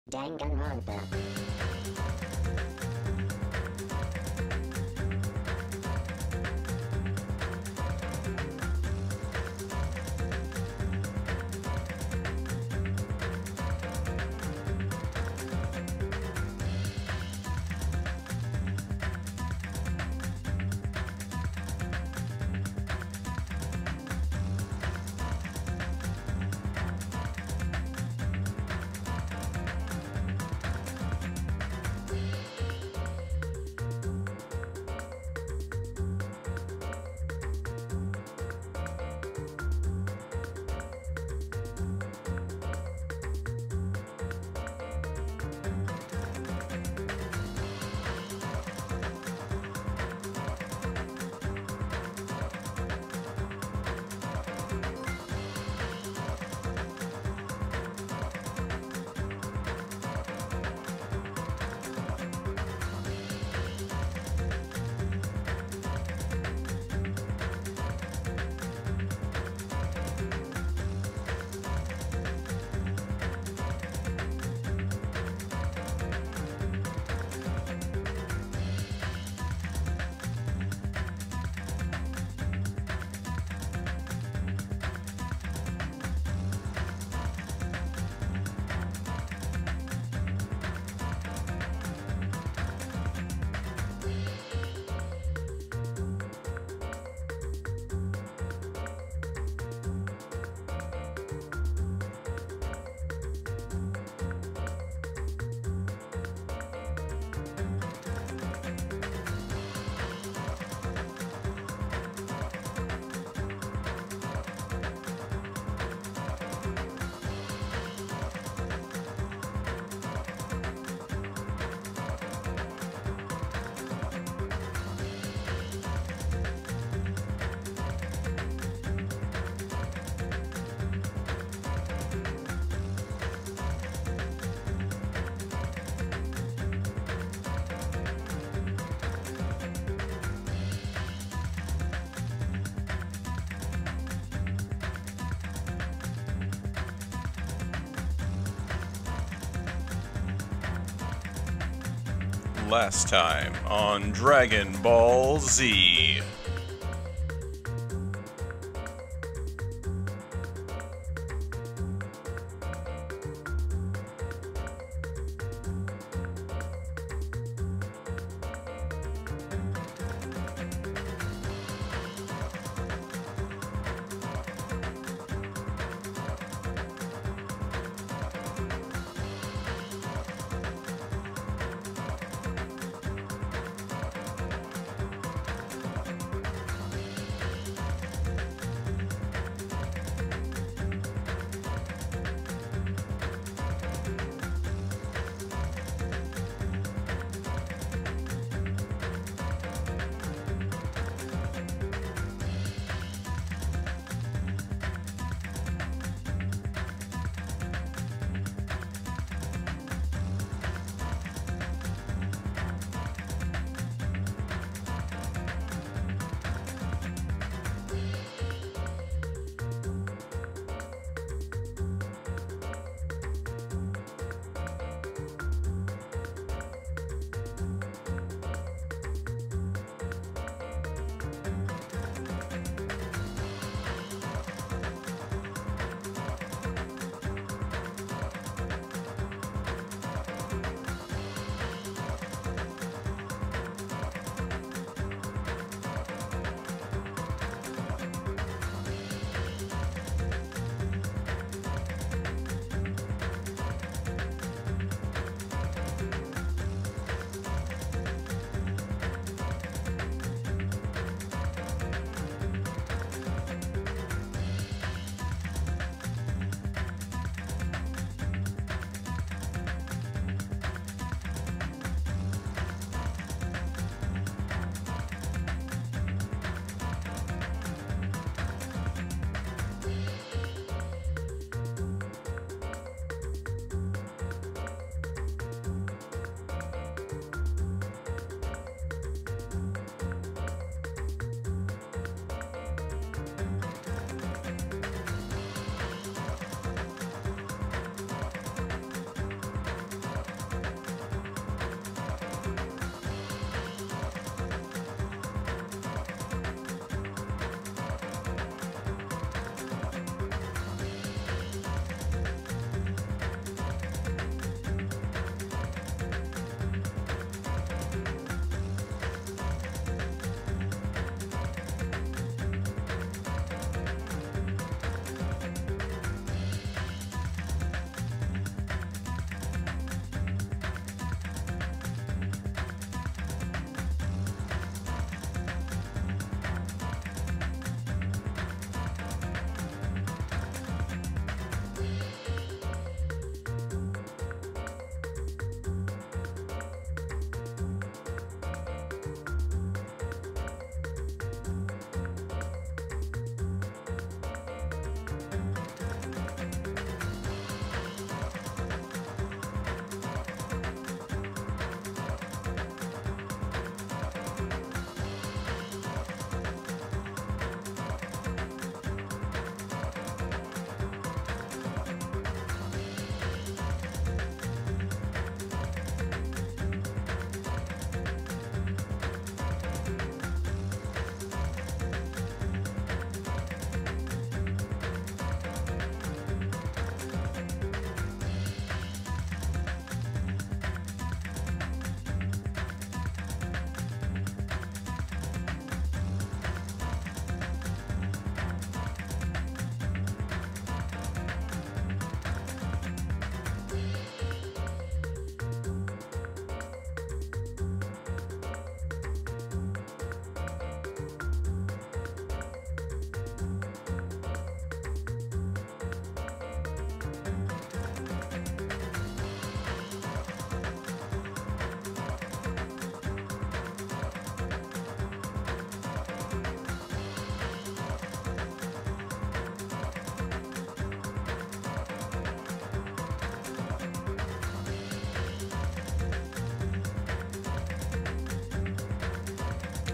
Danganronpa. Last time on Dragon Ball Z.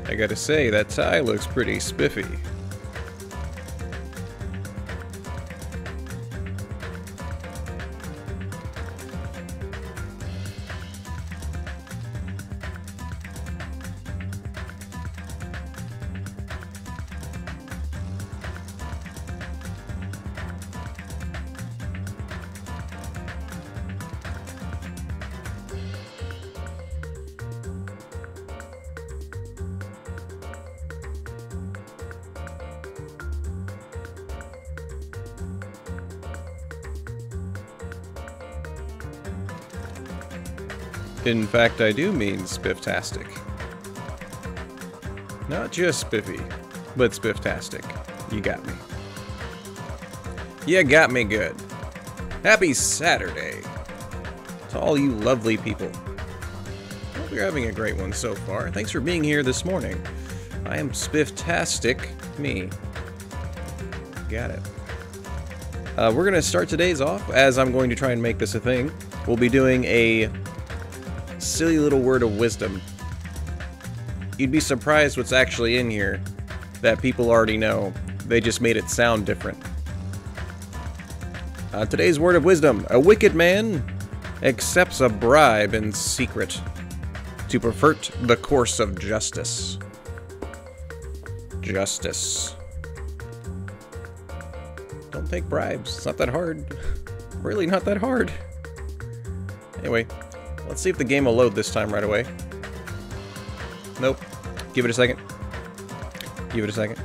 I gotta say, that tie looks pretty spiffy. In fact, I do mean spifftastic. Not just spiffy, but spifftastic. You got me. You got me good. Happy Saturday to all you lovely people. Hope you're having a great one so far. Thanks for being here this morning. I am SpifftasticMe. Got it. We're going to start today's off, as I'm going to try and make this a thing. We'll be doing a silly little word of wisdom. You'd be surprised what's actually in here that people already know. They just made it sound different. Today's word of wisdom. A wicked man accepts a bribe in secret to pervert the course of justice. Justice. Don't take bribes. It's not that hard. Really not that hard. Anyway, let's see if the game will load this time right away. Nope. Give it a second. Give it a second.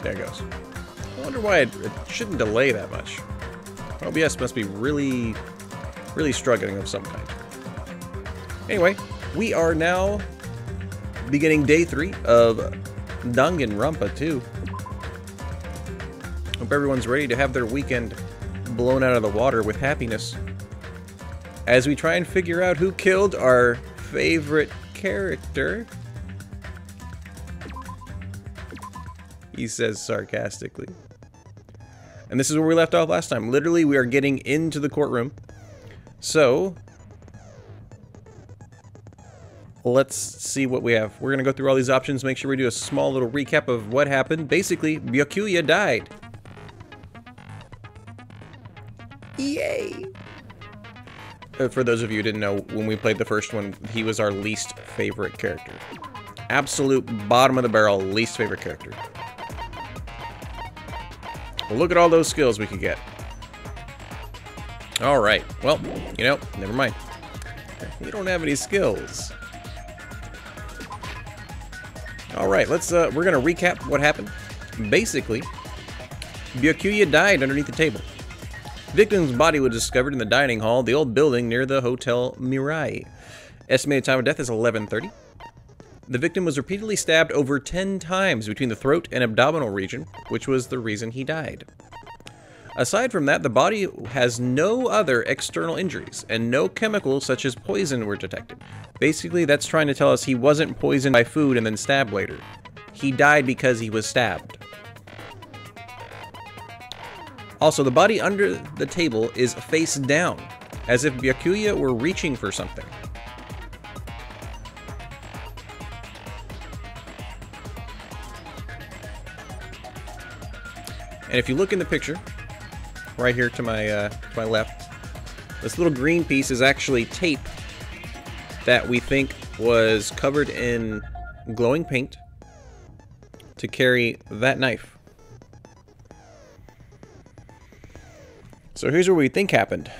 There it goes. I wonder why it shouldn't delay that much. OBS must be really struggling of some kind. Anyway, we are now beginning day 3 of Danganronpa 2. Hope everyone's ready to have their weekend blown out of the water with happiness as we try and figure out who killed our favorite character. He says sarcastically. And this is where we left off last time. Literally, we are getting into the courtroom. So, let's see what we have. We're going to go through all these options, make sure we do a small little recap of what happened. Basically, Byakuya died. Yay! For those of you who didn't know, when we played the first one, he was our least favorite character. Absolute bottom of the barrel, least favorite character. Well, look at all those skills we could get. Alright, well, you know, never mind. We don't have any skills. Alright, we're gonna recap what happened. Basically, Byakuya died underneath the table. Victim's body was discovered in the dining hall of the old building near the Hotel Mirai. Estimated time of death is 11:30. The victim was repeatedly stabbed over 10 times between the throat and abdominal region, which was the reason he died. Aside from that, the body has no other external injuries, and no chemicals such as poison were detected. Basically, that's trying to tell us he wasn't poisoned by food and then stabbed later. He died because he was stabbed. Also, the body under the table is face down, as if Byakuya were reaching for something. And if you look in the picture, right here to my left, this little green piece is actually tape that we think was covered in glowing paint to carry that knife. So here's what we think happened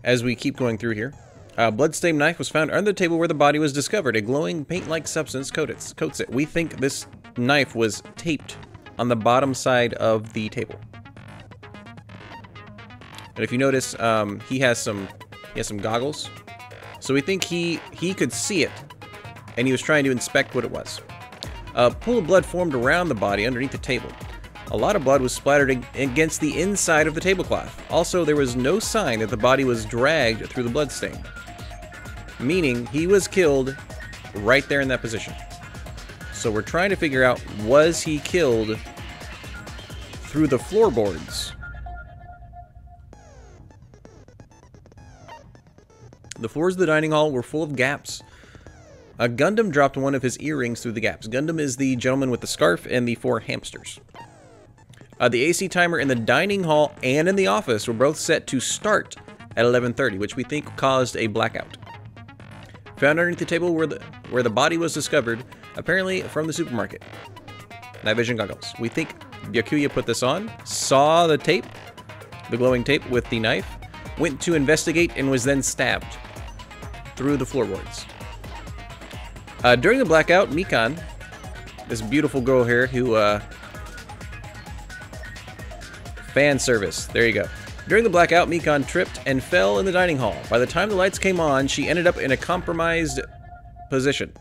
as we keep going through here. A bloodstained knife was found under the table where the body was discovered. A glowing paint-like substance coats it. We think this knife was taped on the bottom side of the table. And if you notice, he has some goggles. So we think he could see it, and he was trying to inspect what it was. A pool of blood formed around the body underneath the table. A lot of blood was splattered against the inside of the tablecloth. Also, there was no sign that the body was dragged through the bloodstain, meaning he was killed right there in that position. So we're trying to figure out, was he killed through the floorboards? The floors of the dining hall were full of gaps A Gundam dropped one of his earrings through the gaps. Gundam is the gentleman with the scarf and the 4 hamsters. The AC timer in the dining hall and in the office were both set to start at 11:30, which we think caused a blackout. Found underneath the table where the body was discovered, apparently from the supermarket. Night vision goggles. We think Byakuya put this on, saw the tape, the glowing tape with the knife, went to investigate, and was then stabbed through the floorboards. During the blackout, Mikan, this beautiful girl here who, fan service, there you go. During the blackout, Mikan tripped and fell in the dining hall. By the time the lights came on, she ended up in a compromised position.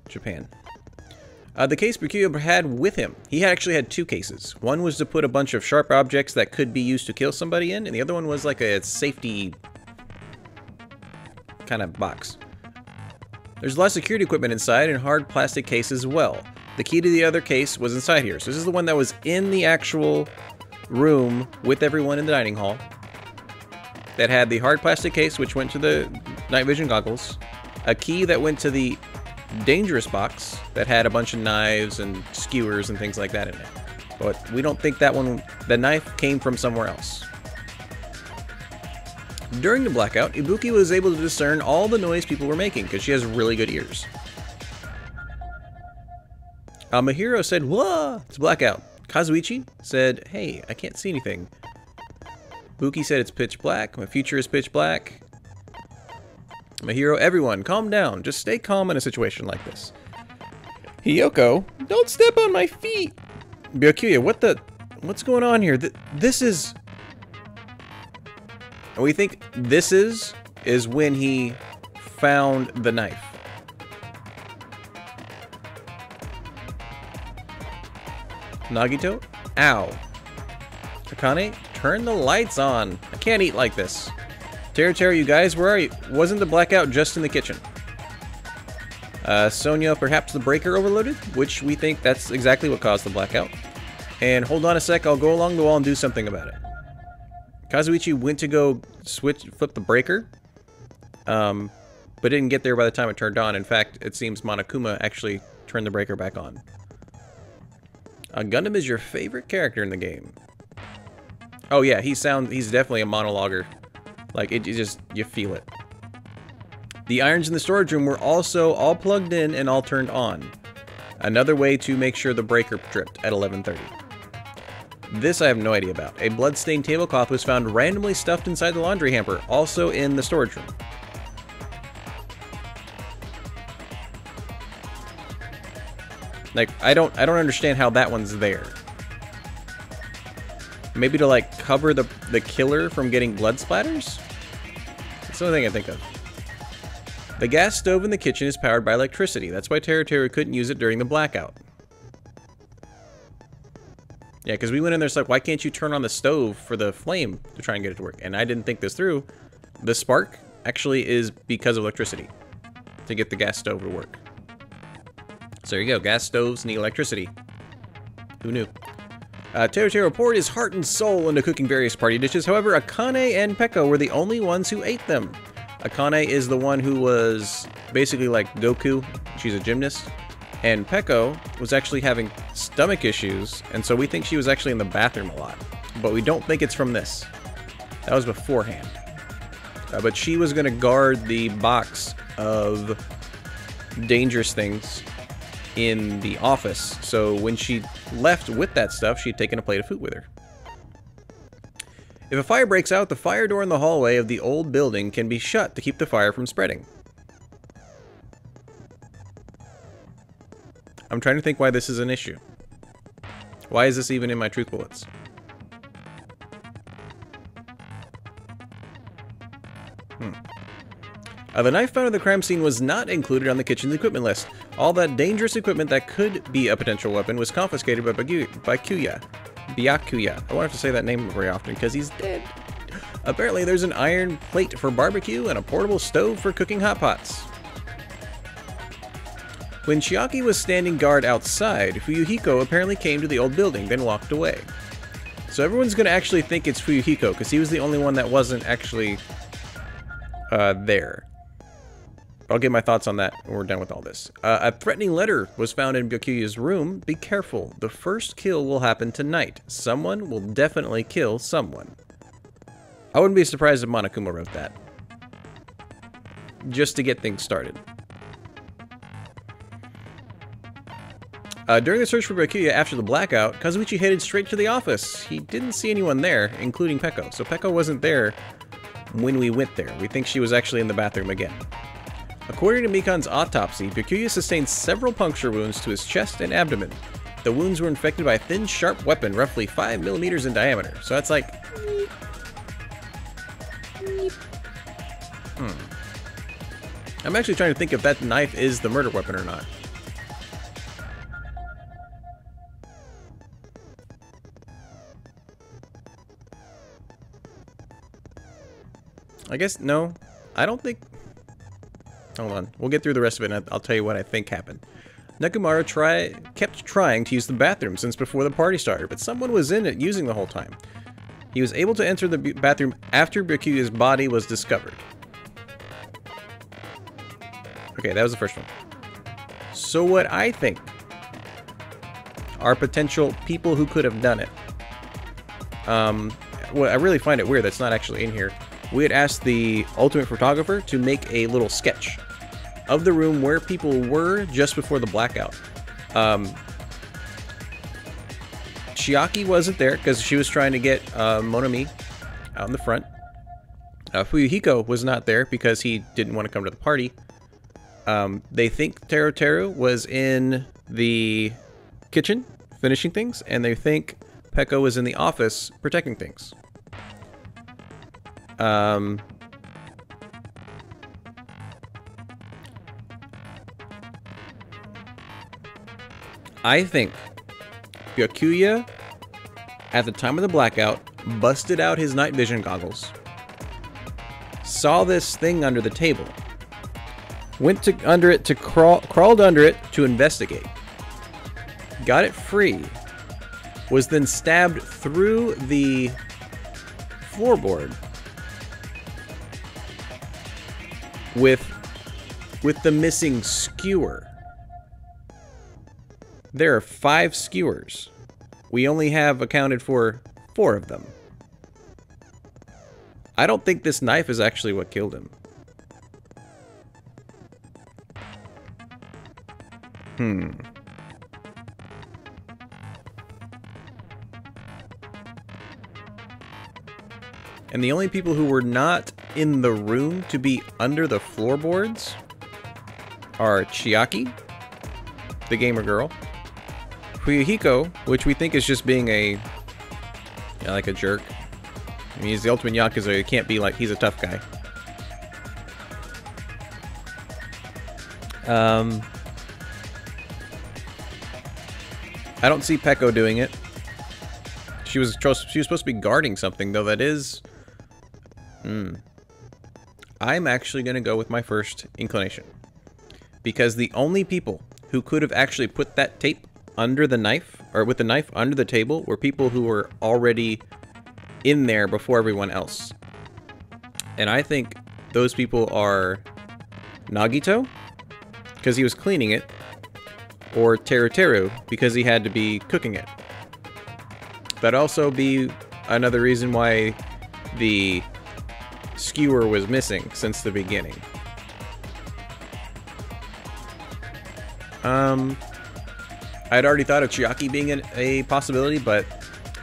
Japan. The case Byakuya had with him, he actually had 2 cases. One was to put a bunch of sharp objects that could be used to kill somebody in, and the other one was like a safety kind of box. There's a lot of security equipment inside and hard plastic case as well. The key to the other case was inside here. So this is the one that was in the actual room with everyone in the dining hall. That had the hard plastic case, which went to the night vision goggles. A key that went to the dangerous box that had a bunch of knives and skewers and things like that in it. But we don't think that one, the knife came from somewhere else. During the blackout, Ibuki was able to discern all the noise people were making because she has really good ears. Mahiro said, "Whoa, it's blackout." Kazuichi said, "Hey, I can't see anything." Buki said it's pitch black. My future is pitch black. Mahiro, everyone, calm down. Just stay calm in a situation like this. Hiyoko, don't step on my feet. Byakuya, what's going on here? This is... We think this is when he found the knife. Nagito? Ow. Akane, turn the lights on. I can't eat like this. Teru, you guys, where are you? Wasn't the blackout just in the kitchen? Sonia, perhaps the breaker overloaded? Which we think that's exactly what caused the blackout. And hold on a sec, I'll go along the wall and do something about it. Kazuichi went to go flip the breaker, but didn't get there by the time it turned on. In fact, it seems Monokuma actually turned the breaker back on. Gundam is your favorite character in the game. Oh yeah, he's definitely a monologuer. Like, you feel it. The irons in the storage room were also all plugged in and all turned on. Another way to make sure the breaker tripped at 11:30. This I have no idea about. A blood-stained tablecloth was found randomly stuffed inside the laundry hamper, also in the storage room. Like, I don't understand how that one's there. Maybe to, like, cover the killer from getting blood splatters? That's the only thing I think of. The gas stove in the kitchen is powered by electricity. That's why Teru couldn't use it during the blackout. Yeah, because we went in there, it's like, why can't you turn on the stove for the flame to try and get it to work? And I didn't think this through. The spark actually is because of electricity to get the gas stove to work. So there you go, gas stoves need electricity. Who knew? Teru poured his heart and soul into cooking various party dishes. However, Akane and Peko were the only ones who ate them. Akane is the one who was basically like Goku. She's a gymnast. And Peko was actually having stomach issues, and so we think she was actually in the bathroom a lot. But we don't think it's from this. That was beforehand. But she was going to guard the box of dangerous things in the office. So when she left with that stuff, she'd taken a plate of food with her. If a fire breaks out, the fire door in the hallway of the old building can be shut to keep the fire from spreading. I'm trying to think why this is an issue. Why is this even in my truth bullets? The knife found at the crime scene was not included on the kitchen's equipment list. All that dangerous equipment that could be a potential weapon was confiscated by Byakuya. I won't have to say that name very often because he's dead. Apparently there's an iron plate for barbecue and a portable stove for cooking hot pots. When Chiaki was standing guard outside, Fuyuhiko apparently came to the old building, then walked away. So everyone's going to actually think it's Fuyuhiko, because he was the only one that wasn't actually there. I'll get my thoughts on that when we're done with all this. A threatening letter was found in Byakuya's room. Be careful. The first kill will happen tonight. Someone will definitely kill someone. I wouldn't be surprised if Monokuma wrote that. Just to get things started. During the search for Byakuya after the blackout, Kazuichi headed straight to the office. He didn't see anyone there, including Peko. So Peko wasn't there when we went there. We think she was actually in the bathroom again. According to Mikan's autopsy, Byakuya sustained several puncture wounds to his chest and abdomen. The wounds were infected by a thin, sharp weapon, roughly 5 millimeters in diameter. So that's like... I'm actually trying to think if that knife is the murder weapon or not. I guess, no. I don't think... Hold on. We'll get through the rest of it and I'll tell you what I think happened. Nekomaru kept trying to use the bathroom since before the party started, but someone was in it using the whole time. He was able to enter the bathroom after Byakuya's body was discovered. Okay, that was the first one. So what I think are potential people who could have done it. Well, I really find it weird that's not actually in here. We had asked the ultimate photographer to make a little sketch of the room where people were just before the blackout. Chiaki wasn't there because she was trying to get Monami out in the front. Fuyuhiko was not there because he didn't want to come to the party. They think Teru was in the kitchen finishing things, and they think Peko was in the office protecting things. I think Byakuya, at the time of the blackout, busted out his night vision goggles, saw this thing under the table, went under it to crawled under it to investigate, got it free, was then stabbed through the floorboard with the missing skewer. There are 5 skewers. We only have accounted for 4 of them. I don't think this knife is actually what killed him. And the only people who were not in the room to be under the floorboards are Chiaki, the gamer girl, Fuyuhiko, which we think is just being a, like a jerk. I mean, he's the ultimate Yakuza, he can't be like, he's a tough guy. I don't see Peko doing it. She was supposed to be guarding something, though. That is... I'm actually going to go with my first inclination. Because the only people who could have actually put that tape under the knife, or with the knife under the table, were people who were already in there before everyone else. And I think those people are Nagito, because he was cleaning it, or Teru, because he had to be cooking it. That'd also be another reason why the skewer was missing since the beginning. I'd already thought of Chiaki being a possibility, but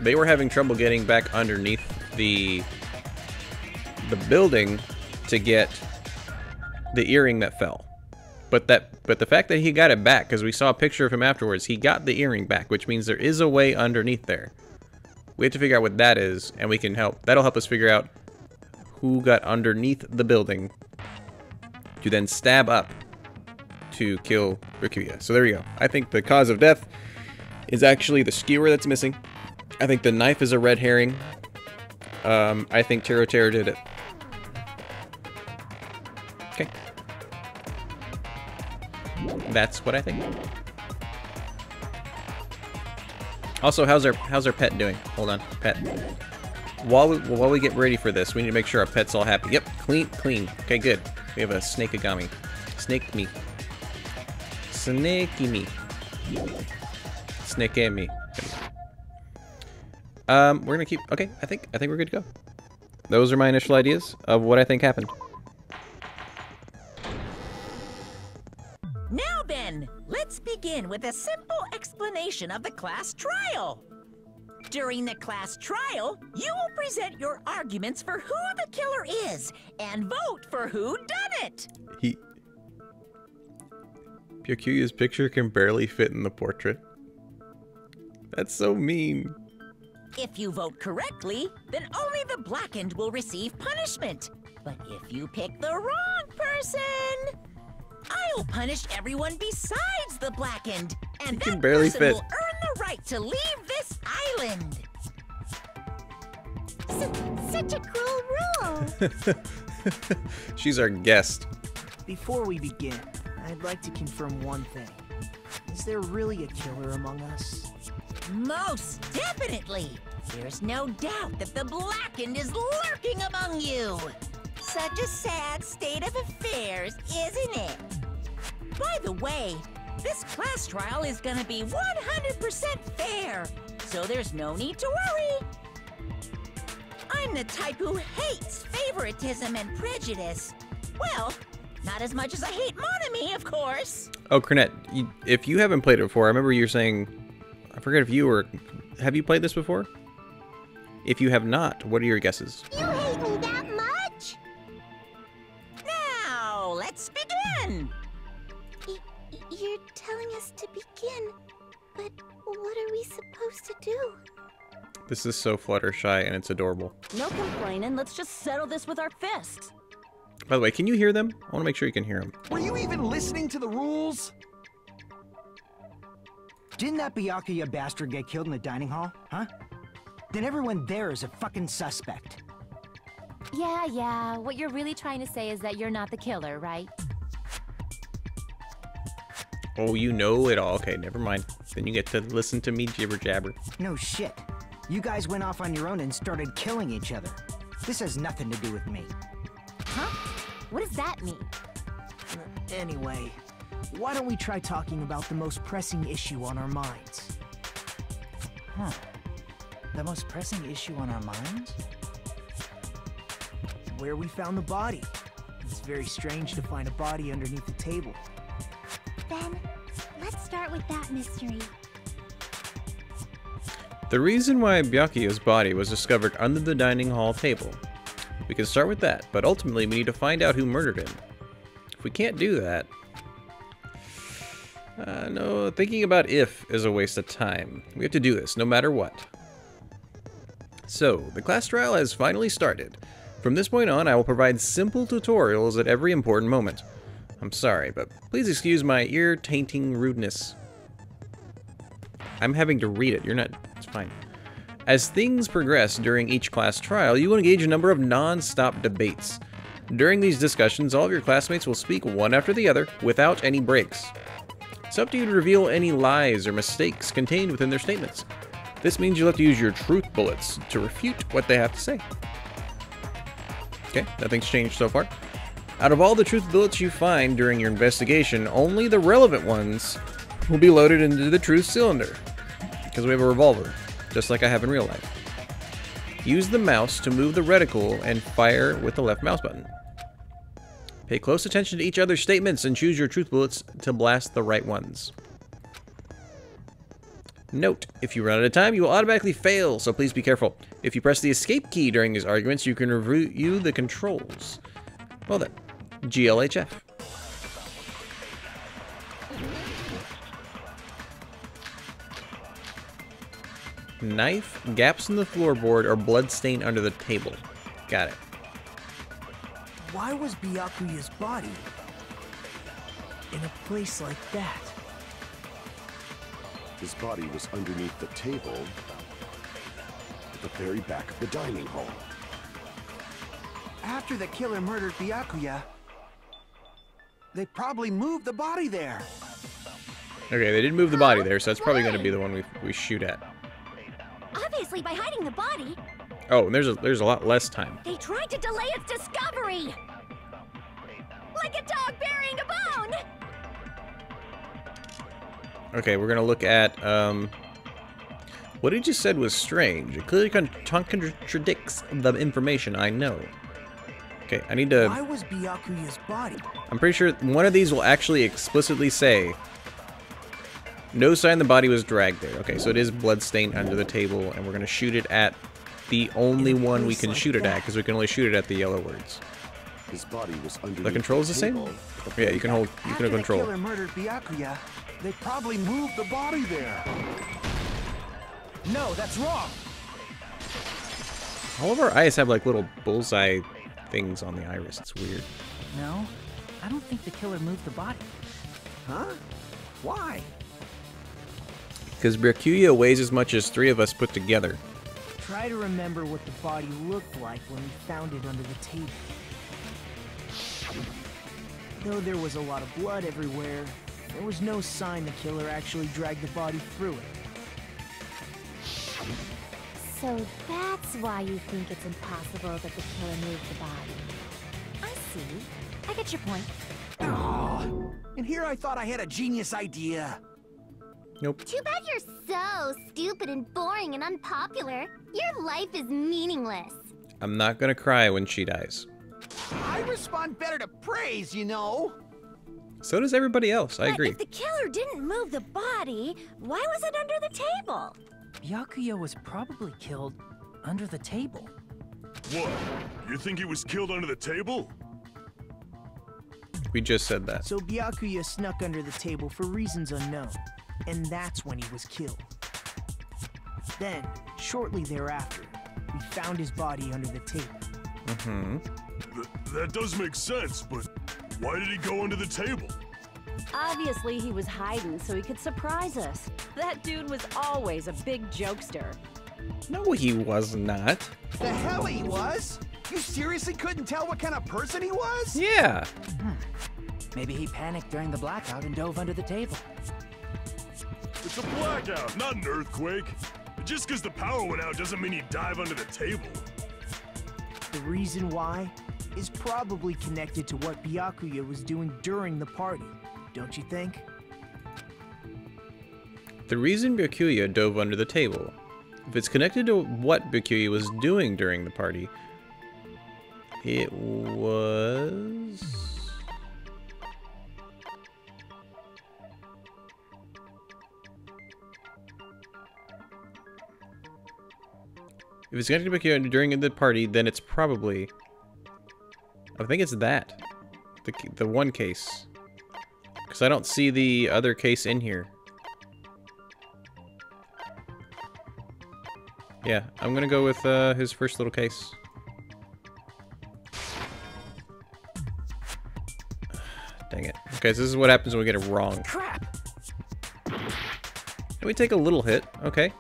they were having trouble getting back underneath the building to get the earring that fell. But the fact that he got it back, because we saw a picture of him afterwards, he got the earring back, which means there is a way underneath there. We have to figure out what that is, and we can help. That'll help us figure out who got underneath the building to then stab up to kill Byakuya. So there we go. I think the cause of death is actually the skewer that's missing. I think the knife is a red herring. I think Teru did it. Okay. That's what I think. Also, how's our pet doing? Hold on, pet. while we get ready for this, we need to make sure our pet's all happy. Yep, clean. Okay, good. We have a snake-agami. Snake me. Snakey me. Snake and me. We're gonna keep. Okay, I think we're good to go. Those are my initial ideas of what I think happened. Now then, let's begin with a simple explanation of the class trial. During the class trial, you will present your arguments for who the killer is and vote for who done it. Byakuya's picture can barely fit in the portrait. That's so mean. If you vote correctly, then only the blackened will receive punishment. But if you pick the wrong person, I'll punish everyone besides the blackened, and that barely person fit. will earn the right to leave this island. Such a cruel rule. She's our guest. Before we begin, I'd like to confirm one thing. Is there really a killer among us? Most definitely. There's no doubt that the blackened is lurking among you. Such a sad state of affairs, isn't it? By the way, this class trial is gonna be 100% fair, so there's no need to worry. I'm the type who hates favoritism and prejudice. Well, not as much as I hate monogamy, of course. Oh, Cornette, if you haven't played it before, I remember you saying, I forget if you were, have you played this before? If you have not, what are your guesses? You hate me that much? Now, let's begin. You're telling us to begin, but what are we supposed to do? This is so Fluttershy and it's adorable. No complaining, let's just settle this with our fists. By the way, can you hear them? I want to make sure you can hear them. Were you even listening to the rules? Didn't that Byakuya bastard get killed in the dining hall, huh? Then everyone there is a fucking suspect. Yeah, what you're really trying to say is that you're not the killer, right? Oh, you know it all. Okay, never mind. Then you get to listen to me jibber jabber. No shit. You guys went off on your own and started killing each other. This has nothing to do with me. Huh? What does that mean? Anyway, why don't we try talking about the most pressing issue on our minds? Huh. The most pressing issue on our minds? Where we found the body. It's very strange to find a body underneath the table. Then, let's start with that mystery. The reason why Byakuya's body was discovered under the dining hall table. We can start with that, but ultimately we need to find out who murdered him. If we can't do that... no, thinking about if is a waste of time. We have to do this, no matter what. So, the class trial has finally started. From this point on, I will provide simple tutorials at every important moment. I'm sorry, but please excuse my ear-tainting rudeness. I'm having to read it, you're not... it's fine. As things progress during each class trial, you will engage a number of non-stop debates. During these discussions, all of your classmates will speak one after the other, without any breaks. It's up to you to reveal any lies or mistakes contained within their statements. This means you'll have to use your truth bullets to refute what they have to say. Okay, nothing's changed so far. Out of all the truth bullets you find during your investigation, only the relevant ones will be loaded into the truth cylinder. Because we have a revolver, just like I have in real life. Use the mouse to move the reticle and fire with the left mouse button. Pay close attention to each other's statements and choose your truth bullets to blast the right ones. Note, if you run out of time, you will automatically fail, so please be careful. If you press the escape key during these arguments, you can review the controls. Well then, GLHF. Knife, gaps in the floorboard, or blood stain under the table. Got it. Why was Byakuya's body in a place like that? His body was underneath the table at the very back of the dining hall. After the killer murdered Byakuya, they probably moved the body there. Okay, they did move the body there, so that's probably going to be the one we shoot at. Obviously, by hiding the body, Oh, and there's a lot less time. They tried to delay its discovery! Like a dog burying a bone! Okay, we're gonna look at, what he just said was strange. It clearly contradicts the information I know. Okay, I need to... Why was Byakuya's body? I'm pretty sure one of these will actually explicitly say, no sign the body was dragged there. Okay, so it is bloodstained under the table, and we're gonna shoot it at the only one we can shoot it at, because we can only shoot it at the yellow words. His body was under The control's the same? Yeah, you can hold, you can control. After the killer murdered Byakuya, they probably moved the body there. No, that's wrong. All of our eyes have like little bullseye things on the iris. It's weird. No, I don't think the killer moved the body. Huh? Why? Because Byakuya weighs as much as 3 of us put together. Try to remember what the body looked like when we found it under the table. Though there was a lot of blood everywhere, there was no sign the killer actually dragged the body through it. So that's why you think it's impossible that the killer moved the body. I see. I get your point. Oh, and here I thought I had a genius idea. Nope. Too bad you're so stupid and boring and unpopular. Your life is meaningless. I'm not gonna cry when she dies. I respond better to praise, you know. So does everybody else. I agree. If the killer didn't move the body, why was it under the table? Byakuya was probably killed under the table. What? You think he was killed under the table? We just said that. So Byakuya snuck under the table for reasons unknown, and that's when he was killed. Then, shortly thereafter, we found his body under the table. Mm-hmm. That does make sense, but why did he go under the table? Obviously, he was hiding so he could surprise us. That dude was always a big jokester. No, he was not. The hell he was? You seriously couldn't tell what kind of person he was? Yeah. Maybe he panicked during the blackout and dove under the table. It's a blackout, not an earthquake. Just because the power went out doesn't mean he'd dive under the table. The reason why is probably connected to what Byakuya was doing during the party, don't you think? The reason Byakuya dove under the table. If it's connected to what Byakuya was doing during the party, it was... If it's connected to Byakuya during the party, then it's probably... I think it's that. The one case. Because I don't see the other case in here. Yeah, I'm gonna go with his first little case. Dang it. Okay, so this is what happens when we get it wrong. Crap! Can we take a little hit? Okay.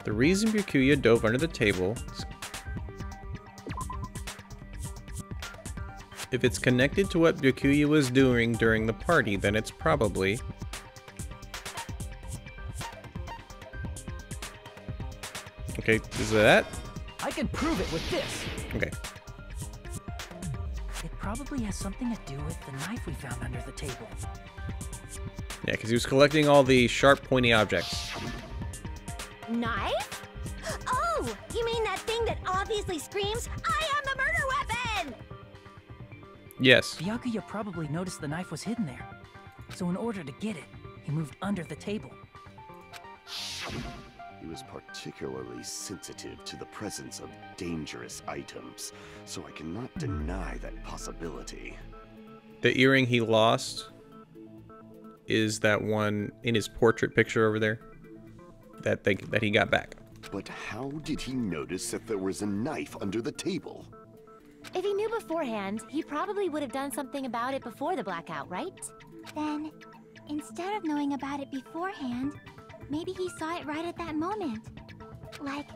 The reason Byakuya dove under the table... If it's connected to what Byakuya was doing during the party, then it's probably... Okay, is that? I can prove it with this. Okay. It probably has something to do with the knife we found under the table. Yeah, because he was collecting all the sharp, pointy objects. Knife? Oh, you mean that thing that obviously screams, I am the murder weapon! Yes. Byakuya probably noticed the knife was hidden there. So in order to get it, he moved under the table. He was particularly sensitive to the presence of dangerous items, so I cannot deny that possibility. The earring he lost is that one in his portrait picture over there that he got back. But how did he notice that there was a knife under the table? If he knew beforehand, he probably would have done something about it before the blackout, right? Then, instead of knowing about it beforehand, maybe he saw it right at that moment. Like,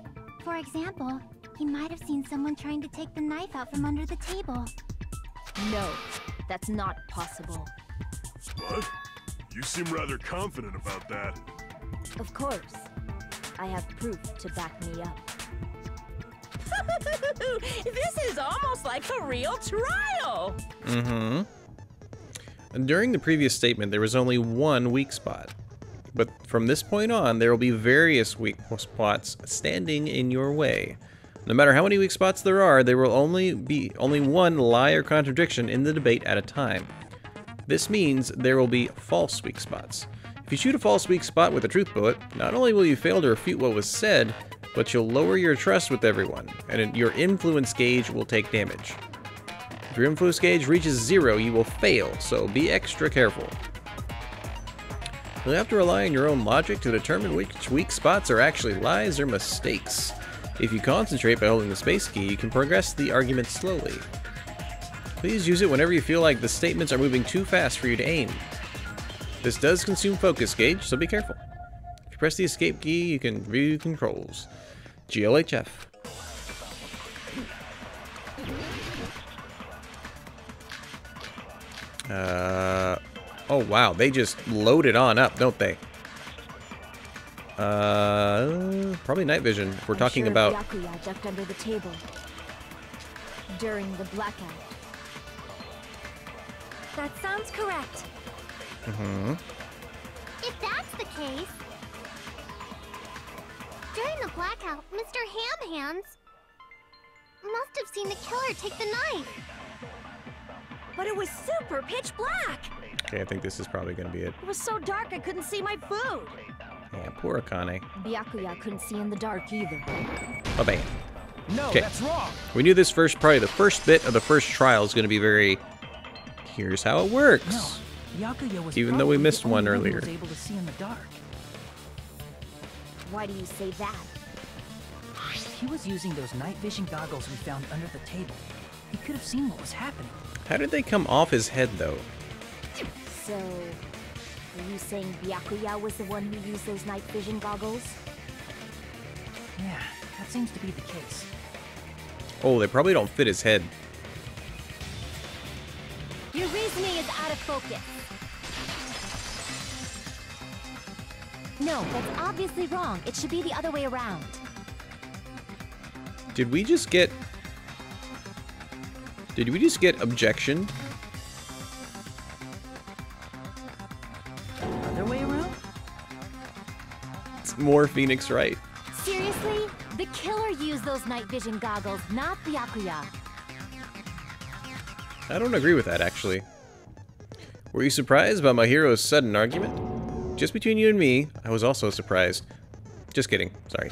for example, he might have seen someone trying to take the knife out from under the table. No, that's not possible. What? You seem rather confident about that. Of course. I have proof to back me up. This is almost like a real trial. Mm-hmm. And during the previous statement, there was only one weak spot. But from this point on, there will be various weak spots standing in your way. No matter how many weak spots there will only be one lie or contradiction in the debate at a time. This means there will be false weak spots. If you shoot a false weak spot with a truth bullet, not only will you fail to refute what was said, but you'll lower your trust with everyone, and your influence gauge will take damage. If your influence gauge reaches 0, you will fail, so be extra careful. You'll have to rely on your own logic to determine which weak spots are actually lies or mistakes. If you concentrate by holding the space key, you can progress the argument slowly. Please use it whenever you feel like the statements are moving too fast for you to aim. This does consume focus gauge, so be careful. If you press the escape key, you can view controls. GLHF. Oh wow, they just load it on up, don't they? Probably night vision. If we're talking about Byakuya ducked under the table during the blackout. That sounds correct. Mm-hmm. If that's the case... During the blackout, Mr. Ham Hands must have seen the killer take the knife. But it was super pitch black. Okay, I think this is probably going to be it. It was so dark I couldn't see my food. Yeah, poor Akane. Byakuya couldn't see in the dark either. Oh, bang. No, that's wrong. We knew this probably the first bit of the first trial is going to be very... Here's how it works. No, Byakuya was even though we missed the only one earlier. Who was able to see in the dark. Why do you say that? He was using those night vision goggles we found under the table. He could have seen what was happening. How did they come off his head, though? So, are you saying Byakuya was the one who used those night vision goggles? Yeah, that seems to be the case. Oh, they probably don't fit his head. Your reasoning is out of focus. No, that's obviously wrong. It should be the other way around. Did we just get objection? Other way around? It's more Phoenix Wright. Seriously? The killer used those night vision goggles, not Byakuya. I don't agree with that, actually. Were you surprised by my hero's sudden argument? Just between you and me, I was also surprised. Just kidding, sorry.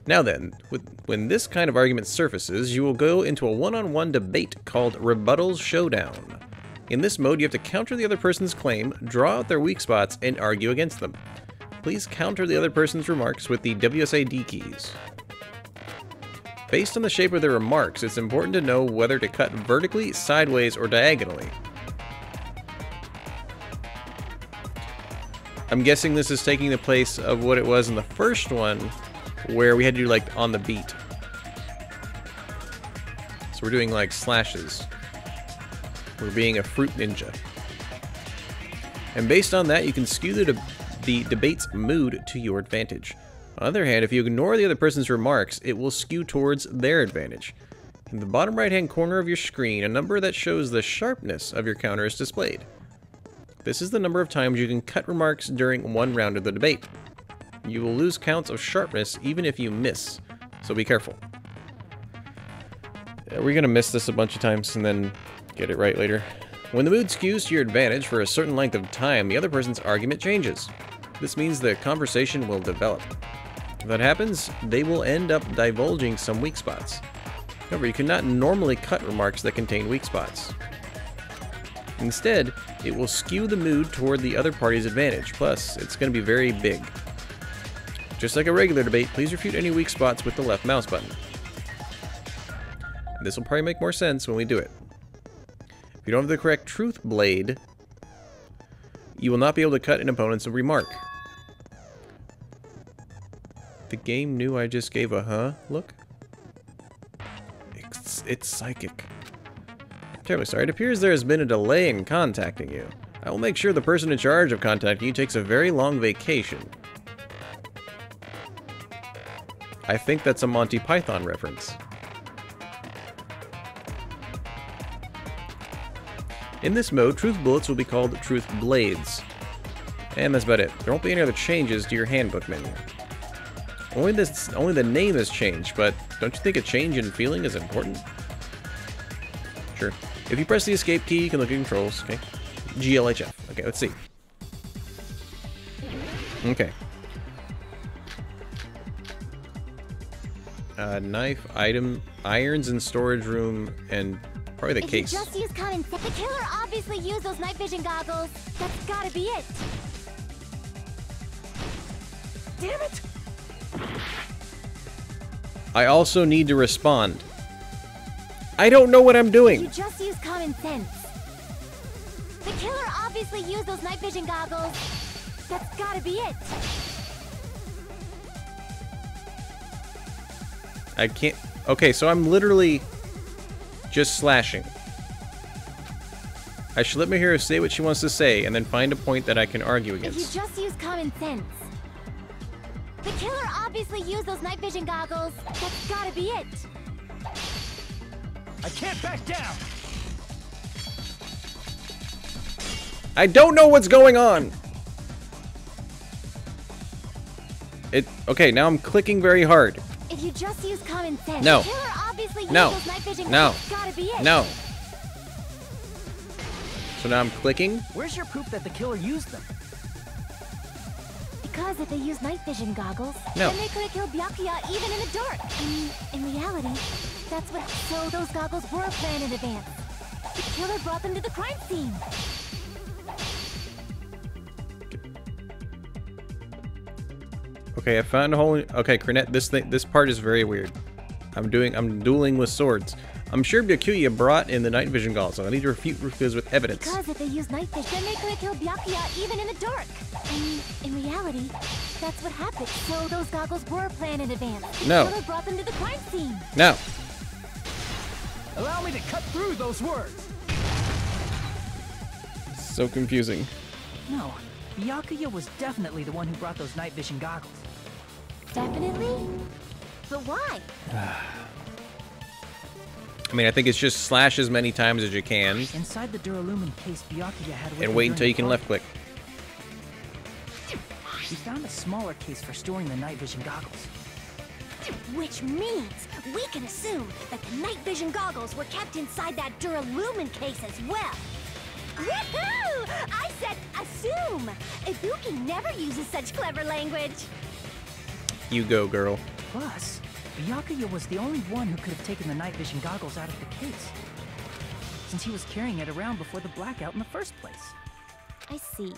Now then, when this kind of argument surfaces, you will go into a one-on-one debate called Rebuttal Showdown. In this mode, you have to counter the other person's claim, draw out their weak spots, and argue against them. Please counter the other person's remarks with the WSAD keys. Based on the shape of their remarks, it's important to know whether to cut vertically, sideways, or diagonally. I'm guessing this is taking the place of what it was in the first one, where we had to do like on the beat. So we're doing like slashes. We're being a fruit ninja. And based on that, you can skew the debate's mood to your advantage. On the other hand, if you ignore the other person's remarks, it will skew towards their advantage. In the bottom right-hand corner of your screen, a number that shows the sharpness of your counter is displayed. This is the number of times you can cut remarks during one round of the debate. You will lose counts of sharpness even if you miss, so be careful. We're gonna miss this a bunch of times and then get it right later. When the mood skews to your advantage for a certain length of time, the other person's argument changes. This means the conversation will develop. If that happens, they will end up divulging some weak spots. However, you cannot normally cut remarks that contain weak spots. Instead, it will skew the mood toward the other party's advantage, plus it's going to be very big. Just like a regular debate, please refute any weak spots with the left mouse button. This will probably make more sense when we do it. If you don't have the correct truth blade, you will not be able to cut an opponent's remark. The game knew I just gave a huh look? It's psychic. I'm terribly sorry. It appears there has been a delay in contacting you. I will make sure the person in charge of contacting you takes a very long vacation. I think that's a Monty Python reference. In this mode, truth bullets will be called truth blades. And that's about it. There won't be any other changes to your handbook menu. Only the name has changed, but don't you think a change in feeling is important? Sure. If you press the escape key, you can look at controls. Okay. GLHF. Okay, let's see. Okay. Knife, item, irons in storage room, and probably the case. If you just use common sense, the killer obviously used those night vision goggles. That's gotta be it. Damn it! I also need to respond. I don't know what I'm doing. You just use common sense. The killer obviously used those night vision goggles. That's gotta be it. I can't. Okay, so I'm literally just slashing. I should let my hero say what she wants to say and then find a point that I can argue against. If you just use common sense. The killer obviously used those night vision goggles. That's gotta be it. I can't back down. I don't know what's going on. Okay, now I'm clicking very hard. If you just use common sense, No. the killer obviously used No. those night vision No. goggles. Gotta be it. No. So now I'm clicking. Where's your proof that the killer used them? Because if they used night vision goggles, No. then they could have killed Byakuya even in the dark. I mean, in reality, that's what. So those goggles were planned in advance. The killer brought them to the crime scene. Okay, I found a whole. Okay, Cornet, this part is very weird. I'm dueling with swords. I'm sure Byakuya brought in the night vision goggles, so I need to refute this with evidence. Because if they used night vision, then they could have killed Byakuya even in the dark. I mean, in reality, that's what happened. So those goggles were planned in advance. No. The killer brought them to the crime scene. No. Allow me to cut through those words. So confusing. No, Byakuya was definitely the one who brought those night vision goggles. Definitely? But why? I mean, I think it's just slash as many times as you can. Inside the Duralumin case Byakuya had with And him wait during until the you can party. left click. We found a smaller case for storing the night vision goggles. Which means we can assume that the night vision goggles were kept inside that Duralumin case as well. Woohoo! I said assume! Ibuki never uses such clever language. You go, girl. Plus, Byakuya was the only one who could have taken the night vision goggles out of the case, since he was carrying it around before the blackout in the first place. I see.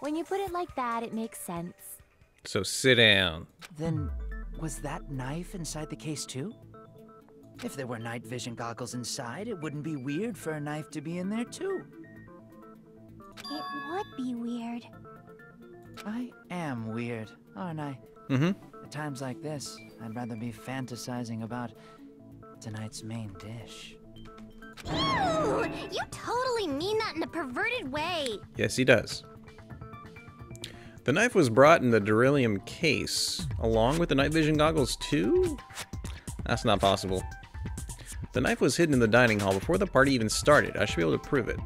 When you put it like that, it makes sense. So sit down. Then, was that knife inside the case too? If there were night vision goggles inside, it wouldn't be weird for a knife to be in there too. It would be weird. I am weird, aren't I? Mm-hmm. At times like this, I'd rather be fantasizing about tonight's main dish. Ooh, you totally mean that in a perverted way. Yes, he does. The knife was brought in the beryllium case, along with the night vision goggles too? That's not possible. The knife was hidden in the dining hall before the party even started. I should be able to prove it.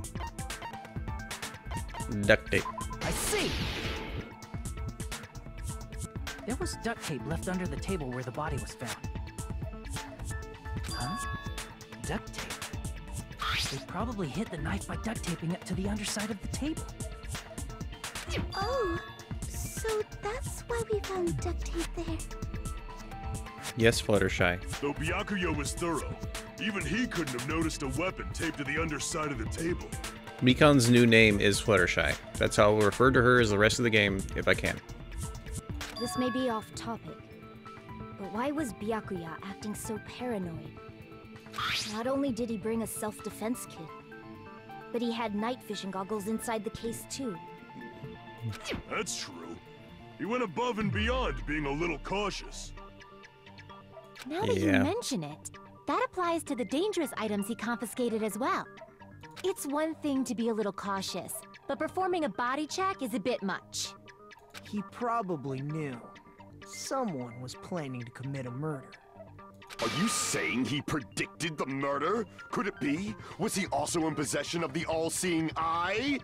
Duct tape. I see! There was duct tape left under the table where the body was found. Huh? Duct tape? They probably hid the knife by duct taping it to the underside of the table. Oh, so that's why we found duct tape there. Yes, Fluttershy. Though Byakuya was thorough, even he couldn't have noticed a weapon taped to the underside of the table. Mikan's new name is Fluttershy. That's how I'll refer to her as the rest of the game, if I can. This may be off topic, but why was Byakuya acting so paranoid? Not only did he bring a self-defense kit, but he had night vision goggles inside the case too. That's true. He went above and beyond being a little cautious. Now that you mention it, that applies to the dangerous items he confiscated as well. It's one thing to be a little cautious, but performing a body check is a bit much. He probably knew. Someone was planning to commit a murder. Are you saying he predicted the murder? Could it be? Was he also in possession of the all-seeing eye?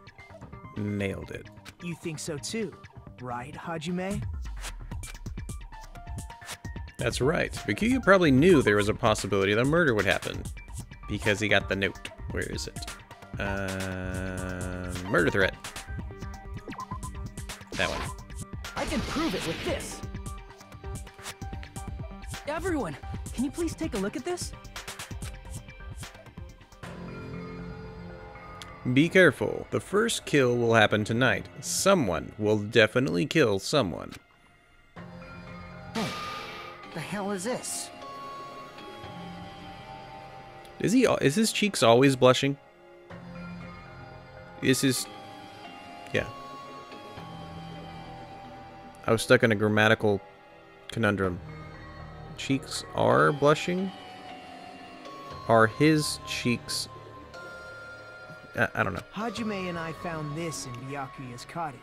Nailed it. You think so too, right, Hajime? That's right. Byakuya probably knew there was a possibility that murder would happen. Because he got the note. Where is it? Murder threat. That one. I can prove it with this. Everyone, can you please take a look at this? Be careful. The first kill will happen tonight. Someone will definitely kill someone. Hey, the hell is this? Is his cheeks always blushing? Is his... Yeah. I was stuck in a grammatical conundrum. Cheeks are blushing? Are his cheeks... I don't know. Hajime and I found this in Byakuya's cottage.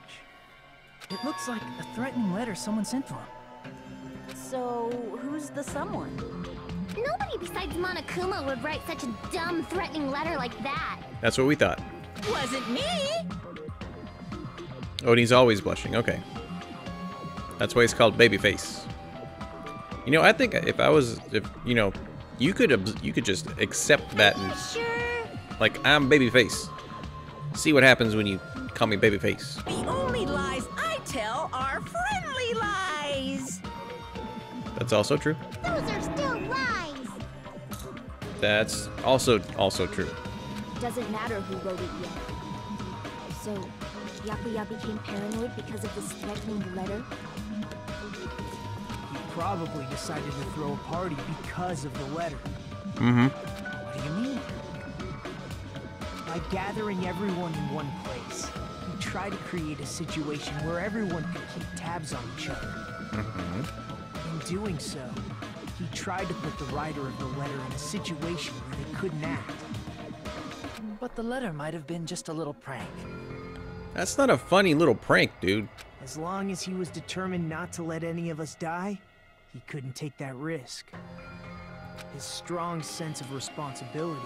It looks like a threatening letter someone sent to him. So, who's the someone? Nobody besides Monokuma would write such a dumb, threatening letter like that. That's what we thought. Wasn't me! Oh, and he's always blushing. Okay. That's why he's called Babyface. You know, I think if you know, you could just accept that and Sure. like, I'm Babyface. See what happens when you call me Babyface. The only lies I tell are friendly lies. That's also true. Those are still lies. That's also true. Doesn't matter who wrote it yet. So, Byakuya became paranoid because of this threatening letter? He probably decided to throw a party because of the letter. Mm-hmm. What do you mean? By gathering everyone in one place, he tried to create a situation where everyone could keep tabs on each other. Mm-hmm. In doing so, he tried to put the writer of the letter in a situation where they couldn't act. But the letter might have been just a little prank. That's not a funny little prank, dude. As long as he was determined not to let any of us die, he couldn't take that risk. His strong sense of responsibility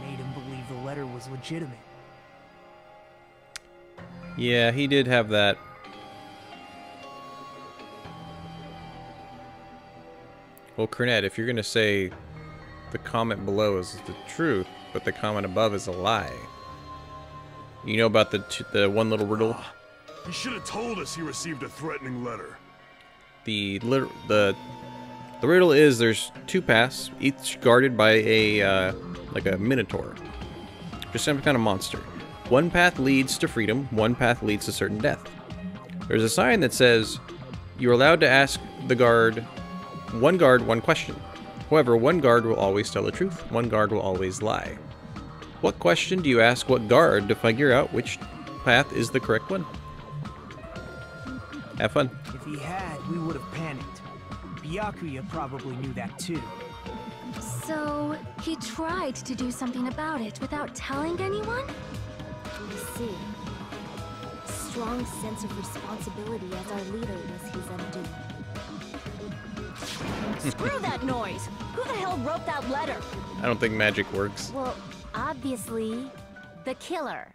made him believe the letter was legitimate. Yeah, he did have that. Well, Cornette, if you're gonna say the comment below is the truth, but the comment above is a lie, you know about the one little riddle? He should have told us he received a threatening letter. The riddle is there's two paths, each guarded by a like a minotaur, just some kind of monster. One path leads to freedom, one path leads to certain death. There's a sign that says you're allowed to ask the guard, one question. However, one guard will always tell the truth, one guard will always lie. What question do you ask what guard to figure out which path is the correct one? Have fun. If he had, we would have panicked. Byakuya probably knew that too. So, he tried to do something about it without telling anyone? I see. Strong sense of responsibility as our leader was his undoing. Screw that noise! Who the hell wrote that letter? I don't think magic works. Well, obviously, the killer.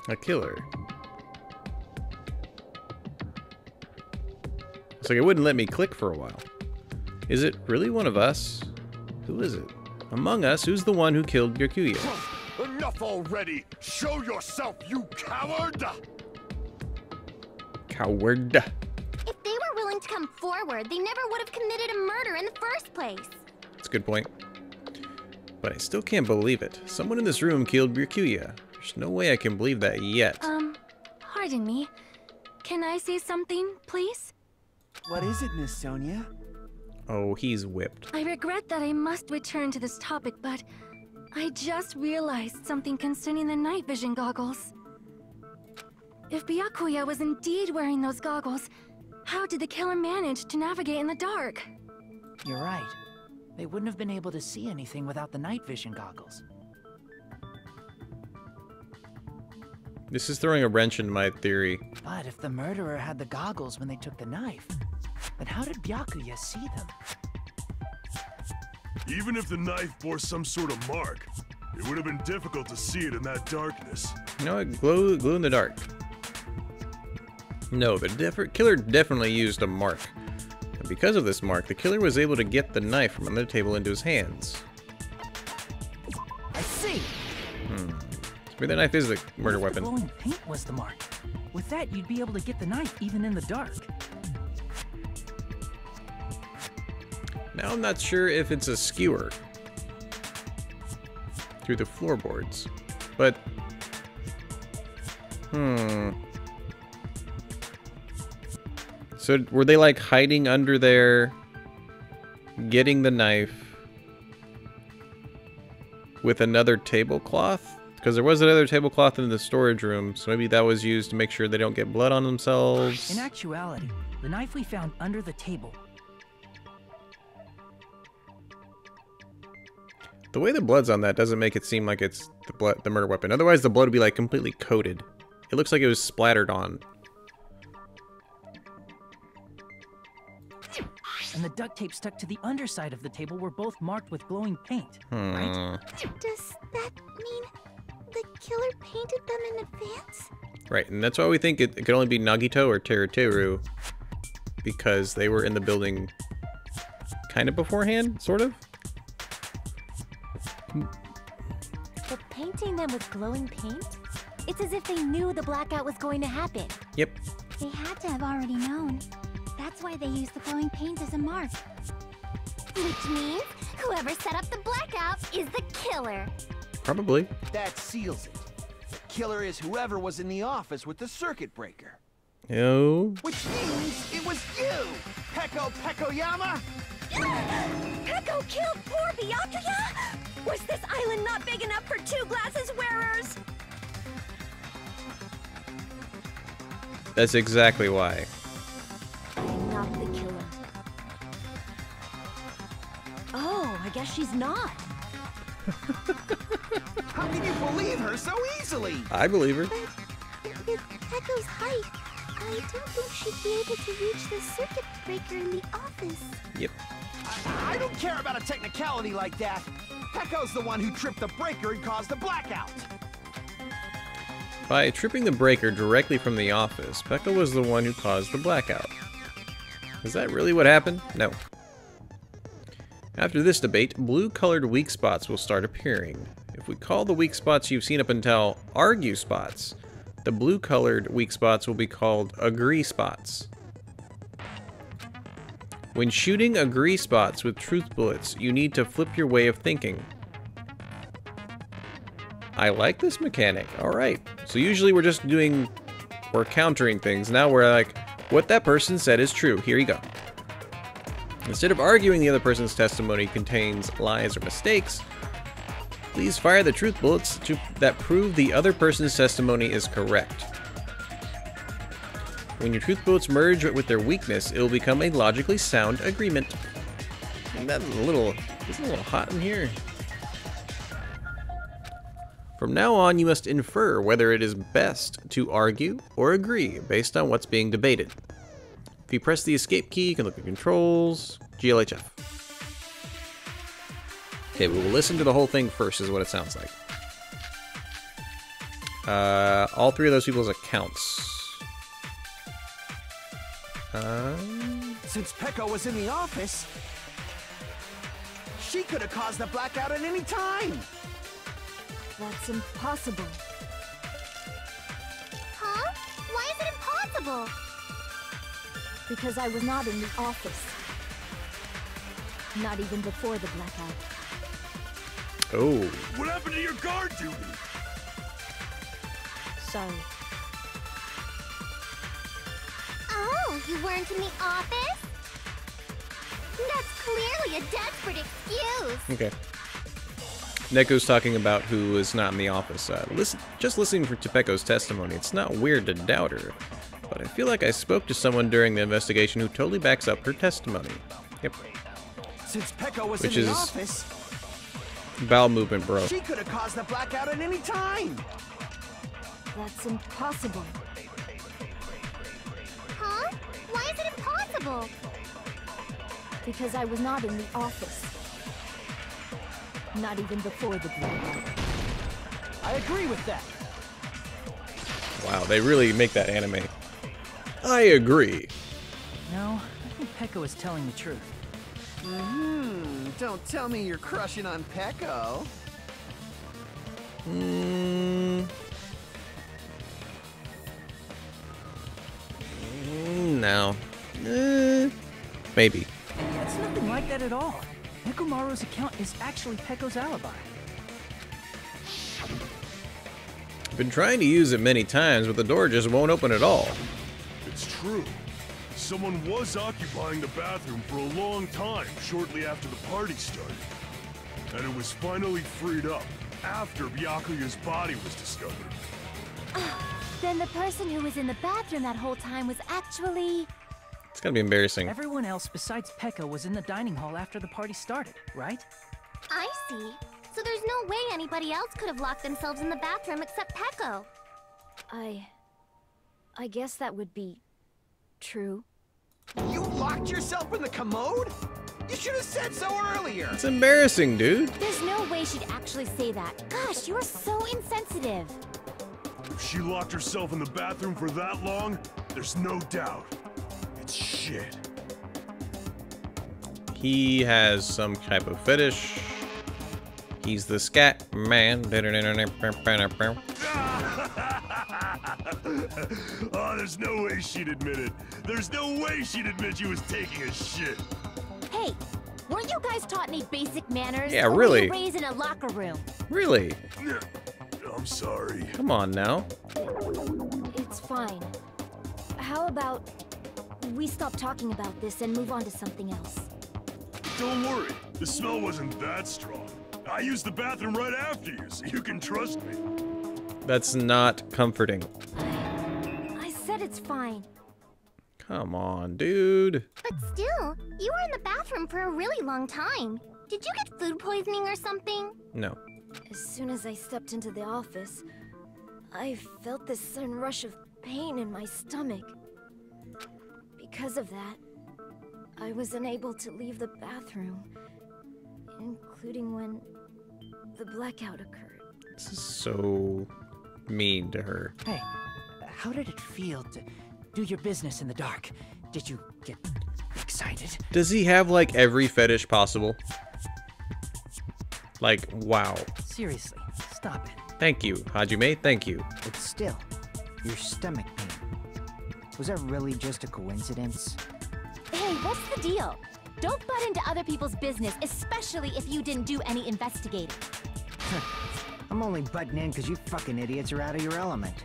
A killer. It's like it wouldn't let me click for a while. Is it really one of us? Who is it? Among us, who's the one who killed Byakuya? Enough already! Show yourself, you coward! Coward. If they were willing to come forward, they never would have committed a murder in the first place. That's a good point. But I still can't believe it. Someone in this room killed Byakuya. There's no way I can believe that yet. Pardon me. Can I say something, please? What is it, Miss Sonia? Oh, he's whipped. I regret that I must return to this topic, but I just realized something concerning the night vision goggles. If Byakuya was indeed wearing those goggles, how did the killer manage to navigate in the dark? You're right. They wouldn't have been able to see anything without the night vision goggles. This is throwing a wrench in my theory. But if the murderer had the goggles when they took the knife, Then how did Byakuya see them? Even if the knife bore some sort of mark, it would have been difficult to see it in that darkness. You know what? Glow in the dark. No, the killer definitely used a mark. And because of this mark, the killer was able to get the knife from under the table into his hands. I see. Maybe the knife is the murder What if weapon. The glowing paint was the mark. With that, you'd be able to get the knife even in the dark. Now I'm not sure if it's a skewer through the floorboards, but So were they like hiding under there, getting the knife with another tablecloth? Because there was another tablecloth in the storage room, so maybe that was used to make sure they don't get blood on themselves. In actuality, the knife we found under the table. The way the blood's on that doesn't make it seem like it's the murder weapon. Otherwise, the blood would be like completely coated. It looks like it was splattered on. And the duct tape stuck to the underside of the table were both marked with glowing paint, right? Does that mean the killer painted them in advance? Right, and that's why we think it could only be Nagito or Teruteru, because they were in the building kind of beforehand, sort of. But painting them with glowing paint? It's as if they knew the blackout was going to happen. Yep. They had to have already known. That's why they used the glowing paint as a mark. Which means whoever set up the blackout is the killer. Probably. That seals it. The killer is whoever was in the office with the circuit breaker. No. Which means it was you, Peko Pekoyama! Peko killed poor Byakuya? Was this island not big enough for two glasses wearers? That's exactly why. I'm not the killer. Oh, I guess she's not. How can you believe her so easily? I believe her. But with Peko's height, I don't think she'd be able to reach the circuit breaker in the office. Yep. I don't care about a technicality like that. Peko's the one who tripped the breaker and caused the blackout. By tripping the breaker directly from the office, Peko was the one who caused the blackout. Is that really what happened? No. After this debate, blue-colored weak spots will start appearing. If we call the weak spots you've seen up until argue spots, the blue-colored weak spots will be called agree spots. When shooting agree spots with truth bullets, you need to flip your way of thinking. I like this mechanic. Alright. So usually we're countering things. Now we're like, what that person said is true. Here you go. Instead of arguing the other person's testimony contains lies or mistakes, please fire the truth bullets that prove the other person's testimony is correct. When your truth bullets merge with their weakness, it will become a logically sound agreement. Isn't that a little hot in here? From now on, you must infer whether it is best to argue or agree based on what's being debated. If you press the escape key, you can look at controls, GLHF. Okay, we will listen to the whole thing first, is what it sounds like. All three of those people's accounts. Since Peko was in the office, she could have caused the blackout at any time. That's impossible. Huh? Why is it impossible? Because I was not in the office. Not even before the blackout. Oh. What happened to your guard duty? Sorry. Oh, you weren't in the office? That's clearly a desperate excuse. Okay. Neko's talking about who is not in the office. Just listening to Peko's testimony, it's not weird to doubt her, but I feel like I spoke to someone during the investigation who totally backs up her testimony. Yep. Since Peko was Which in the is office, bowel movement, bro. she could have caused the blackout at any time. That's impossible. Huh? Why is it impossible? Because I was not in the office. Not even before the blackout. I agree with that. Wow, they really make that anime. I agree. No, I think Peko is telling the truth. Don't tell me you're crushing on Peko. No. Maybe. It's nothing like that at all. Nekomaru's account is actually Peko's alibi. I've been trying to use it many times, but the door just won't open at all. It's true. Someone was occupying the bathroom for a long time shortly after the party started. And it was finally freed up after Byakuya's body was discovered. Then the person who was in the bathroom that whole time was actually... It's gonna be embarrassing. Everyone else besides Peko was in the dining hall after the party started, right? I see. So there's no way anybody else could have locked themselves in the bathroom except Peko. I guess that would be... true. You locked yourself in the commode? You should have said so earlier! It's embarrassing, dude. There's no way she'd actually say that. Gosh, you are so insensitive. If she locked herself in the bathroom for that long, there's no doubt. It's shit. He has some type of fetish. He's the scat man. Oh, there's no way she'd admit it. There's no way she'd admit she was taking a shit. Hey, weren't you guys taught any basic manners? Yeah, Or really. were you raised in a locker room? Really? I'm sorry. Come on now. It's fine. How about we stop talking about this and move on to something else? Don't worry. The smell wasn't that strong. I used the bathroom right after you, so you can trust me. That's not comforting. I said it's fine. Come on, dude. But still, you were in the bathroom for a really long time. Did you get food poisoning or something? No. As soon as I stepped into the office, I felt this sudden rush of pain in my stomach. Because of that, I was unable to leave the bathroom, including when the blackout occurred. This is so mean to her. Hey, how did it feel to do your business in the dark? Did you get excited? Does he have like every fetish possible? Like, wow. Seriously, stop it. Thank you, Hajime. Thank you. But still, your stomach pain. Was that really just a coincidence? Hey, what's the deal? Don't butt into other people's business, especially if you didn't do any investigating. I'm only butting in because you fucking idiots are out of your element.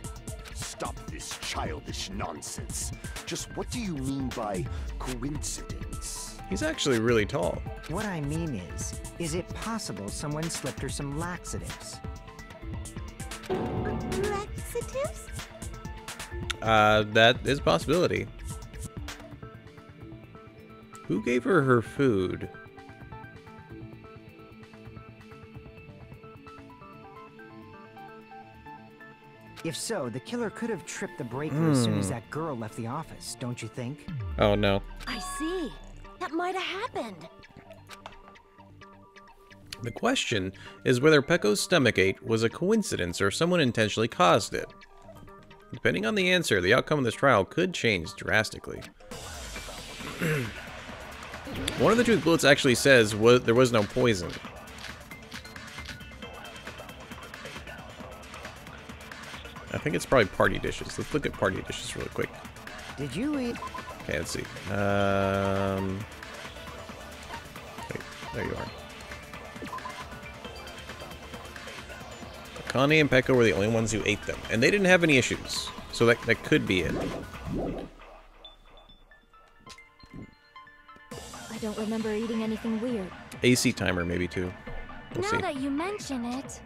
Stop this childish nonsense. Just what do you mean by coincidence? He's actually really tall. What I mean is it possible someone slipped her some laxatives? Laxatives? That is a possibility. Who gave her her food? If so, the killer could have tripped the breaker as soon as that girl left the office, don't you think? Oh no. I see. That might have happened. The question is whether Peko's stomachache was a coincidence or someone intentionally caused it. Depending on the answer, the outcome of this trial could change drastically. One of the truth bullets actually says there was no poison. I think it's probably party dishes. Let's look at party dishes really quick. Did you eat? Okay, let's see. Wait, there you are. Connie and Peko were the only ones who ate them, and they didn't have any issues. So that could be it. I don't remember eating anything weird. AC timer maybe too. We'll Now see. that you mention it,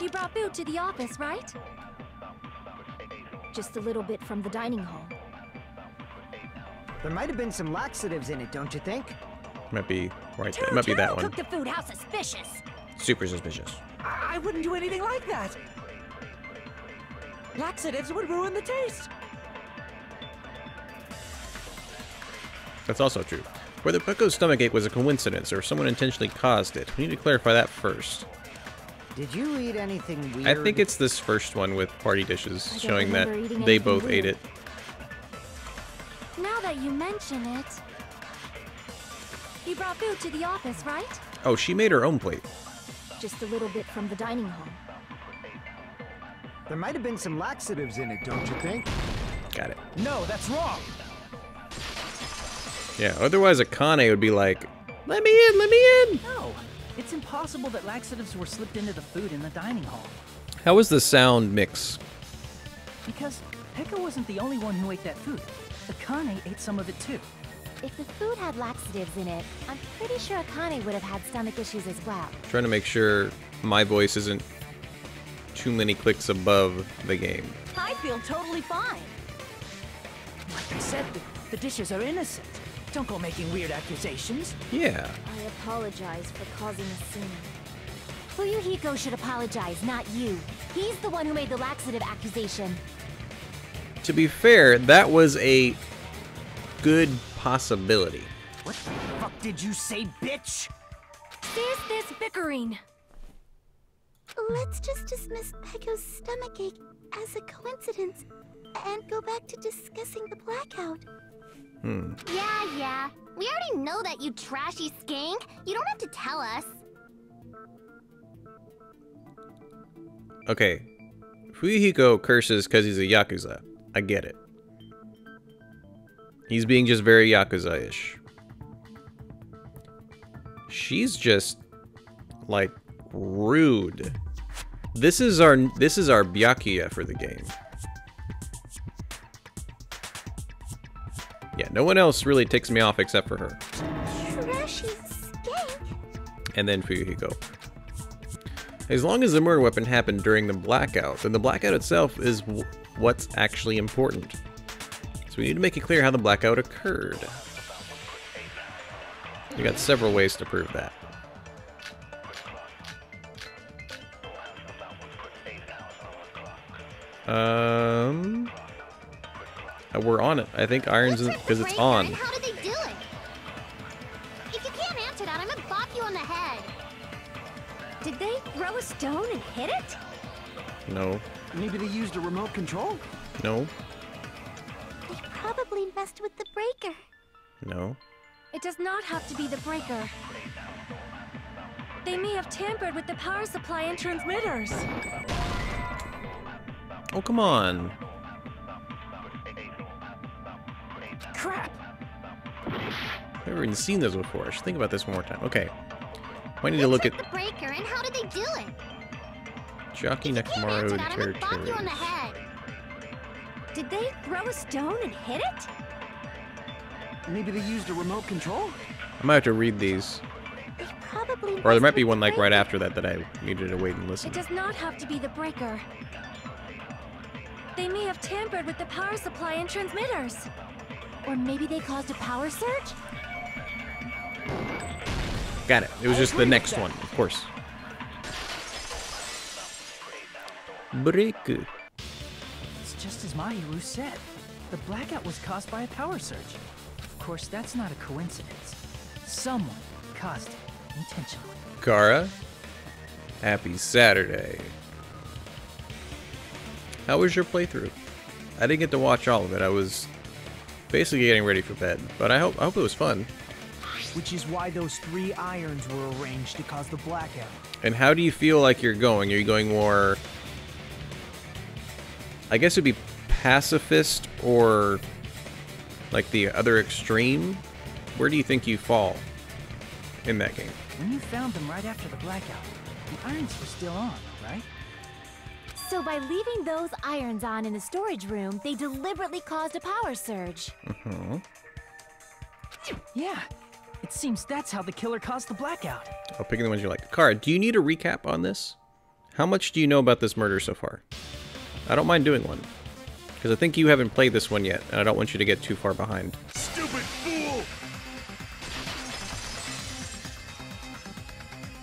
you brought food to the office, right? Just a little bit from the dining hall. There might have been some laxatives in it, don't you think? Might be right there. It might be that one. Cook the food. How suspicious! Super suspicious. I wouldn't do anything like that. Laxatives would ruin the taste. That's also true. Whether Pecco's stomachache was a coincidence or someone intentionally caused it, we need to clarify that first. Did you eat anything weird? I think it's this first one with party dishes, I don't showing that remember they eating both anything ate weird. it. Now that you mention it... You brought food to the office, right? Oh, she made her own plate. Just a little bit from the dining hall. There might have been some laxatives in it, don't you think? Got it. No, that's wrong. Yeah, otherwise Akane would be like, let me in, let me in! No, it's impossible that laxatives were slipped into the food in the dining hall. How was the sound mix? Because Pekka wasn't the only one who ate that food. Akane ate some of it too. If the food had laxatives in it, I'm pretty sure Akane would have had stomach issues as well. Trying to make sure my voice isn't too many clicks above the game. I feel totally fine. Like I said, the dishes are innocent. Don't go making weird accusations. Yeah. I apologize for causing a scene. Fuyuhiko should apologize, not you. He's the one who made the laxative accusation. To be fair, that was a good possibility. What the fuck did you say, bitch? There's this bickering. Let's just dismiss Pecco's stomachache as a coincidence and go back to discussing the blackout. Yeah. We already know that, you trashy skank. You don't have to tell us. Okay. Fuyuhiko curses because he's a Yakuza. I get it. He's being just very Yakuza-ish. She's just, like, rude. This is our Byakuya for the game. Yeah, no one else really ticks me off except for her. Trashy skank. And then Fuyuhiko. As long as the murder weapon happened during the blackout, then the blackout itself is what's actually important. So we need to make it clear how the blackout occurred. We got several ways to prove that. We're on it. I think iron's because it's on. How did they do it? If you can't answer that, I'm gonna bop you on the head. Did they throw a stone and hit it? No. Maybe they used a remote control? No. They probably messed with the breaker. No. It does not have to be the breaker. They may have tampered with the power supply and transmitters. Oh, come on. Crap! I've never even seen this before. I should think about this one more time. Okay. Might need to look at The breaker, and how did they do it? Jockey Can't answer Nekomaru that, I'm gonna bop you on territory. the head. Did they throw a stone and hit it? Maybe they used a remote control? I might have to read these. They probably Or there might messed be with one the like right breaker. after that that I needed to wait and listen. It does not have to be the breaker. They may have tampered with the power supply and transmitters. Or maybe they caused a power surge? Got it. It was just the next one, of course. Break. It's just as Mahiru said. The blackout was caused by a power surge. Of course, that's not a coincidence. Someone caused it intentionally. Kara, happy Saturday. How was your playthrough? I didn't get to watch all of it. I was basically getting ready for bed, but I hope it was fun. Which is why those 3 irons were arranged to cause the blackout. And how do you feel like you're going? Are you going more, I guess it'd be pacifist or like the other extreme? Where do you think you fall in that game? When you found them right after the blackout, the irons were still on, right? So by leaving those irons on in the storage room, they deliberately caused a power surge. Mm-hmm. Yeah. It seems that's how the killer caused the blackout. I'll pick the ones you like. Kara, do you need a recap on this? How much do you know about this murder so far? I don't mind doing one. Because I think you haven't played this one yet, and I don't want you to get too far behind. Stupid fool!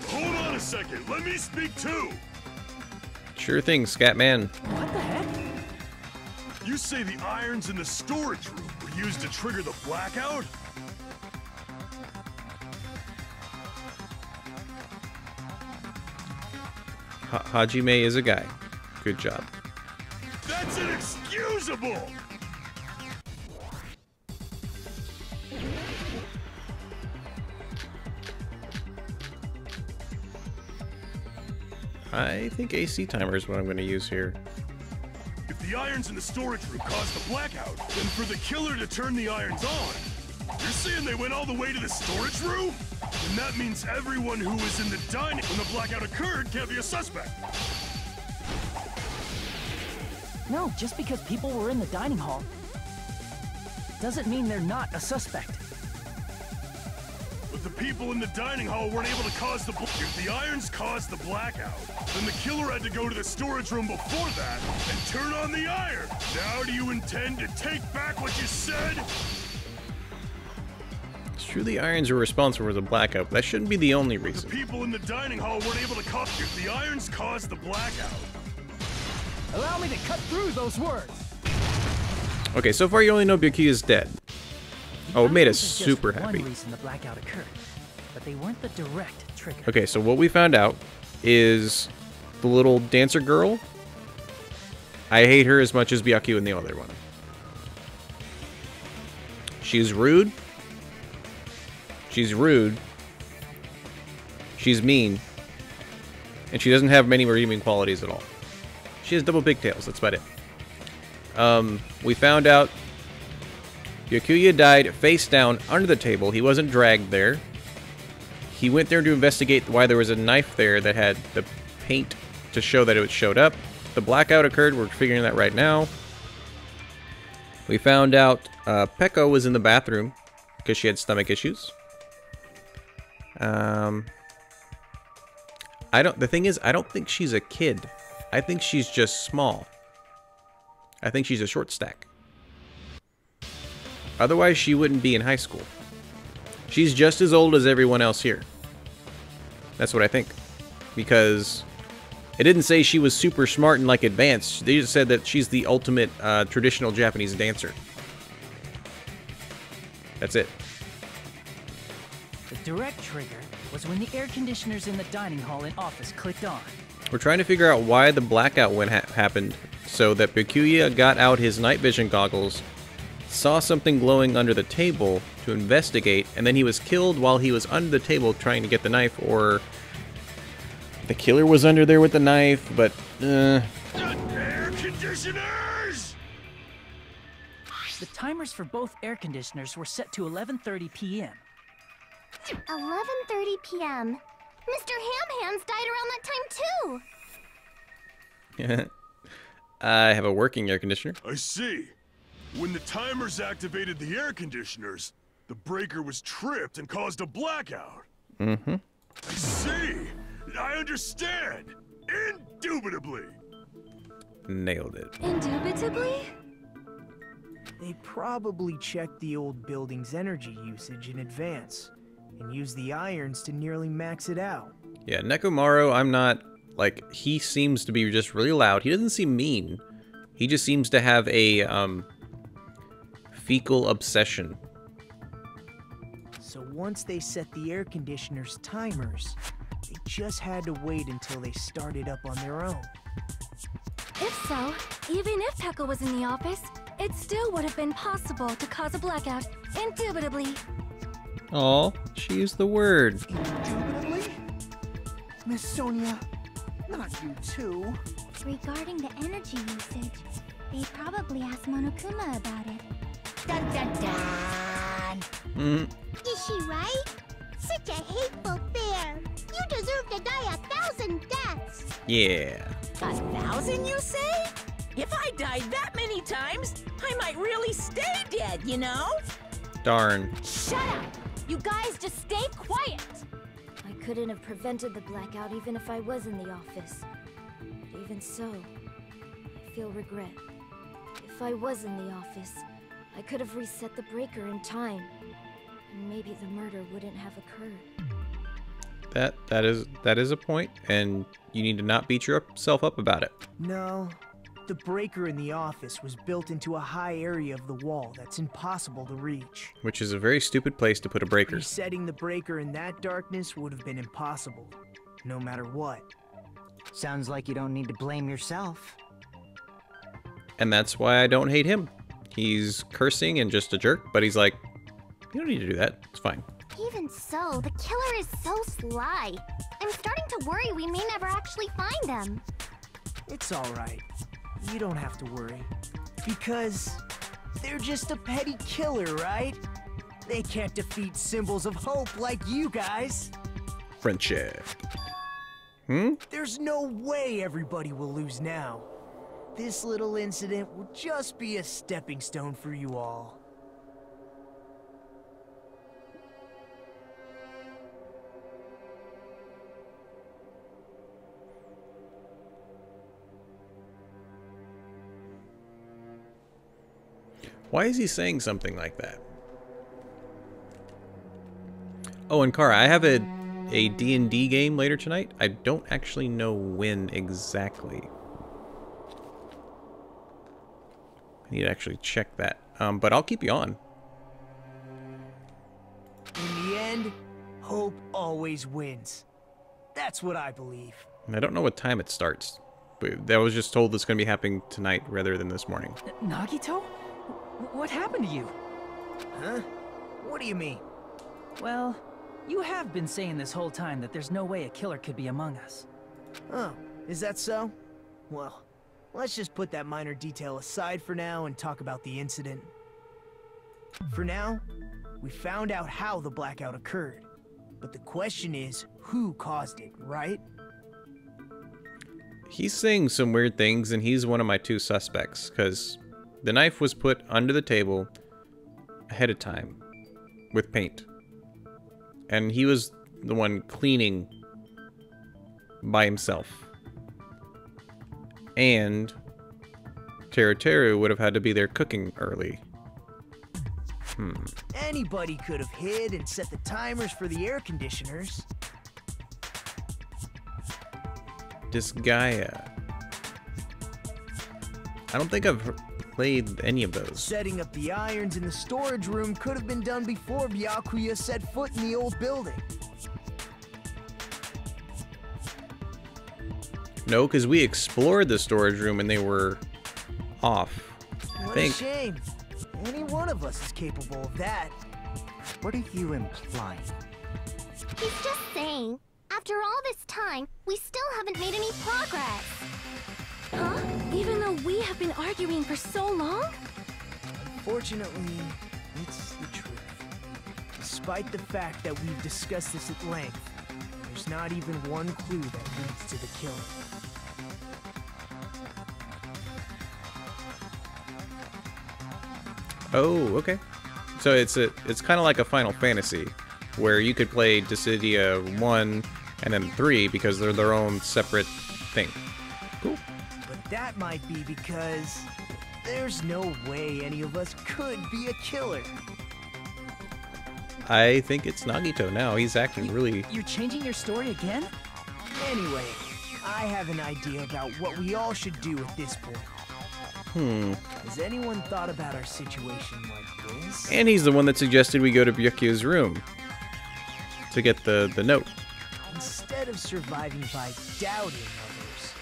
Hold on a second, let me speak too! Sure thing, Scatman. What the heck? You say the irons in the storage room were used to trigger the blackout? Hajime is a guy. Good job. That's inexcusable! I think AC timer is what I'm going to use here. If the irons in the storage room caused the blackout, then for the killer to turn the irons on, you're saying they went all the way to the storage room? And that means everyone who was in the dining when the blackout occurred can't be a suspect. No, just because people were in the dining hall doesn't mean they're not a suspect. But the people in the dining hall weren't able to cause the If the irons caused the blackout, then the killer had to go to the storage room before that and turn on the iron. Now do you intend to take back what you said? It's true the irons are responsible for the blackout, but that shouldn't be the only reason. The people in the dining hall weren't able to cause... If the irons caused the blackout... Allow me to cut through those words. Okay, so far you only know Byakuya is dead. Oh, it made us This is super just happy. One reason the blackout occurred, but they weren't the direct trigger. Okay, so what we found out is the little dancer girl. I hate her as much as Byakuya in the other one. She's rude. She's rude. She's mean. And she doesn't have many redeeming qualities at all. She has double pigtails, that's about it. We found out Byakuya died face down under the table. He wasn't dragged there. He went there to investigate why there was a knife there that had the paint to show that it showed up. The blackout occurred. We're figuring that right now. We found out Peko was in the bathroom because she had stomach issues. The thing is, I don't think she's a kid. I think she's just small. I think she's a short stack. Otherwise, she wouldn't be in high school. She's just as old as everyone else here. That's what I think. Because it didn't say she was super smart and like advanced. They just said that she's the ultimate traditional Japanese dancer. That's it. The direct trigger was when the air conditioners in the dining hall and office clicked on. We're trying to figure out why the blackout happened, so that Byakuya got out his night vision goggles, saw something glowing under the table to investigate, and then he was killed while he was under the table trying to get the knife, or the killer was under there with the knife, but Air conditioners! The timers for both air conditioners were set to 11:30 p.m. 11:30 p.m. Mr. Ham Hands died around that time too. I have a working air conditioner. I see. When the timers activated the air conditioners, the breaker was tripped and caused a blackout. Mm-hmm. I see. I understand. Indubitably. Nailed it. Indubitably? They probably checked the old building's energy usage in advance and used the irons to nearly max it out. Yeah, Nekomaru, I'm not, like, he seems to be just really loud. He doesn't seem mean. He just seems to have a, fecal obsession. So once they set the air conditioner's timers, they just had to wait until they started up on their own. If so, even if Peko was in the office, it still would have been possible to cause a blackout, indubitably. Aw, she used the word. Indubitably? Miss Sonia, not you too. Regarding the energy usage, they probably asked Monokuma about it. Dun dun dun! Is she right? Such a hateful bear. You deserve to die 1,000 deaths. Yeah. 1,000, you say? If I died that many times, I might really stay dead, you know? Darn. Shut up! You guys just stay quiet! I couldn't have prevented the blackout even if I was in the office. But even so, I feel regret. If I was in the office, I could have reset the breaker in time. And maybe the murder wouldn't have occurred. That is a point, and you need to not beat yourself up about it. No, the breaker in the office was built into a high area of the wall that's impossible to reach. Which is a very stupid place to put a breaker. Resetting the breaker in that darkness would have been impossible, no matter what. Sounds like you don't need to blame yourself. And that's why I don't hate him. He's cursing and just a jerk, but he's like, you don't need to do that. It's fine. Even so, the killer is so sly. I'm starting to worry we may never actually find them. It's alright. You don't have to worry. Because they're just a petty killer, right? They can't defeat symbols of hope like you guys. Friendship. There's no way everybody will lose now. This little incident will just be a stepping stone for you all. Why is he saying something like that? Oh, and Kara, I have a D&D game later tonight. I don't actually know when exactly. I need to actually check that. But I'll keep you on. In the end, hope always wins. That's what I believe. I don't know what time it starts. But I was just told it's going to be happening tonight rather than this morning. Nagito? What happened to you? Huh? What do you mean? Well, you have been saying this whole time that there's no way a killer could be among us. Oh, is that so? Well, let's just put that minor detail aside for now and talk about the incident. For now, we found out how the blackout occurred. But the question is, who caused it, right? He's saying some weird things, and he's one of my two suspects, because the knife was put under the table ahead of time with paint. And he was the one cleaning by himself. And Teru would have had to be there cooking early. Anybody could have hid and set the timers for the air conditioners. Disgaea. I don't think I've played any of those. Setting up the irons in the storage room could have been done before Byakuya set foot in the old building. No, because we explored the storage room and they were off. What a shame. Any one of us is capable of that. What are you implying? He's just saying, after all this time, we still haven't made any progress. Huh? Even though we have been arguing for so long? Unfortunately, it's the truth. Despite the fact that we've discussed this at length, there's not even one clue that leads to the killing. Oh, okay. So it's kind of like a Final Fantasy, where you could play Dissidia 1 and then 3 because they're their own separate thing. Cool. But that might be because there's no way any of us could be a killer. I think it's Nagito now. He's acting really... You're changing your story again? Anyway, I have an idea about what we all should do at this point. Has anyone thought about our situation like this? And he's the one that suggested we go to Byakuya's room to get the note. Instead of surviving by doubting others,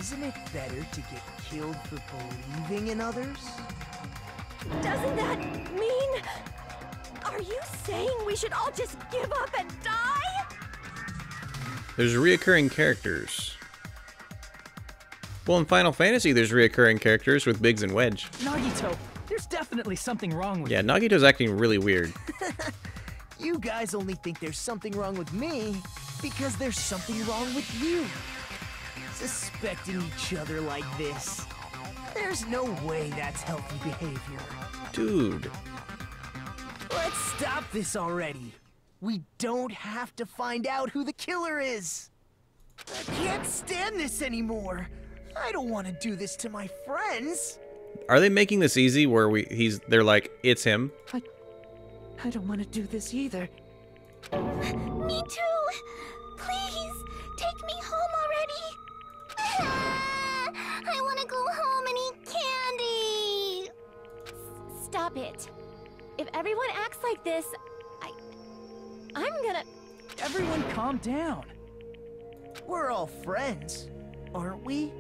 isn't it better to get killed for believing in others? Doesn't that mean... Are you saying we should all just give up and die? There's reoccurring characters. Well, in Final Fantasy, there's reoccurring characters with Biggs and Wedge. Nagito, there's definitely something wrong with you. Yeah, Nagito's acting really weird. You guys only think there's something wrong with me because there's something wrong with you. Suspecting each other like this. There's no way that's healthy behavior. Dude. Let's stop this already. We don't have to find out who the killer is. I can't stand this anymore. I don't want to do this to my friends. Are they making this easy where they're like, it's him? I don't want to do this either. Me too! Please, take me home already! I want to go home and eat candy! Stop it. If everyone acts like this, I'm gonna... Everyone calm down. We're all friends, aren't we?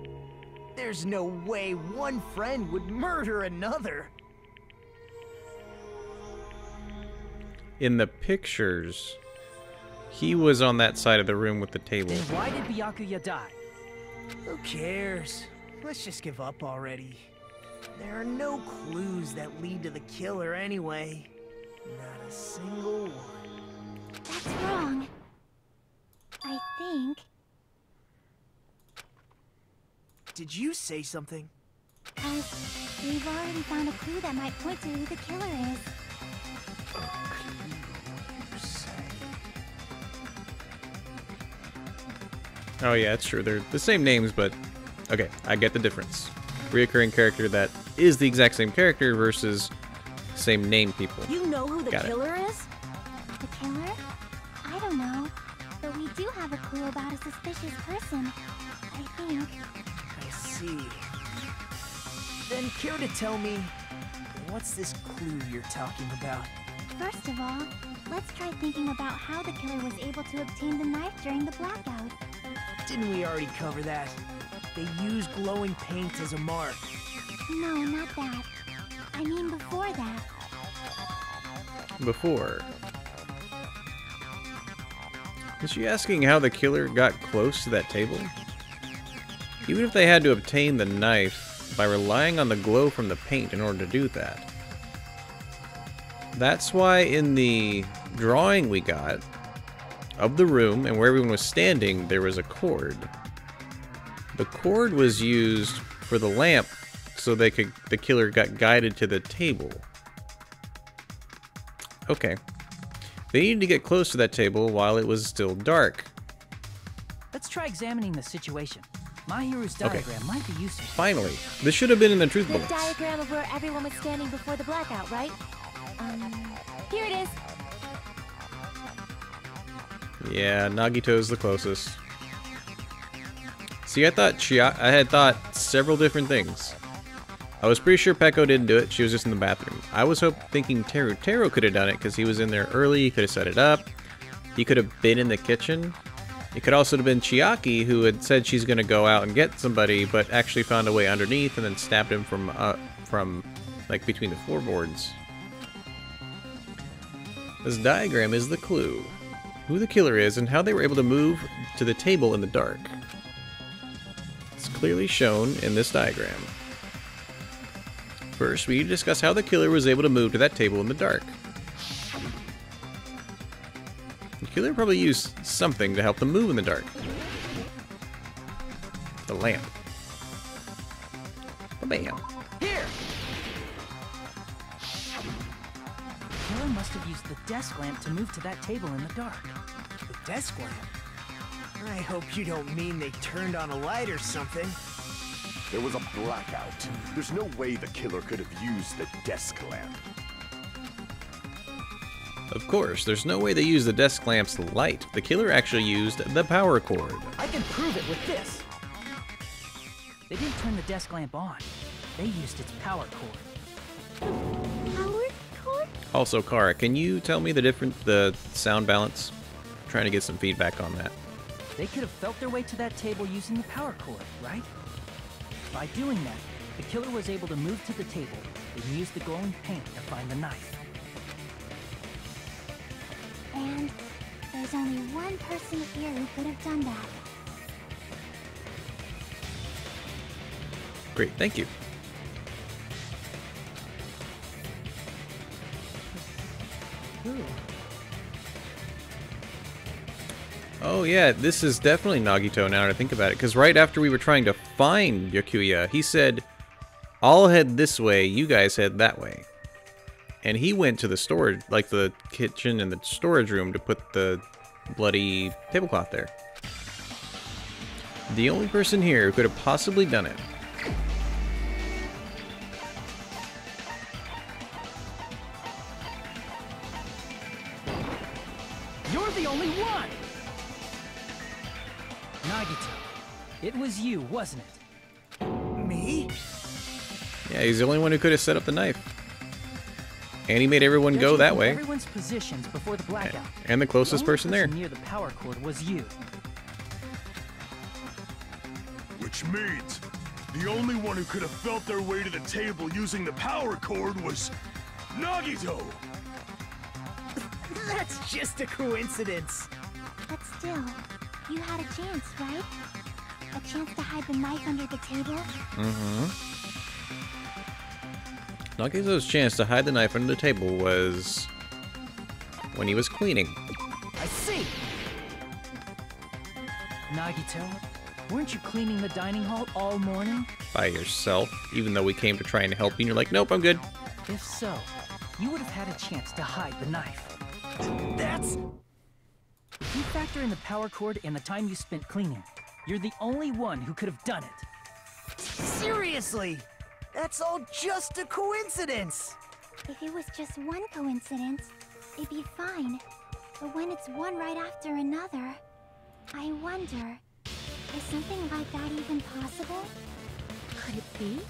There's no way one friend would murder another. In the pictures, he was on that side of the room with the table. Then why did Byakuya die? Who cares? Let's just give up already. There are no clues that lead to the killer anyway. Not a single one. That's wrong. I think... Did you say something? We've already found a clue that might point to who the killer is. Oh yeah, it's true. They're the same names, but okay, I get the difference. Reoccurring character that is the exact same character versus same name people. You know who the killer is? The killer? I don't know. But we do have a clue about a suspicious person. I think. I see. Then care to tell me, what's this clue you're talking about? First of all, let's try thinking about how the killer was able to obtain the knife during the blackout. Didn't we already cover that? They use glowing paint as a mark. No, not that. I mean before that. Before. Is she asking how the killer got close to that table? Even if they had to obtain the knife by relying on the glow from the paint in order to do that. That's why in the drawing we got of the room and where everyone was standing, there was a cord. The cord was used for the lamp so the killer got guided to the table. Okay. They needed to get close to that table while it was still dark. Let's try examining the situation. Mahiru's diagram might be useful. Finally. This should have been in the truth The bullets. diagram of where everyone was standing before the blackout, right? Here it is. Yeah, Nagito's the closest. See, I had thought several different things. I was pretty sure Peko didn't do it. She was just in the bathroom. I was thinking Teru could have done it because he was in there early. He could have set it up. He could have been in the kitchen. It could also have been Chiaki who had said she's going to go out and get somebody, but actually found a way underneath and then stabbed him from like between the floorboards. This diagram is the clue. Who the killer is and how they were able to move to the table in the dark. It's clearly shown in this diagram. First, we need to discuss how the killer was able to move to that table in the dark. The killer probably used something to help them move in the dark. The lamp. Bam. Here! The killer must have used the desk lamp to move to that table in the dark. The desk lamp? I hope you don't mean they turned on a light or something. There was a blackout. There's no way the killer could have used the desk lamp. Of course, there's no way they used the desk lamp's light. The killer actually used the power cord. I can prove it with this. They didn't turn the desk lamp on. They used its power cord. Power cord? Also, Kara, can you tell me the sound balance? I'm trying to get some feedback on that. They could have felt their way to that table using the power cord, right? By doing that, the killer was able to move to the table and use the glowing paint to find the knife. And there's only one person here who could have done that. Great, thank you. Ooh. Oh yeah, this is definitely Nagito now that I think about it, because right after we were trying to find Byakuya, he said, I'll head this way, you guys head that way. And he went to the storage, like the kitchen and the storage room to put the bloody tablecloth there. The only person here who could have possibly done it. You're the only one! Nagito, it was you, wasn't it? Me? Yeah, he's the only one who could have set up the knife. And he made everyone go that way. Everyone's positions before the blackout. And the closest person there. Near the power cord was you. Which means the only one who could have felt their way to the table using the power cord was Nagito! That's just a coincidence. But still, you had a chance, right? A chance to hide the knife under the table? Mm-hmm. Nagito's chance to hide the knife under the table was when he was cleaning. I see! Nagito, weren't you cleaning the dining hall all morning? By yourself, even though we came to try and help you, and you're like, nope, I'm good. If so, you would have had a chance to hide the knife. That's... If you factor in the power cord and the time you spent cleaning, you're the only one who could have done it. Seriously? That's all just a coincidence. If it was just one coincidence, it'd be fine. But when it's one right after another, I wonder, is something like that even possible? Could it be?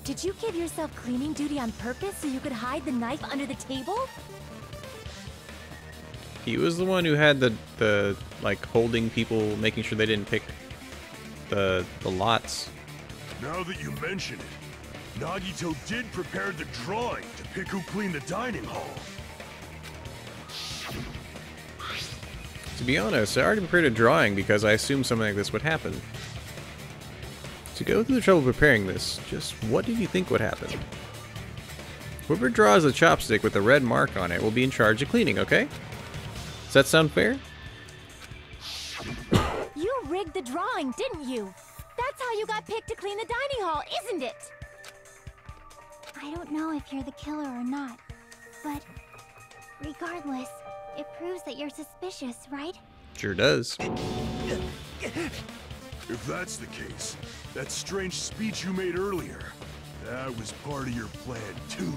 Did you give yourself cleaning duty on purpose so you could hide the knife under the table? He was the one who had the like holding people, making sure they didn't pick the lots. Now that you mention it, Nagito did prepare the drawing to pick who cleaned the dining hall. To be honest, I already prepared a drawing because I assumed something like this would happen. To go through the trouble of preparing this, just what did you think would happen? Whoever draws a chopstick with a red mark on it will be in charge of cleaning, okay? Does that sound fair? You rigged the drawing, didn't you? That's how you got picked to clean the dining hall, isn't it? I don't know if you're the killer or not, but regardless, it proves that you're suspicious, right? Sure does. If that's the case, that strange speech you made earlier, that was part of your plan too.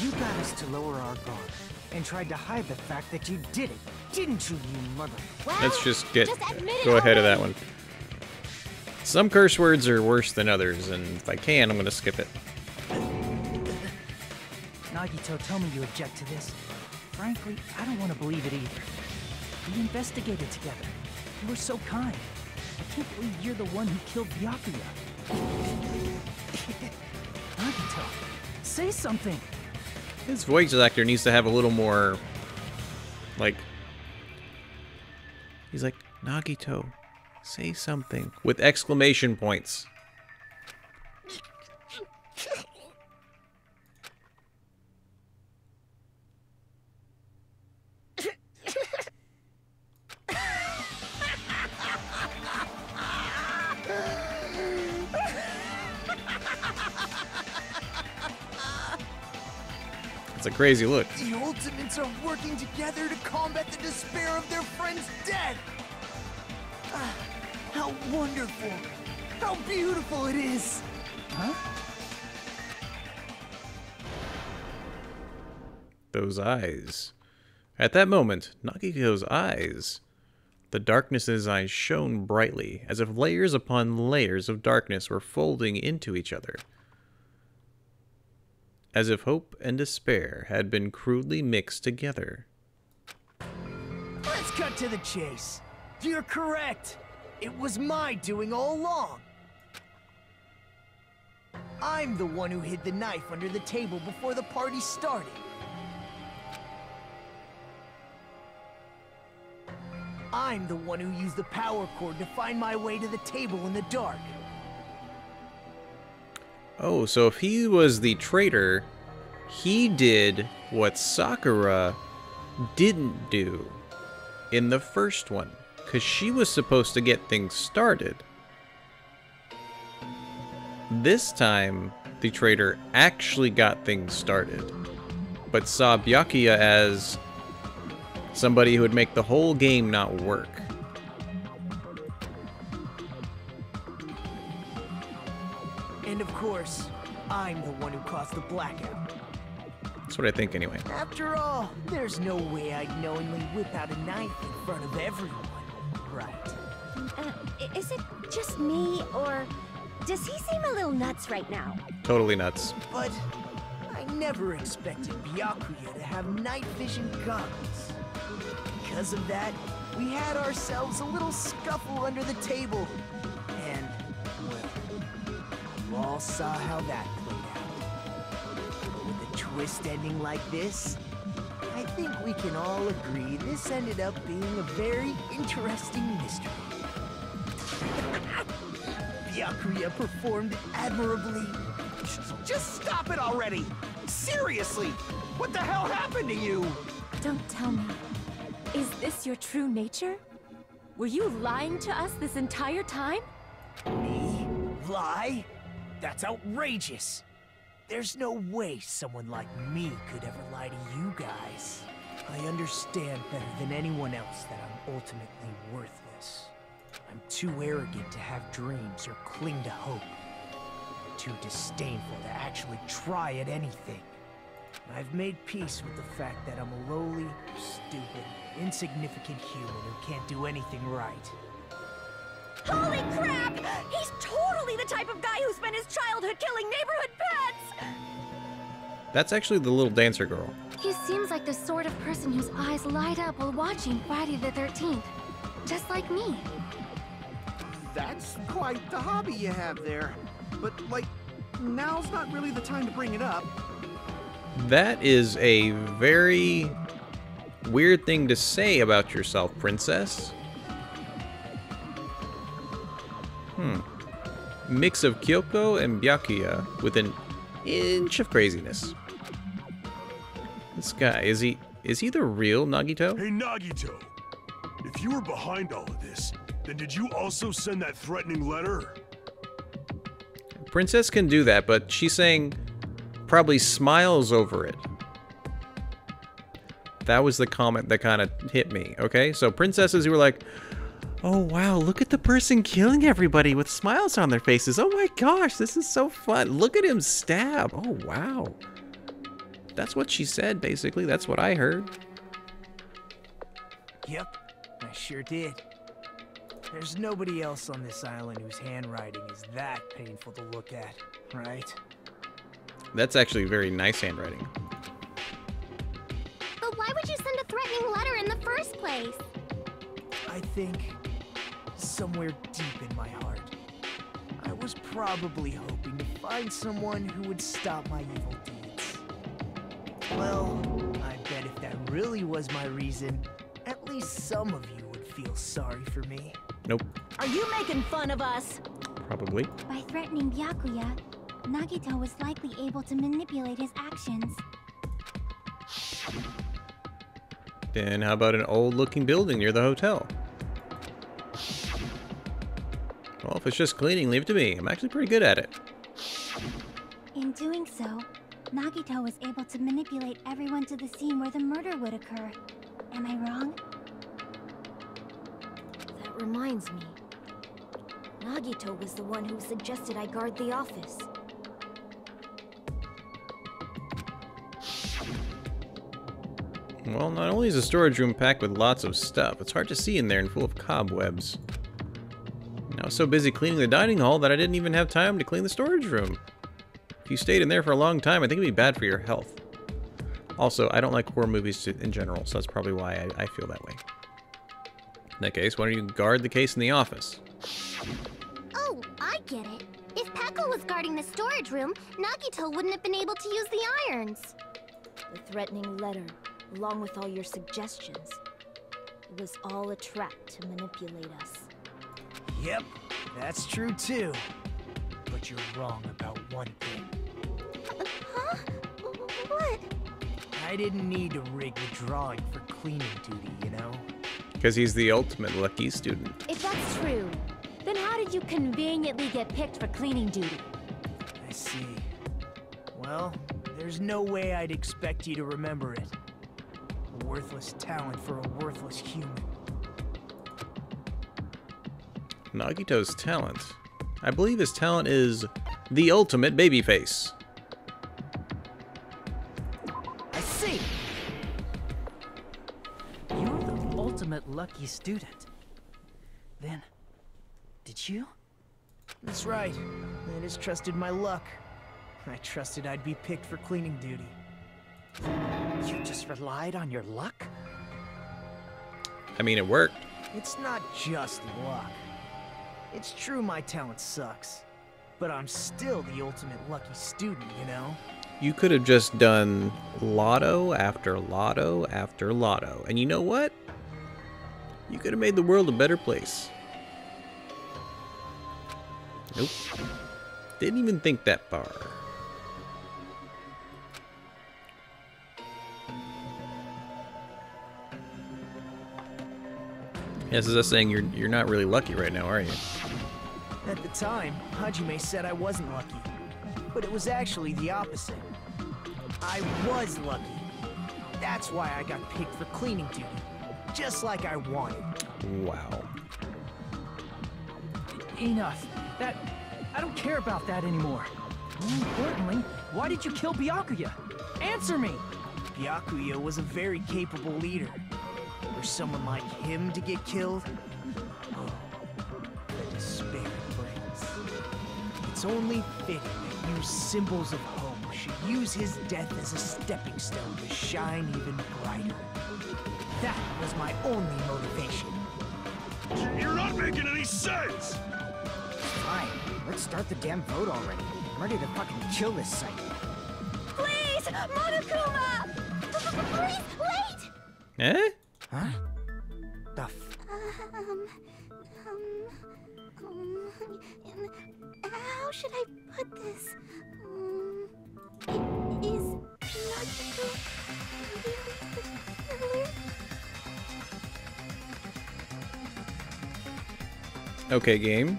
You got us to lower our guard and tried to hide the fact that you did it, didn't you, you mother? Let's just go ahead of that one. Some curse words are worse than others, and if I can, I'm gonna skip it. Nagito, tell me you object to this. Frankly, I don't want to believe it either. We investigated together. You were so kind. I can't believe you're the one who killed Byakuya. Nagito, say something. His voice actor needs to have a little more, like, he's like, Nagito, say something, with exclamation points. It's a crazy look. The Ultimates are working together to combat the despair of their friend's death. Ah, how wonderful. How beautiful it is. Huh? Those eyes. At that moment, Nagito's eyes, the darkness in his eyes shone brightly, as if layers upon layers of darkness were folding into each other. As if hope and despair had been crudely mixed together. Let's cut to the chase. You're correct. It was my doing all along. I'm the one who hid the knife under the table before the party started. I'm the one who used the power cord to find my way to the table in the dark. Oh, so if he was the traitor, he did what Sakura didn't do in the first one, because she was supposed to get things started. This time, the traitor actually got things started, but saw Byakuya as somebody who would make the whole game not work. And of course, I'm the one who caused the blackout. That's what I think anyway. After all, there's no way I'd knowingly whip out a knife in front of everyone, right? Is it just me, or does he seem a little nuts right now? Totally nuts. But I never expected Byakuya to have night vision goggles. Because of that, we had ourselves a little scuffle under the table. And all saw how that played out. With a twist ending like this, I think we can all agree this ended up being a very interesting mystery. Byakuya performed admirably. Just stop it already! Seriously! What the hell happened to you? Don't tell me. Is this your true nature? Were you lying to us this entire time? Me? Lie? That's outrageous. There's no way someone like me could ever lie to you guys. I understand better than anyone else that I'm ultimately worthless. I'm too arrogant to have dreams or cling to hope. Too disdainful to actually try at anything. I've made peace with the fact that I'm a lowly, stupid, insignificant human who can't do anything right. Holy crap! He's totally the type of guy who spent his childhood killing neighborhood pets! That's actually the little dancer girl. He seems like the sort of person whose eyes light up while watching Friday the 13th. Just like me. That's quite the hobby you have there. But, like, now's not really the time to bring it up. That is a very weird thing to say about yourself, princess. Mix of Kyoko and Byakuya with an inch of craziness. This guy, is he the real Nagito? Hey, Nagito! If you were behind all of this, then did you also send that threatening letter? Princess can do that, but she's saying probably smiles over it. That was the comment that kind of hit me, okay? So princesses who were like, oh wow, look at the person killing everybody with smiles on their faces. Oh my gosh, this is so fun. Look at him stab. Oh wow. That's what she said, basically. That's what I heard. Yep, I sure did. There's nobody else on this island whose handwriting is that painful to look at, right? That's actually very nice handwriting. But why would you send a threatening letter in the first place? I think somewhere deep in my heart, I was probably hoping to find someone who would stop my evil deeds. Well, I bet if that really was my reason, at least some of you would feel sorry for me. Nope. Are you making fun of us? Probably. By threatening Byakuya, Nagito was likely able to manipulate his actions. Then how about an old-looking building near the hotel? Well, if it's just cleaning, leave it to me. I'm actually pretty good at it. In doing so, Nagito was able to manipulate everyone to the scene where the murder would occur. Am I wrong? That reminds me. Nagito was the one who suggested I guard the office. Well, not only is the storage room packed with lots of stuff, it's hard to see in there and full of cobwebs. I was so busy cleaning the dining hall that I didn't even have time to clean the storage room. If you stayed in there for a long time, I think it'd be bad for your health. Also, I don't like horror movies in general, so that's probably why I feel that way. In that case, why don't you guard the case in the office? Oh, I get it. If Peko was guarding the storage room, Nagito wouldn't have been able to use the irons. The threatening letter, along with all your suggestions, it was all a trap to manipulate us. Yep, that's true too. But you're wrong about one thing. Huh? What? I didn't need to rig the drawing for cleaning duty, you know? Because he's the ultimate lucky student. If that's true, then how did you conveniently get picked for cleaning duty? I see. Well, there's no way I'd expect you to remember it. A worthless talent for a worthless human. Nagito's talent. I believe his talent is the ultimate babyface. I see! You're the ultimate lucky student. Then, did you? That's right. I just trusted my luck. I trusted I'd be picked for cleaning duty. You just relied on your luck? I mean, it worked. It's not just luck. It's true my talent sucks. but I'm still the ultimate lucky student, you know? You could have just done lotto after lotto after lotto. And you know what? You could have made the world a better place. Nope. Didn't even think that far. This is us saying you're not really lucky right now, are you? At the time, Hajime said I wasn't lucky. But it was actually the opposite. I was lucky. That's why I got picked for cleaning duty. Just like I wanted. Wow. Enough. I don't care about that anymore. More importantly, why did you kill Byakuya? Answer me! Byakuya was a very capable leader. For someone like him to get killed? Oh, the despair it brings. It's only fitting that you symbols of hope should use his death as a stepping stone to shine even brighter. That was my only motivation. You're not making any sense! Fine, let's start the damn vote already. I'm ready to fucking kill this site. Please, Monokuma! Please, wait! Eh? Huh? The f- How should I put this? Is Nagito really the killer? Okay, game.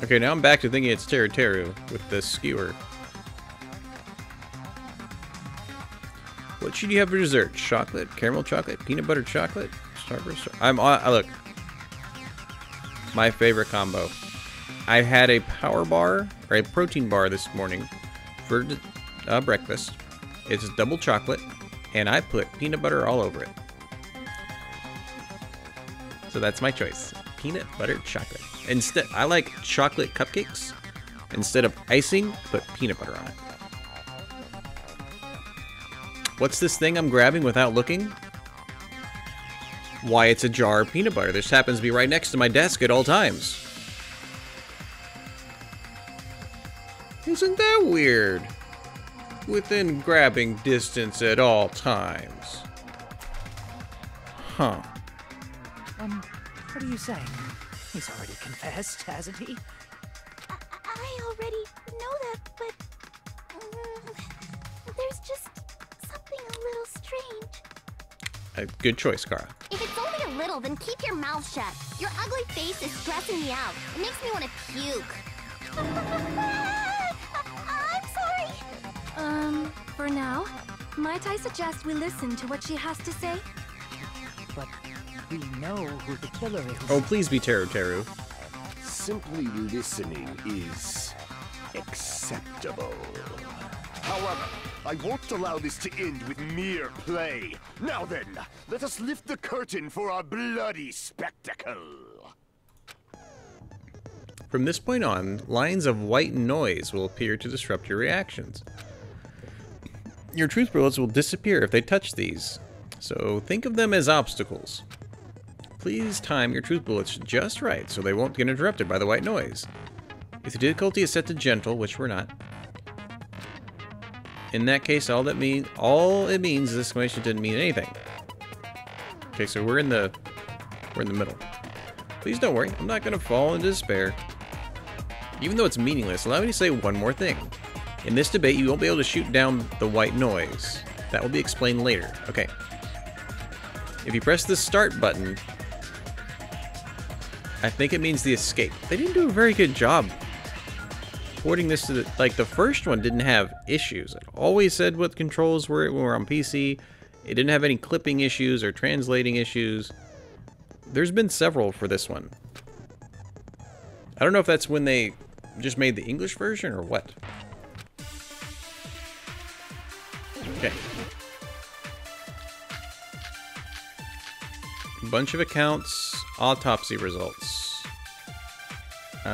Okay, now I'm back to thinking it's Teru with the skewer. What should you have for dessert? Chocolate, caramel chocolate, peanut butter chocolate, Starburst. I'm on. Look, my favorite combo. I had a power bar or a protein bar this morning for breakfast. It's double chocolate, and I put peanut butter all over it. So that's my choice: peanut butter chocolate. Instead, I like chocolate cupcakes. Instead of icing, put peanut butter on it. What's this thing I'm grabbing without looking? Why, it's a jar of peanut butter. This happens to be right next to my desk at all times. Isn't that weird? Within grabbing distance at all times. Huh. What are you saying? He's already confessed, hasn't he? I already know that, but there's just something a little strange. A good choice, Kara. If it's only a little, then keep your mouth shut. Your ugly face is stressing me out. It makes me want to puke. I'm sorry. For now, might I suggest we listen to what she has to say? But we know who the killer is. Oh, please be Teru. Simply listening is acceptable. However, I won't allow this to end with mere play. Now then, let us lift the curtain for our bloody spectacle. From this point on, lines of white noise will appear to disrupt your reactions. Your truth bullets will disappear if they touch these, so think of them as obstacles. Please time your truth bullets just right so they won't get interrupted by the white noise. If the difficulty is set to gentle, which we're not, in that case, all it means is this exclamation didn't mean anything. Okay, so we're in the middle. Please don't worry, I'm not gonna fall into despair. Even though it's meaningless, allow me to say one more thing. In this debate, you won't be able to shoot down the white noise. That will be explained later. Okay. If you press the start button, I think it means the escape. They didn't do a very good job porting this to the, like, the first one didn't have issues. It always said what the controls were when we were on PC. It didn't have any clipping issues or translating issues. There's been several for this one. I don't know if that's when they just made the English version or what. Okay. Bunch of accounts, autopsy results. What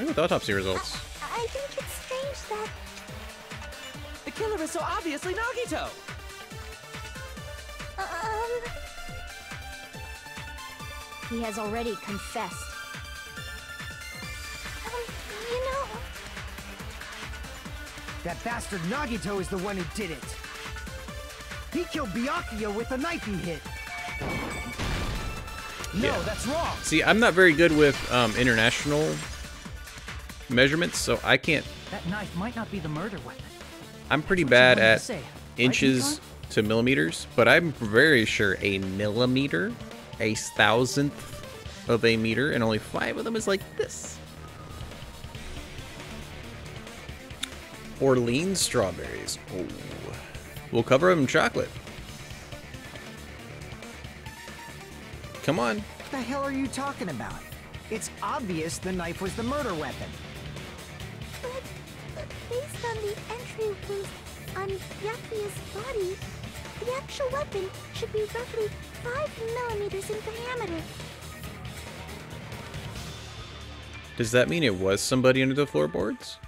are the autopsy results? I think it's strange that... The killer is so obviously Nagito! He has already confessed. You know... That bastard Nagito is the one who did it. He killed Byakuya with a knife he hit. No, Yeah. that's wrong. See, I'm not very good with international measurements, so I can't. That knife might not be the murder weapon. I'm pretty That's what you bad wanted to at say, right, inches to millimeters, but I'm very sure a millimeter, a thousandth of a meter, and only 5 of them is like this. Orleans strawberries. Oh. We'll cover them in chocolate. Come on. What the hell are you talking about? It's obvious the knife was the murder weapon. But based on the entry wounds on Byakuya's body, the actual weapon should be roughly 5 millimeters in diameter. Does that mean it was somebody under the floorboards?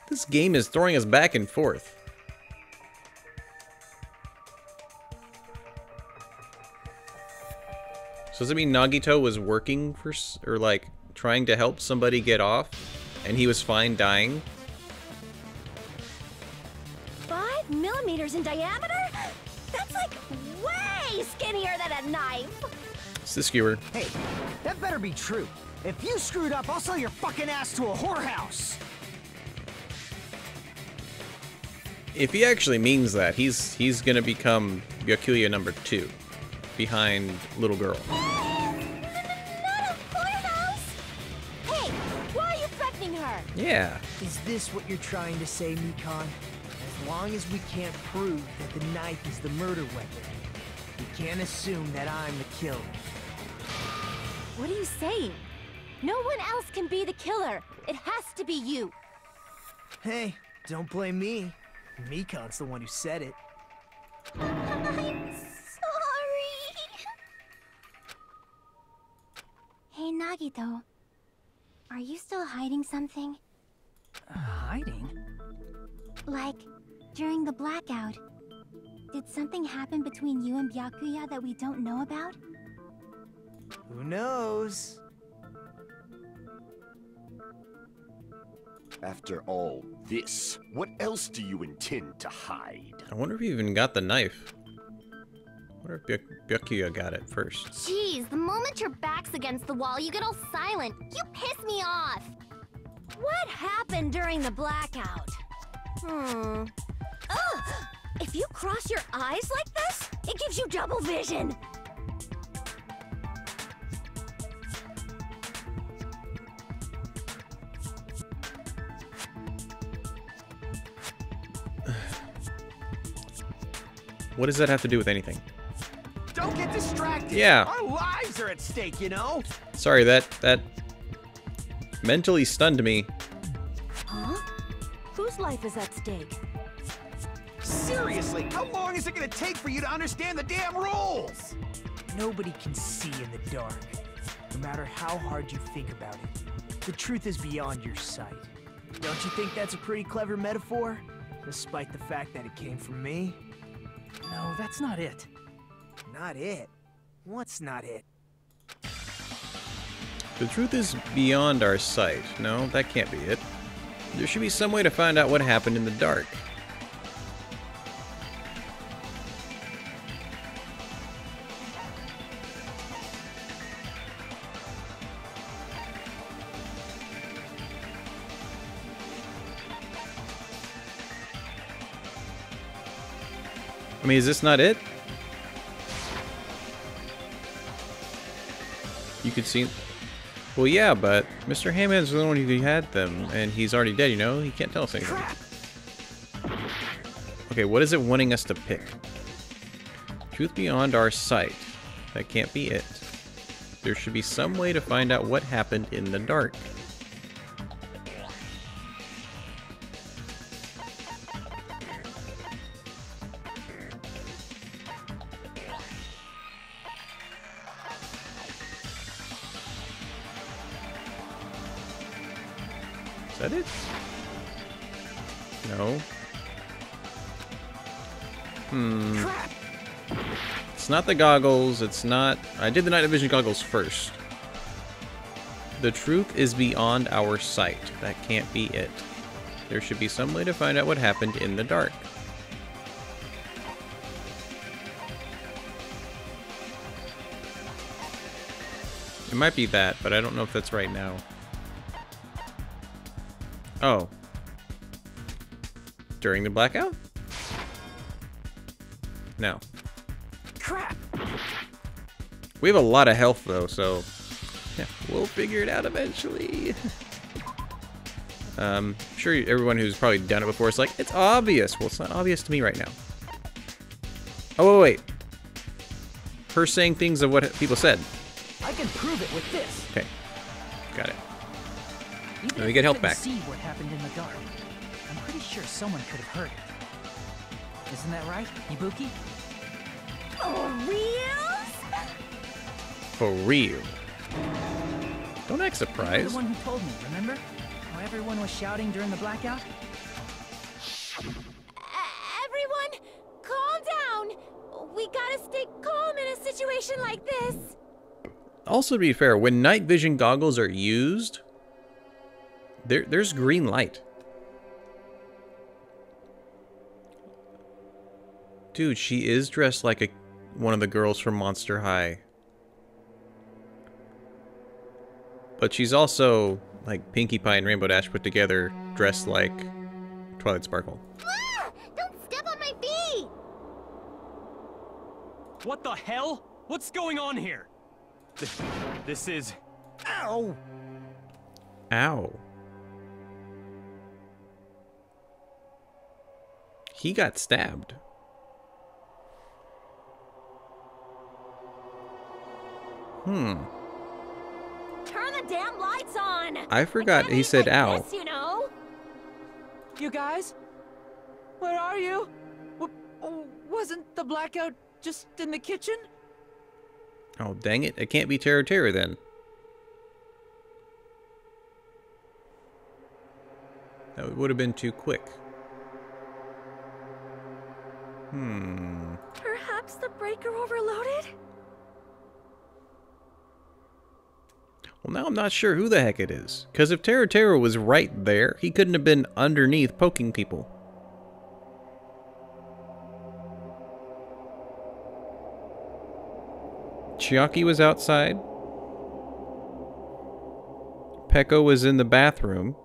This game is throwing us back and forth. So does it mean Nagito was working for, or like trying to help somebody get off, and he was fine dying? 5 millimeters in diameter? That's like way skinnier than a knife. It's the skewer. Hey, that better be true. If you screwed up, I'll sell your fucking ass to a whorehouse. If he actually means that, he's gonna become Byakuya number 2, behind little girl. Not a whorehouse! Hey, why are you threatening her? Yeah. Is this what you're trying to say, Mikon? As long as we can't prove that the knife is the murder weapon, we can't assume that I'm the killer. What are you saying? No one else can be the killer. It has to be you. Hey, don't blame me. Mikon's the one who said it. I'm sorry. Hey, Nagito. Are you still hiding something? Hiding? Like, during the blackout, did something happen between you and Byakuya that we don't know about? Who knows? After all this, what else do you intend to hide? I wonder if he even got the knife. I wonder if Byakuya got it first. Jeez, the moment your back's against the wall, you get all silent. You piss me off. What happened during the blackout? Ugh! If you cross your eyes like this, it gives you double vision. What does that have to do with anything? Don't get distracted. Yeah. Our lives are at stake, you know? Sorry, that mentally stunned me. Huh? Whose life is at stake? Seriously, how long is it gonna take for you to understand the damn rules? Nobody can see in the dark, no matter how hard you think about it. The truth is beyond your sight. Don't you think that's a pretty clever metaphor? Despite the fact that it came from me? No, that's not it. Not it? What's not it? The truth is beyond our sight. No, that can't be it. There should be some way to find out what happened in the dark. I mean, is this not it? You could see... Well, yeah, but Mr. Hammond's the one who had them, and he's already dead, you know? He can't tell us anything. Okay, what is it wanting us to pick? Truth beyond our sight. That can't be it. There should be some way to find out what happened in the dark. Is that it? No. Crap! It's not the goggles, it's not... I did the night vision goggles first. The truth is beyond our sight. That can't be it. There should be some way to find out what happened in the dark. It might be that, but I don't know if that's right now. Oh. During the blackout? No. Crap! We have a lot of health, though, so... yeah, we'll figure it out eventually. I'm sure everyone who's probably done it before is like, it's obvious. Well, it's not obvious to me right now. Oh, wait. Her saying things of what people said. I can prove it with this. Okay. Got it. Even Let me get health back. See what happened in the dark. I'm pretty sure someone could have heard it. Isn't that right, Ibuki? For reals? For real. Don't act You're surprised. the one who told me, remember? How everyone was shouting during the blackout? Everyone, calm down. We gotta stay calm in a situation like this. Also, to be fair, when night vision goggles are used, there's green light. Dude, she is dressed like one of the girls from Monster High. But she's also like Pinkie Pie and Rainbow Dash put together, dressed like Twilight Sparkle. Ah! Don't step on my feet! What the hell? What's going on here? This is... Ow! Ow. He got stabbed. Turn the damn lights on. I forgot he said ow. This, you know. You guys? Where are you? Wasn't the blackout just in the kitchen? Oh, dang it. It can't be Terror Terror then. That would have been too quick. Perhaps the breaker overloaded? Well, now I'm not sure who the heck it is. Because if Terror Terror was right there, he couldn't have been underneath poking people. Chiaki was outside. Peko was in the bathroom.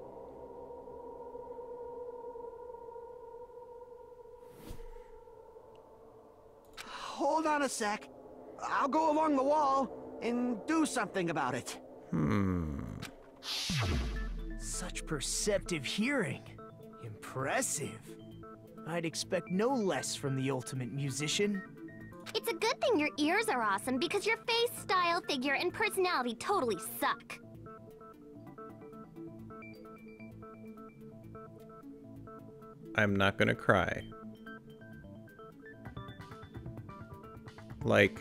Hold on a sec. I'll go along the wall and do something about it. Such perceptive hearing. Impressive. I'd expect no less from the ultimate musician. It's a good thing your ears are awesome because your face, style, figure, and personality totally suck. I'm not gonna cry. Like...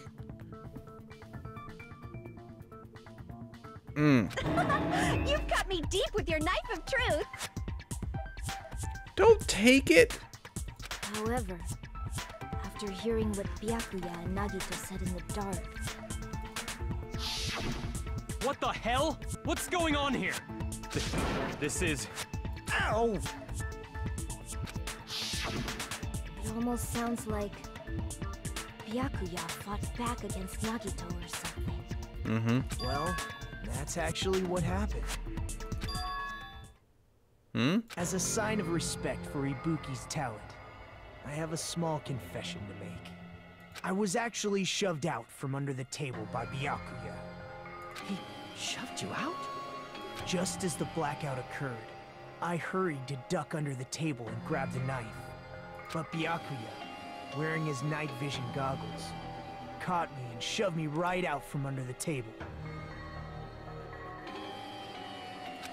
You've cut me deep with your knife of truth. Don't take it! However, after hearing what Byakuya and Nagito said in the dark... What the hell? What's going on here? This is... Ow! It almost sounds like Byakuya fought back against Nagito or something. Well, that's actually what happened. As a sign of respect for Ibuki's talent, I have a small confession to make. I was actually shoved out from under the table by Byakuya. He shoved you out? Just as the blackout occurred, I hurried to duck under the table and grab the knife. But Byakuya, wearing his night vision goggles, caught me and shoved me right out from under the table.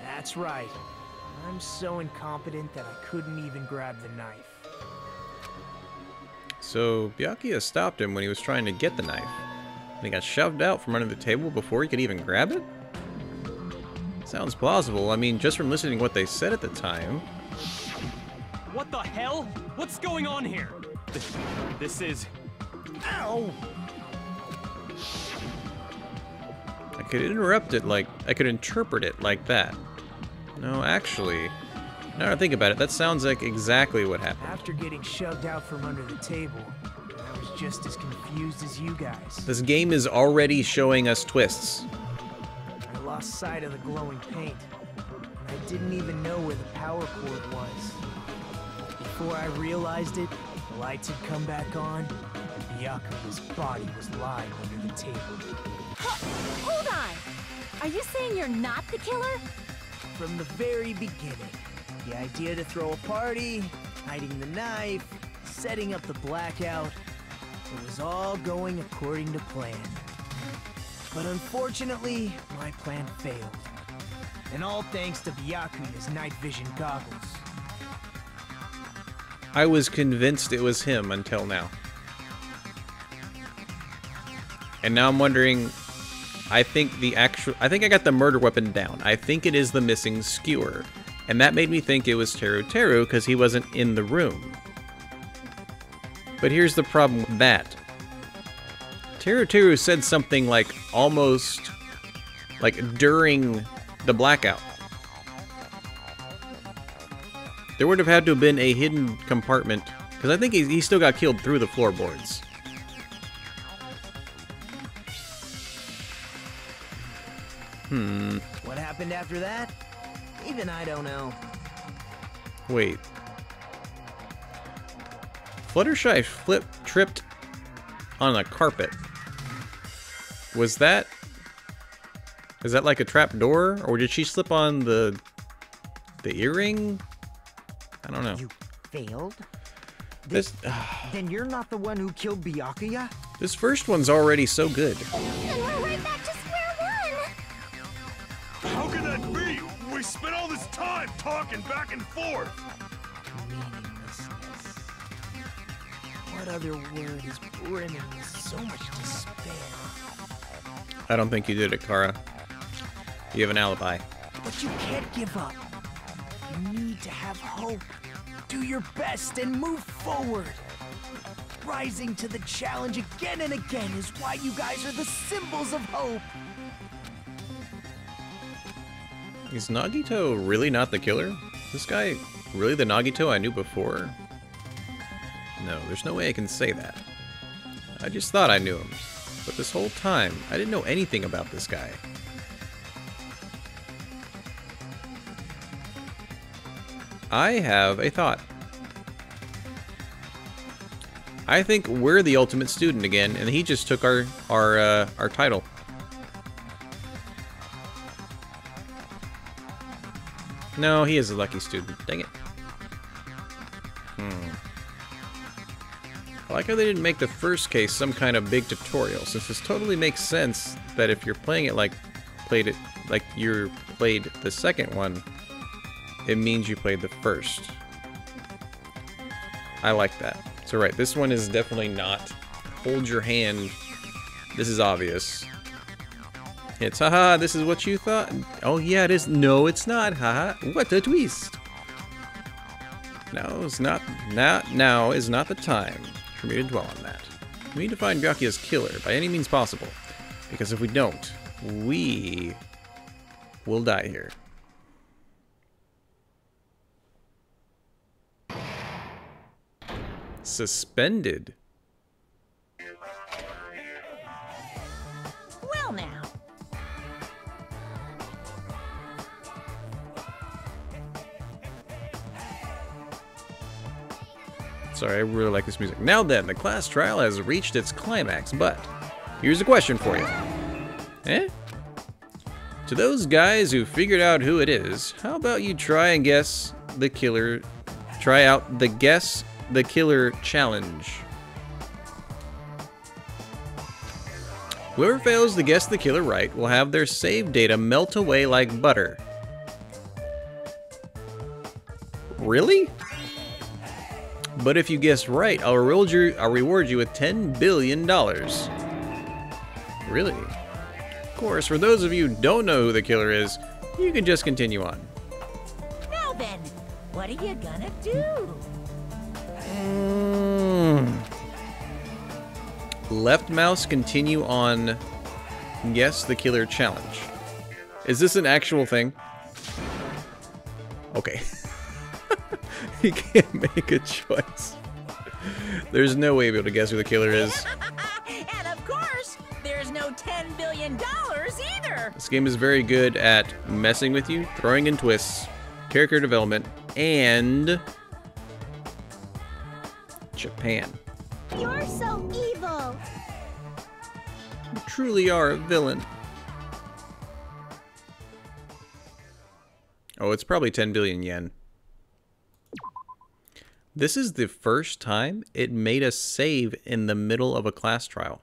That's right. I'm so incompetent that I couldn't even grab the knife. So, Byakuya stopped him when he was trying to get the knife. And he got shoved out from under the table before he could even grab it? Sounds plausible. I mean, just from listening to what they said at the time. What the hell? What's going on here? This is... Ow! I could interrupt it like... I could interpret it like that. No, actually... Now that I think about it, that sounds like exactly what happened. After getting shoved out from under the table, I was just as confused as you guys. This game is already showing us twists. I lost sight of the glowing paint. I didn't even know where the power cord was. Before I realized it, the lights had come back on, and Byakuya's body was lying under the table. Hold on! Are you saying you're not the killer? From the very beginning, the idea to throw a party, hiding the knife, setting up the blackout, it was all going according to plan. But unfortunately, my plan failed. And all thanks to Byakuya's night vision goggles. I was convinced it was him until now. And now I'm wondering... I think I got the murder weapon down. I think it is the missing skewer. And that made me think it was Teru Teru because he wasn't in the room. But here's the problem with that. Teru Teru said something like almost like during the blackout. There would have had to have been a hidden compartment because I think he still got killed through the floorboards. What happened after that? Even I don't know. Wait. Fluttershy tripped on a carpet. Was that... Is that like a trap door? Or did she slip on the earring? I don't know. You failed? This... Then you're not the one who killed Byakuya? This first one's already so good. And we're right back to square one! How can that be? We spent all this time talking back and forth! Meaninglessness. What other word is brimming with so much despair? I don't think you did it, Kara. You have an alibi. But you can't give up. You need to have hope. Do your best and move forward. Rising to the challenge again and again is why you guys are the symbols of hope. Is Nagito really not the killer? This guy really the Nagito I knew before? No, there's no way I can say that. I just thought I knew him. But this whole time, I didn't know anything about this guy. I have a thought. I think we're the ultimate student again, and he just took our title. No, he is a lucky student. Dang it. I like how they didn't make the first case some kind of big tutorial, since this totally makes sense that if you're playing it like you played the second one, it means you played the first. I like that. So right, this one is definitely not hold your hand. This is obvious. It's haha, this is what you thought. Oh yeah, it is. No, it's not. Haha, what a twist. Now is not the time for me to dwell on that. We need to find Byakuya's killer by any means possible, because if we don't, we will die here. Suspended. Well now. Sorry, I really like this music. Now then, the class trial has reached its climax, but here's a question for you. To those guys who figured out who it is, how about you try and guess the killer, try out the guess the killer challenge. Whoever fails to guess the killer right will have their save data melt away like butter. Really? But if you guess right, I'll reward you with $10 billion. Really? Of course, for those of you who don't know who the killer is, you can just continue on. Now then, what are you gonna do? Left mouse continue on Guess the Killer challenge. Is this an actual thing? Okay. You can't make a choice. There's no way you'll be able to guess who the killer is. And of course, there's no $10 billion either. This game is very good at messing with you, throwing in twists, character development, and Japan. You're so evil. You truly are a villain. Oh, it's probably 10 billion yen. This is the first time it made us save in the middle of a class trial.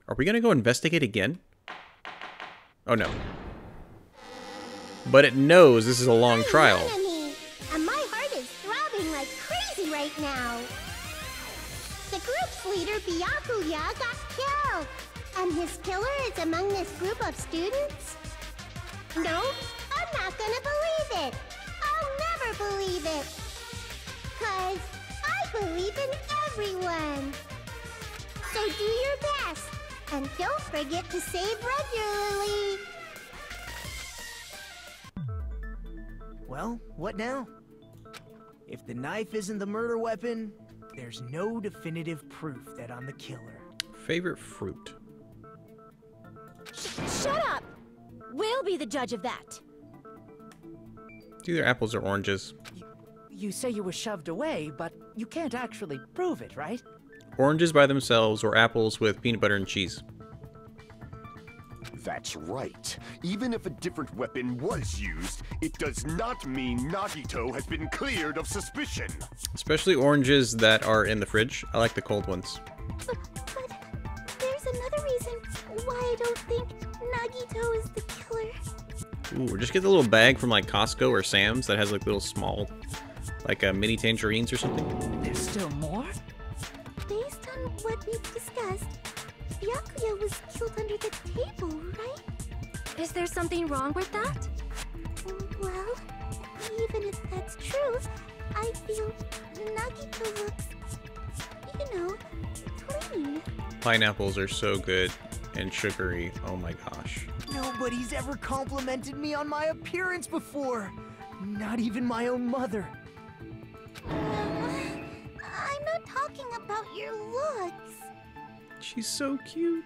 Are we gonna go investigate again? Oh no. But it knows this is a long trial. Enemy, and my heart is throbbing like crazy right now. The group's leader, Byakuya, got killed. And his killer is among this group of students? No, I'm not gonna believe it. I'll never believe it. 'Cause I believe in everyone. So do your best. And don't forget to save regularly. Well, what now? If the knife isn't the murder weapon, there's no definitive proof that I'm the killer. Favorite fruit? Shut up! We'll be the judge of that. It's either apples or oranges. You say you were shoved away, but you can't actually prove it, right? Oranges by themselves or apples with peanut butter and cheese. That's right. Even if a different weapon was used, it does not mean Nagito has been cleared of suspicion. Especially oranges that are in the fridge. I like the cold ones. But there's another reason why I don't think Nagito is the killer. Ooh, or just get the little bag from like Costco or Sam's that has like little small, like mini tangerines or something. There's still more? Based on what we've discussed, Byakuya was killed under the table, right? Is there something wrong with that? Well, even if that's true, I feel Nagito looks, you know, clean. Pineapples are so good and sugary. Oh my gosh. Nobody's ever complimented me on my appearance before. Not even my own mother. I'm not talking about your looks. She's so cute.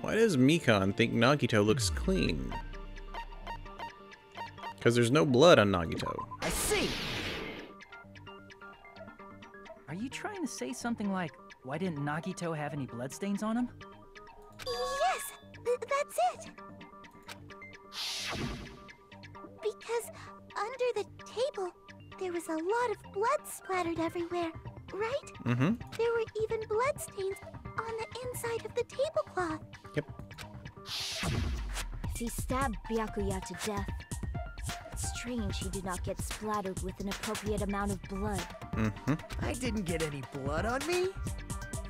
Why does Mikan think Nagito looks clean? Because there's no blood on Nagito. I see! Are you trying to say something like, why didn't Nagito have any bloodstains on him? Yes, that's it. Because under the table, there was a lot of blood splattered everywhere, right? Mm-hmm. There were even bloodstains on the inside of the tablecloth. Yep. If he stabbed Byakuya to death, it's strange he did not get splattered with an appropriate amount of blood. Mm-hmm. I didn't get any blood on me?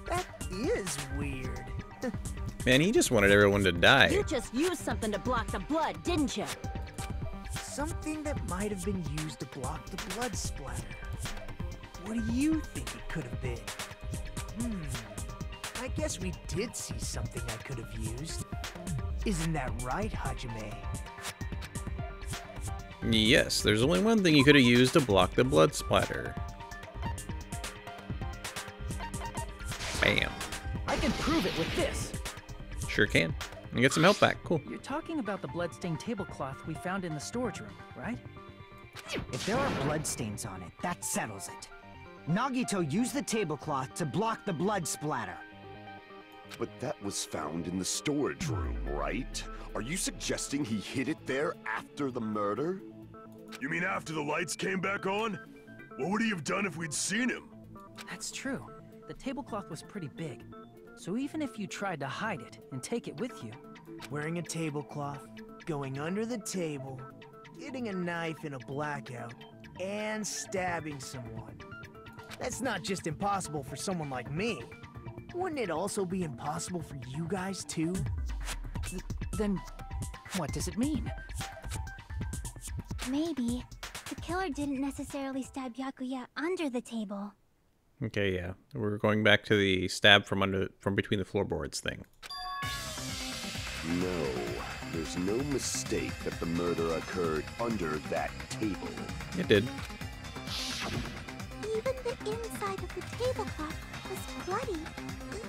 That is weird. Man, he just wanted everyone to die. You just used something to block the blood, didn't you? Something that might have been used to block the blood splatter. What do you think it could have been? I guess we did see something I could have used. Isn't that right, Hajime? Yes, there's only one thing you could have used to block the blood splatter. Bam. I can prove it with this. Sure can. And get some help back. Cool. You're talking about the bloodstained tablecloth we found in the storage room, right? If there are bloodstains on it, that settles it. Nagito used the tablecloth to block the blood splatter. But that was found in the storage room, right? Are you suggesting he hid it there after the murder? You mean after the lights came back on? What would he have done if we'd seen him? That's true. The tablecloth was pretty big. So even if you tried to hide it and take it with you... Wearing a tablecloth, going under the table, getting a knife in a blackout, and stabbing someone. That's not just impossible for someone like me. Wouldn't it also be impossible for you guys too? Then, what does it mean? Maybe the killer didn't necessarily stab Byakuya under the table. Okay, yeah. We're going back to the stab from between the floorboards thing. No, there's no mistake that the murder occurred under that table. It did. Even the inside of the tablecloth was bloody,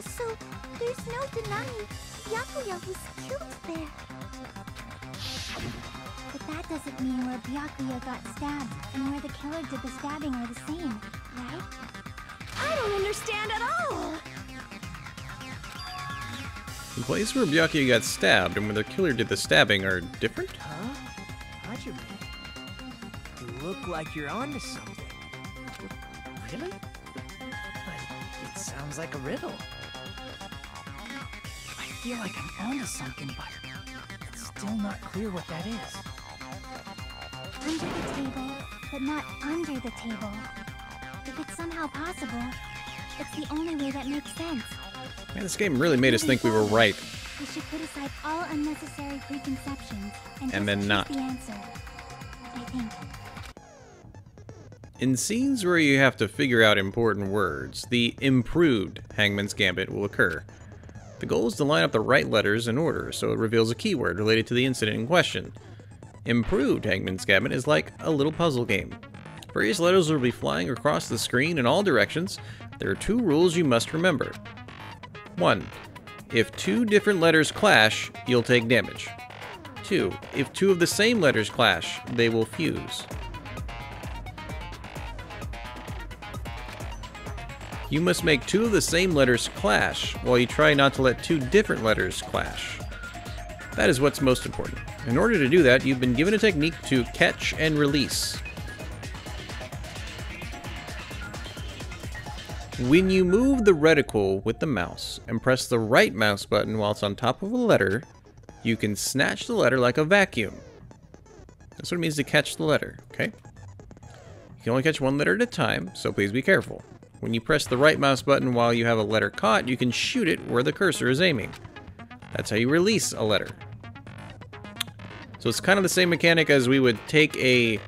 so there's no denying Byakuya was killed there. But that doesn't mean where Byakuya got stabbed and where the killer did the stabbing are the same, right? I don't understand at all! The place where Byakuya got stabbed and where the killer did the stabbing are different? Huh? Hajime, you look like you're onto something. Really? But it sounds like a riddle. I feel like I'm onto something, but it's still not clear what that is. Under the table, but not under the table. If it's somehow possible, it's the only way that makes sense. Man, this game really made us think we were right. We should put aside all unnecessary preconceptions and then just not. choose the answer. I think. In scenes where you have to figure out important words, the improved Hangman's Gambit will occur. The goal is to line up the right letters in order so it reveals a keyword related to the incident in question. Improved Hangman's Gambit is like a little puzzle game. Various letters will be flying across the screen in all directions. There are 2 rules you must remember. 1. If 2 different letters clash, you'll take damage. 2. If 2 of the same letters clash, they will fuse. You must make 2 of the same letters clash, while you try not to let 2 different letters clash. That is what's most important. In order to do that, you've been given a technique to catch and release. When you move the reticle with the mouse and press the right mouse button while it's on top of a letter, you can snatch the letter like a vacuum. That's what it means to catch the letter, okay? You can only catch 1 letter at a time, so please be careful. When you press the right mouse button while you have a letter caught, you can shoot it where the cursor is aiming. That's how you release a letter. So it's kind of the same mechanic as we would take a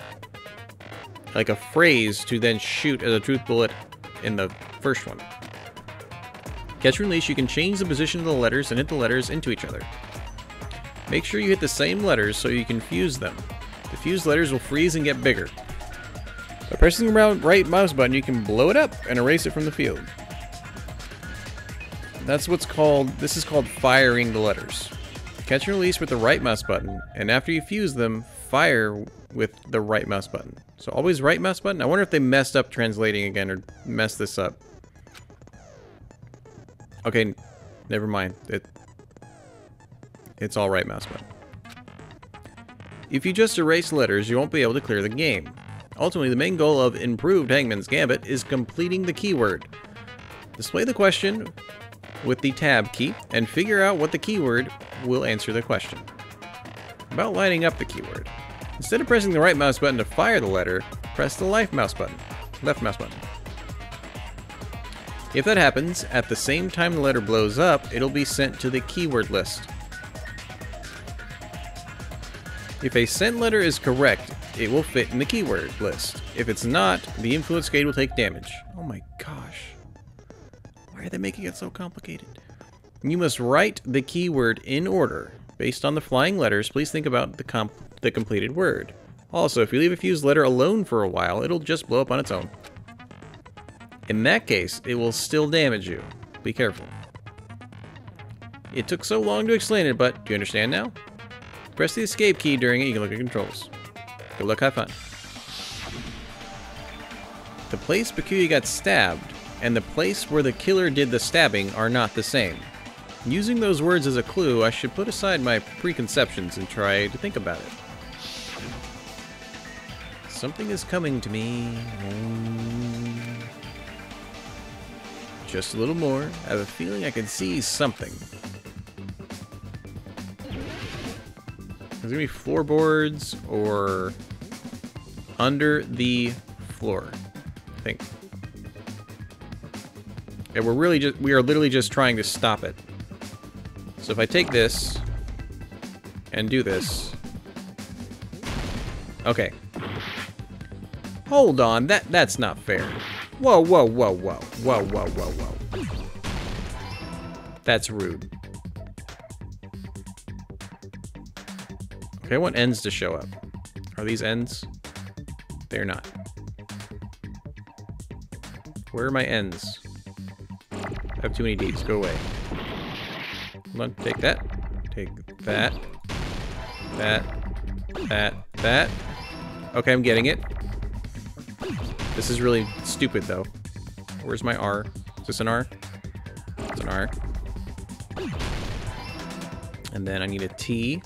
phrase to then shoot as a truth bullet in the first one. Catch and release, you can change the position of the letters and hit the letters into each other. Make sure you hit the same letters so you can fuse them. The fused letters will freeze and get bigger. By pressing the right mouse button, you can blow it up and erase it from the field. This is called firing the letters. Catch and release with the right mouse button, and after you fuse them, fire with the right mouse button. So always right mouse button? I wonder if they messed up translating again or messed this up. Okay, never mind. It's all right mouse button. If you just erase letters, you won't be able to clear the game. Ultimately, the main goal of Improved Hangman's Gambit is completing the keyword. Display the question with the tab key and figure out what the keyword will answer the question. About lining up the keyword. Instead of pressing the right mouse button to fire the letter, press the left mouse button. If that happens, at the same time the letter blows up, it'll be sent to the keyword list. If a sent letter is correct, it will fit in the keyword list. If it's not, the influence gate will take damage. Oh my gosh. Why are they making it so complicated? You must write the keyword in order. Based on the flying letters, please think about the completed word. Also, if you leave a fused letter alone for a while, it'll just blow up on its own. In that case, it will still damage you. Be careful. It took so long to explain it, but do you understand now? Press the escape key during it, you can look at controls. Good luck, have fun. The place Byakuya got stabbed and the place where the killer did the stabbing are not the same. Using those words as a clue, I should put aside my preconceptions and try to think about it. Something is coming to me. Just a little more. I have a feeling I can see something. There's gonna be floorboards or under the floor, I think. And we are literally just trying to stop it. So if I take this and do this. Okay. Hold on, that's not fair. Whoa, whoa, whoa, whoa. Whoa, whoa, whoa, whoa. That's rude. Okay, I want ends to show up. Are these ends? They're not. Where are my ends? I have too many Ds. Go away. Hold on. Take that. Take that. That. Okay, I'm getting it. This is really stupid, though. Where's my R? Is this an R? It's an R. And then I need a T.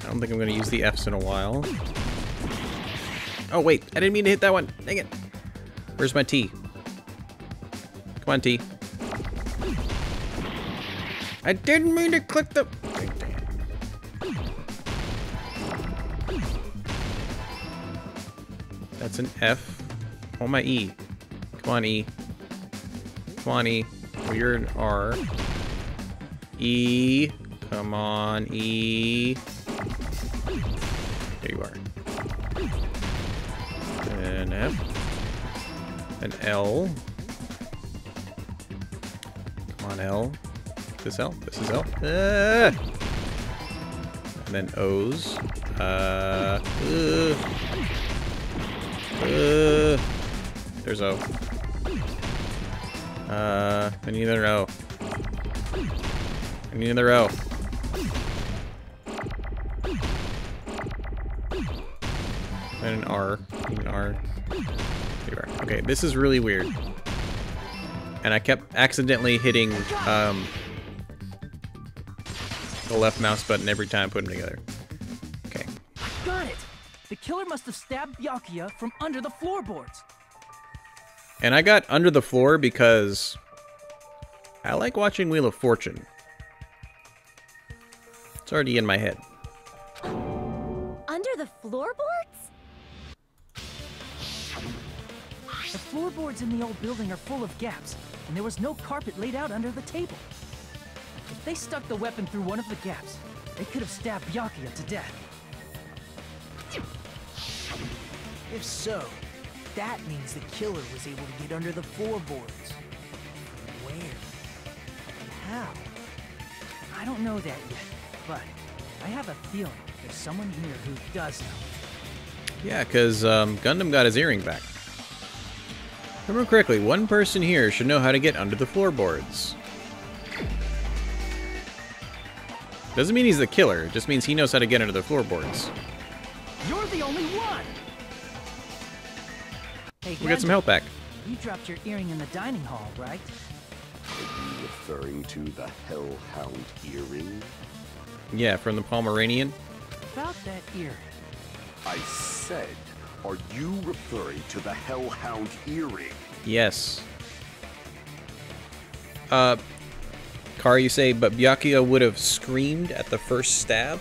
I don't think I'm going to use the Fs in a while. Oh, wait. I didn't mean to hit that one. Dang it. Where's my T? Come on, T. I didn't mean to click the... That's an F. Oh, my E. Come on, E. Come on, E. Oh, you're an R. E. Come on, E. There you are. An F. An L. Come on, L. This L. This is L. And then O's. There's O. I need another O. I need another O. And an R. I need an R. There you are. Okay, this is really weird. And I kept accidentally hitting the left mouse button every time I put them together. Okay. Got it! The killer must have stabbed Byakuya from under the floorboards. And I got under the floor because I like watching Wheel of Fortune. It's already in my head. Under the floorboards? The floorboards in the old building are full of gaps, and there was no carpet laid out under the table. If they stuck the weapon through one of the gaps, they could have stabbed Byakuya to death. If so, that means the killer was able to get under the floorboards. Where? And how? I don't know that yet, but I have a feeling there's someone here who does know. Yeah, because Gundam got his earring back. If I remember correctly, one person here should know how to get under the floorboards. Doesn't mean he's the killer, it just means he knows how to get under the floorboards. You're the only one! Hey, We got some help back. You dropped your earring in the dining hall, right? Are you referring to the Hellhound earring? Yeah, from the Pomeranian. About that earring. I said, are you referring to the Hellhound earring? Yes. Car, you say, but Byakuya would have screamed at the first stab?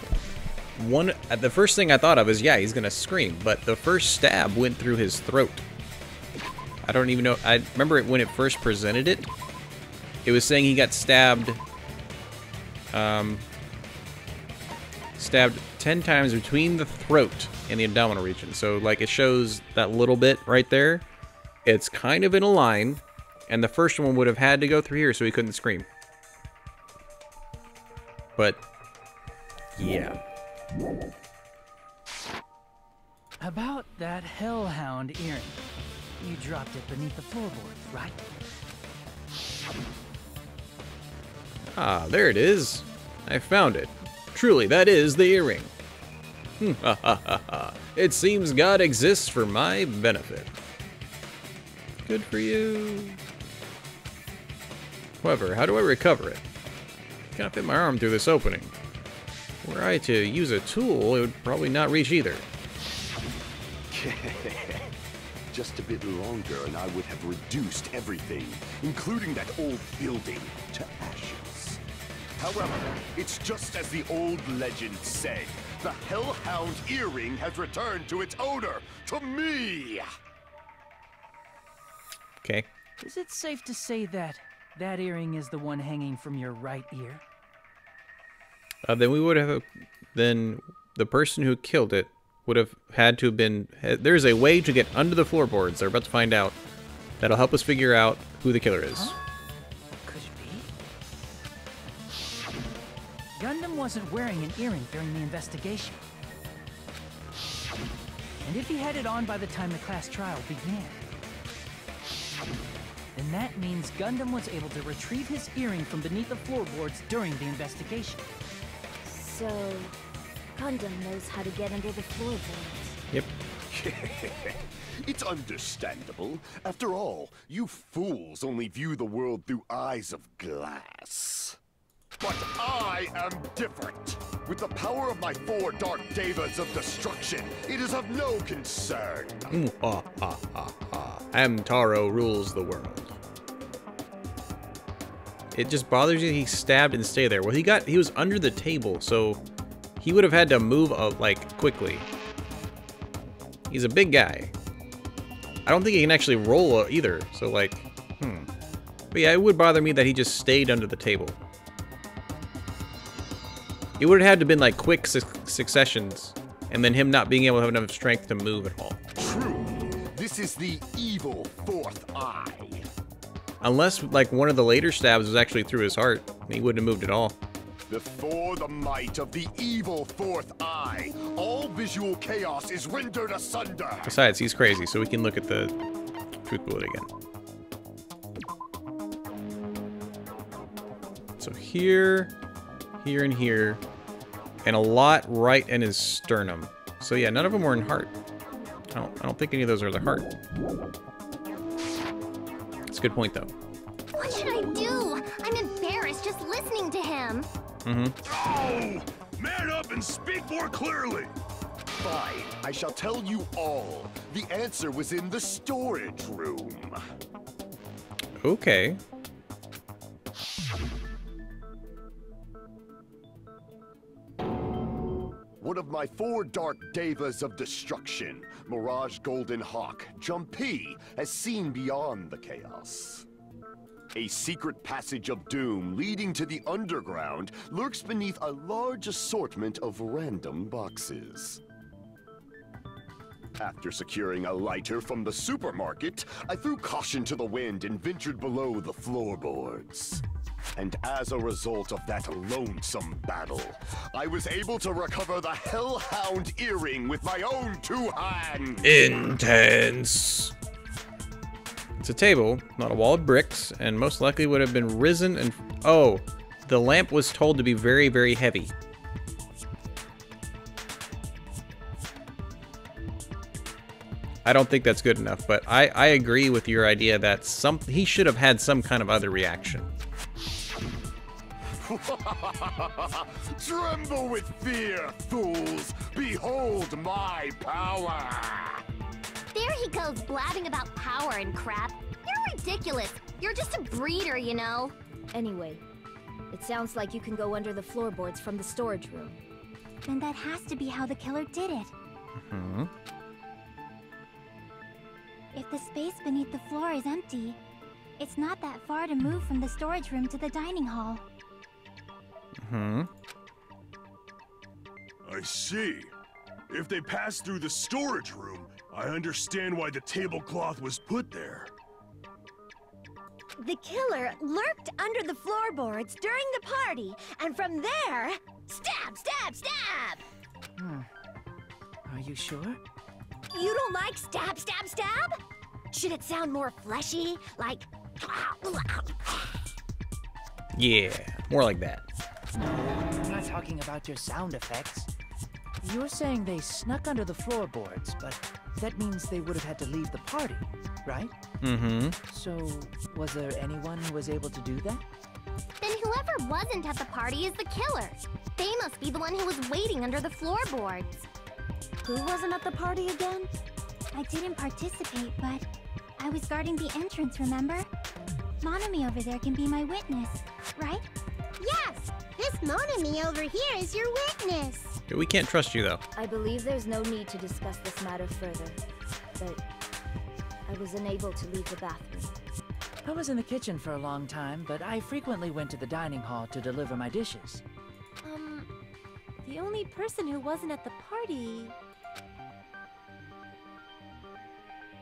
The first thing I thought of is, yeah, he's gonna scream, but the first stab went through his throat. I don't even know. I remember it when it first presented it. It was saying he got stabbed. Stabbed 10 times between the throat and the abdominal region. So, like, it shows that little bit right there. It's kind of in a line, and the first one would have had to go through here so he couldn't scream. But, yeah. About that Hellhound earring. You dropped it beneath the floorboards, right? Ah, there it is. I found it. Truly, that is the earring. Ha ha ha ha. It seems God exists for my benefit. Good for you. However, how do I recover it? Can't fit my arm through this opening. Were I to use a tool, it would probably not reach either. Just a bit longer and I would have reduced everything, including that old building, to ashes. However, it's just as the old legend said. The Hellhound earring has returned to its owner, to me! Okay. Is it safe to say that that earring is the one hanging from your right then we would have... Then the person who killed it would have had to have been... There's a way to get under the floorboards. They're about to find out. That'll help us figure out who the killer is. Huh? Could it be? Gundam wasn't wearing an earring during the investigation. And if he had it on by the time the class trial began, then that means Gundam was able to retrieve his earring from beneath the floorboards during the investigation. So, Gundam knows how to get under the floorboards. Yep. It's understandable. After all, you fools only view the world through eyes of glass. But I am different. With the power of my 4 dark devas of destruction, it is of no concern. Amtaro rules the world. It just bothers you he stabbed and stayed there. Well, he was under the table, so he would have had to move like quickly. He's a big guy. I don't think he can actually roll either, so like, But yeah, it would bother me that he just stayed under the table. It would have had to been like quick successions, and then him not being able to have enough strength to move at all. True. This is the evil 4th eye. Unless like one of the later stabs was actually through his heart, he wouldn't have moved at all. Before the might of the evil 4th eye, all visual chaos is rendered asunder. Besides, he's crazy, so we can look at the truth bullet again. So here, here, and here, and a lot right in his sternum. So yeah, none of them were in heart. I don't think any of those are the heart. That's a good point, though. What should I do? I'm embarrassed just listening to him. Oh! Man up and speak more clearly! Fine, I shall tell you all. The answer was in the storage room. Okay. One of my 4 dark devas of destruction, Mirage Golden Hawk, Jumpy, has seen beyond the chaos. A secret passage of doom leading to the underground lurks beneath a large assortment of random boxes. After securing a lighter from the supermarket, I threw caution to the wind and ventured below the floorboards. And as a result of that lonesome battle, I was able to recover the Hellhound earring with my own 2 hands. Intense. It's a table, not a wall of bricks, and most likely would have been risen and... Oh, the lamp was told to be very, very heavy. I don't think that's good enough, but I agree with your idea that he should have had some kind of other reaction. Tremble with fear, fools! Behold my power! There he goes blabbing about power and crap. You're ridiculous. You're just a breeder, you know. Anyway, it sounds like you can go under the floorboards from the storage room. Then that has to be how the killer did it. If the space beneath the floor is empty, it's not that far to move from the storage room to the dining hall. I see. If they passed through the storage room, I understand why the tablecloth was put there. The killer lurked under the floorboards during the party, and from there, stab, stab, stab! Are you sure? You don't like stab, stab, stab? Should it sound more fleshy? Like... Yeah, more like that. No, I'm not talking about your sound effects. You're saying they snuck under the floorboards, but that means they would have had to leave the party, right? So, was there anyone who was able to do that? Then whoever wasn't at the party is the killer. They must be the one who was waiting under the floorboards. Who wasn't at the party again? I didn't participate, but I was guarding the entrance, remember? Monami over there can be my witness, right? Yes! This Monami over here is your witness. We can't trust you, though. I believe there's no need to discuss this matter further, but I was unable to leave the bathroom. I was in the kitchen for a long time, but I frequently went to the dining hall to deliver my dishes. The only person who wasn't at the party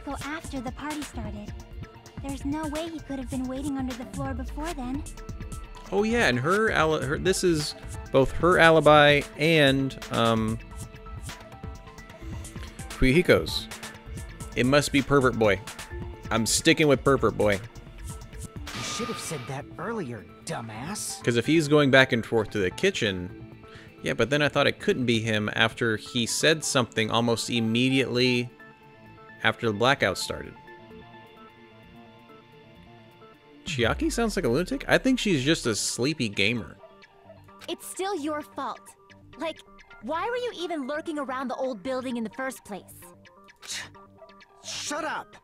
Fuyiko after the party started. There's no way he could have been waiting under the floor before then. Oh yeah, and this is both her alibi and Fuyiko's. It must be Pervert Boy. I'm sticking with Pervert Boy. You should have said that earlier, dumbass. Because if he's going back and forth to the kitchen, yeah, but then I thought it couldn't be him after he said something almost immediately after the blackout started. Chiaki sounds like a lunatic? I think she's just a sleepy gamer. It's still your fault. Like, why were you even lurking around the old building in the first place? Shut up!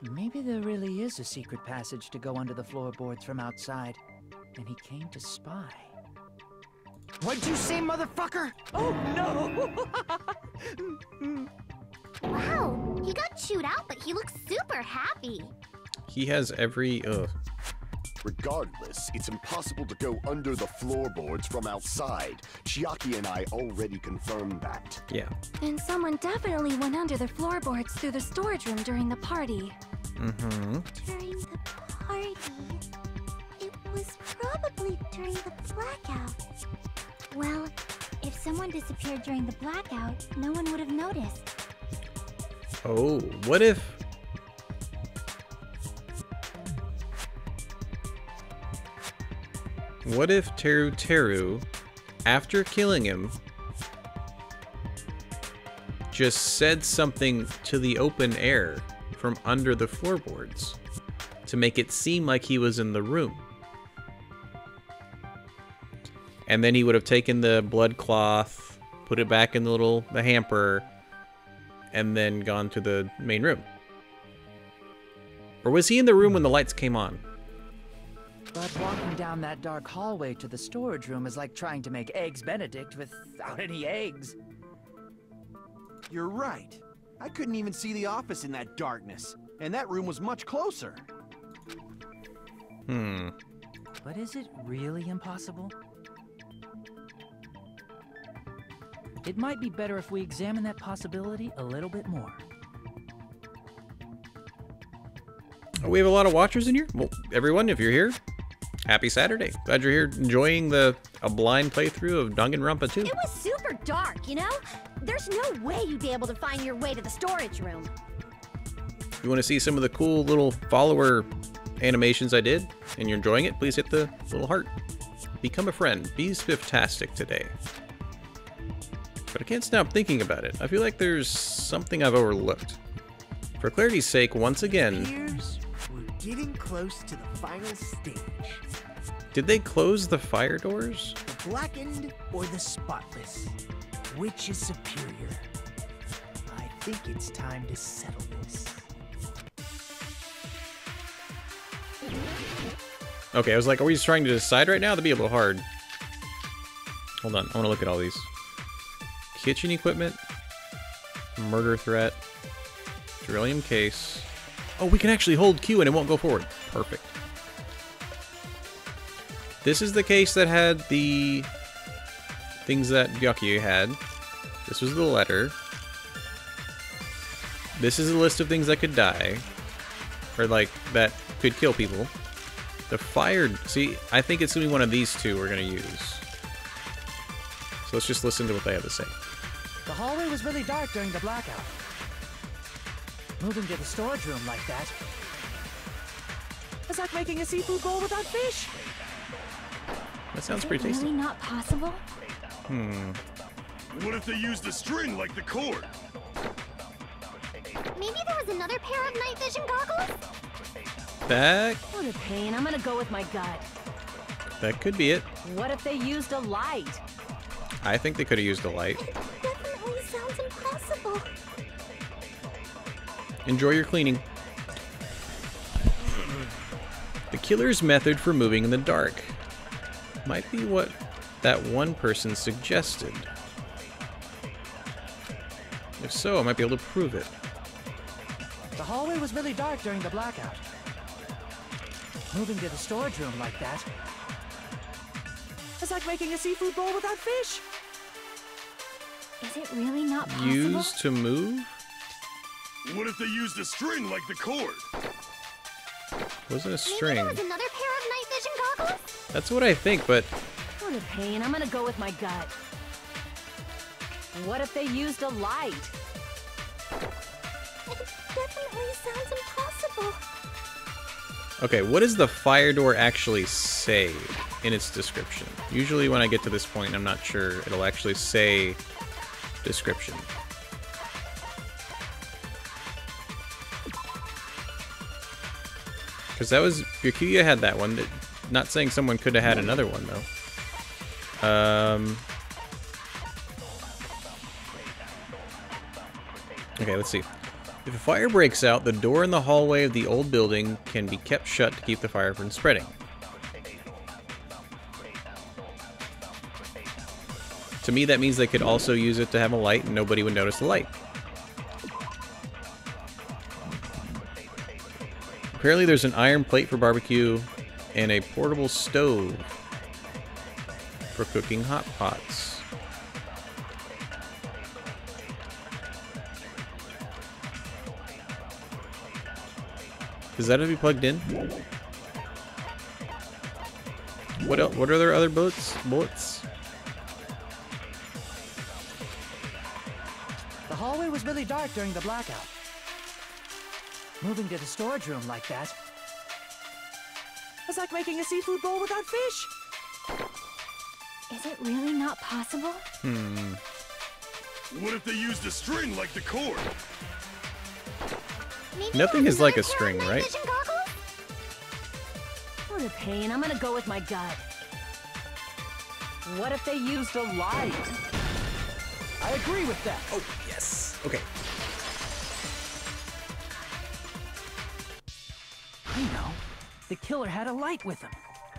Maybe there really is a secret passage to go under the floorboards from outside, and he came to spy. What'd you say, motherfucker? Oh, no! Wow, he got chewed out, but he looks super happy. He has every... ugh. Regardless, it's impossible to go under the floorboards from outside. Chiaki and I already confirmed that. Yeah. Then someone definitely went under the floorboards through the storage room during the party. Mm-hmm. During the party? It was probably during the blackout. Well, if someone disappeared during the blackout, no one would have noticed. Oh, what if... What if Teru, after killing him, just said something to the open air from under the floorboards to make it seem like he was in the room? And then he would have taken the blood cloth, put it back in the hamper, and then gone to the main room. Or was he in the room when the lights came on? But walking down that dark hallway to the storage room is like trying to make Eggs Benedict without any eggs. You're right. I couldn't even see the office in that darkness, and that room was much closer. But is it really impossible? It might be better if we examine that possibility a little bit more. We have a lot of watchers in here. Well, everyone, if you're here, happy Saturday. Glad you're here enjoying a blind playthrough of Danganronpa 2. It was super dark, you know? There's no way you'd be able to find your way to the storage room. If you want to see some of the cool little follower animations I did, and you're enjoying it, please hit the little heart. Become a friend. Be Spifftastic today. But I can't stop thinking about it. I feel like there's something I've overlooked. For clarity's sake, once again... We're getting close to the final stage. Did they close the fire doors? The blackened or the spotless? Which is superior? I think it's time to settle this. Okay, I was like, are we just trying to decide right now? That'd be a little hard. Hold on, I want to look at all these. Kitchen equipment. Murder threat. Beryllium case. Oh, we can actually hold Q and it won't go forward. Perfect. This is the case that had the things that Byakuya had. This was the letter. This is a list of things that could die. Or, like, that could kill people. The fire... See, I think it's going to be one of these two we're going to use. So let's just listen to what they have to say. The hallway was really dark during the blackout. Moving to the storage room like that. It's like making a seafood bowl without fish. That sounds pretty tasty. Really not possible? What if they used a string like the cord? Maybe there was another pair of night vision goggles? That What a pain. I'm gonna go with my gut. could be it. What if they used a light? I think they could have used a light. Definitely sounds impossible. Enjoy your cleaning. The killer's method for moving in the dark might be what that one person suggested. If so, I might be able to prove it. The hallway was really dark during the blackout. Moving to the storage room like that. It's like making a seafood bowl without fish. Is it really not possible? Use to move? What if they used a string like the cord? Wasn't a string. Maybe there was another pair of night vision goggles? That's what I think, but What a pain. I'm gonna go with my gut. What if they used a light? It definitely sounds impossible. okay, what does the fire door actually say in its description? Usually when I get to this point, I'm not sure it'll actually say description. Because that was, Byakuya had that one. Not saying someone could have had another one, though. Okay, let's see. If a fire breaks out, the door in the hallway of the old building can be kept shut to keep the fire from spreading. To me, that means they could also use it to have a light and nobody would notice the light. Apparently there's an iron plate for barbecue and a portable stove for cooking hot pots. Does that have to be plugged in? What else? What are there other bullets? The hallway was really dark during the blackout. Moving to the storage room like that was like making a seafood bowl without fish. Is it really not possible? What if they used a string like the cord? Maybe Nothing there was is like a another pair of string, night right? vision goggles? What a pain. I'm gonna go with my gut. What if they used a light? I agree with that. Oh, yes. Okay. I know. The killer had a light with him.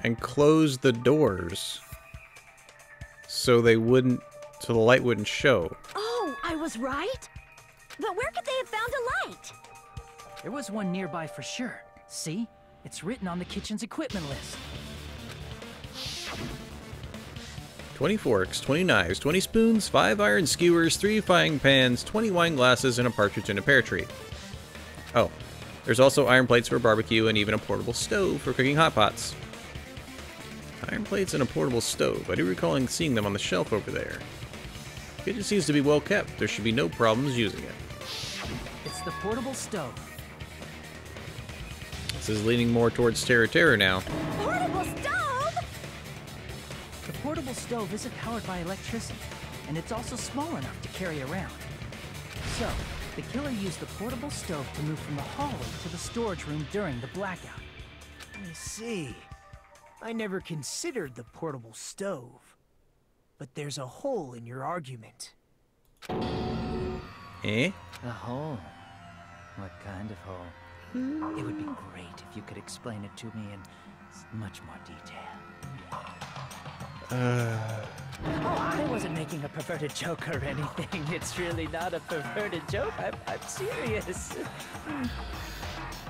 And close the doors so they wouldn't, so the light wouldn't show. Oh, I was right? But where could they have found a light? There was one nearby for sure. See? It's written on the kitchen's equipment list. 20 forks, 20 knives, 20 spoons, 5 iron skewers, 3 frying pans, 20 wine glasses, and a partridge in a pear tree. Oh, there's also iron plates for barbecue and even a portable stove for cooking hot pots. Iron plates and a portable stove. I do recall seeing them on the shelf over there. The kitchen seems to be well kept. There should be no problems using it. It's the portable stove. This is leaning more towards Terra now. Portable stove? The portable stove isn't powered by electricity, and it's also small enough to carry around. So, the killer used the portable stove to move from the hallway to the storage room during the blackout. I see. I never considered the portable stove. But there's a hole in your argument. Eh? A hole? What kind of hole? It would be great if you could explain it to me in much more detail. Oh, I wasn't making a perverted joke or anything. It's really not a perverted joke. I'm serious.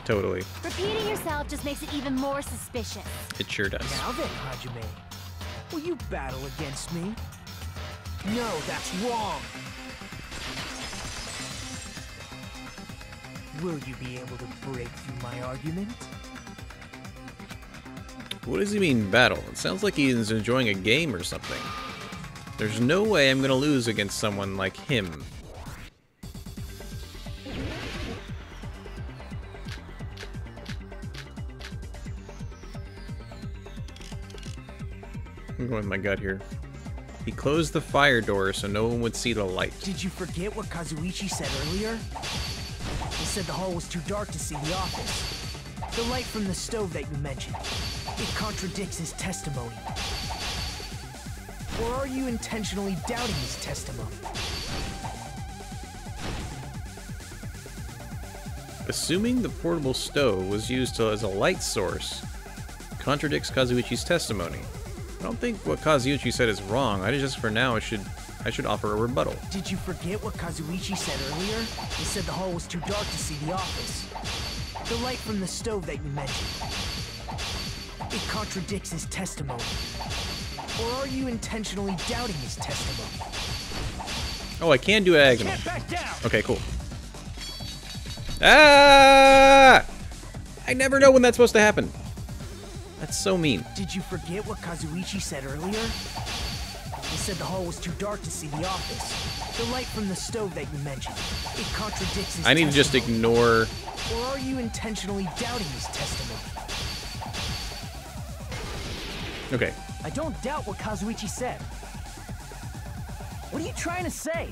Totally. Repeating yourself just makes it even more suspicious. It sure does. Now then, Hajime, will you battle against me? No, that's wrong. Will you be able to break through my argument? What does he mean, battle? It sounds like he's enjoying a game or something. There's no way I'm gonna lose against someone like him. I'm going with my gut here. He closed the fire door so no one would see the light. Did you forget what Kazuichi said earlier? He said the hall was too dark to see the office. The light from the stove that you mentioned. It contradicts his testimony. Or are you intentionally doubting his testimony? Assuming the portable stove was used as a light source contradicts Kazuichi's testimony. I don't think what Kazuichi said is wrong. I just, for now, I should offer a rebuttal. Did you forget what Kazuichi said earlier? He said the hall was too dark to see the office. The light from the stove that you mentioned. It contradicts his testimony. Or are you intentionally doubting his testimony? Oh, I can do diagonal. Get back down! Okay, cool. Ah! I never know when that's supposed to happen. That's so mean. Did you forget what Kazuichi said earlier? He said the hall was too dark to see the office. The light from the stove that you mentioned. It contradicts his I need to just ignore... Or are you intentionally doubting his testimony? Okay. I don't doubt what Kazuichi said. What are you trying to say?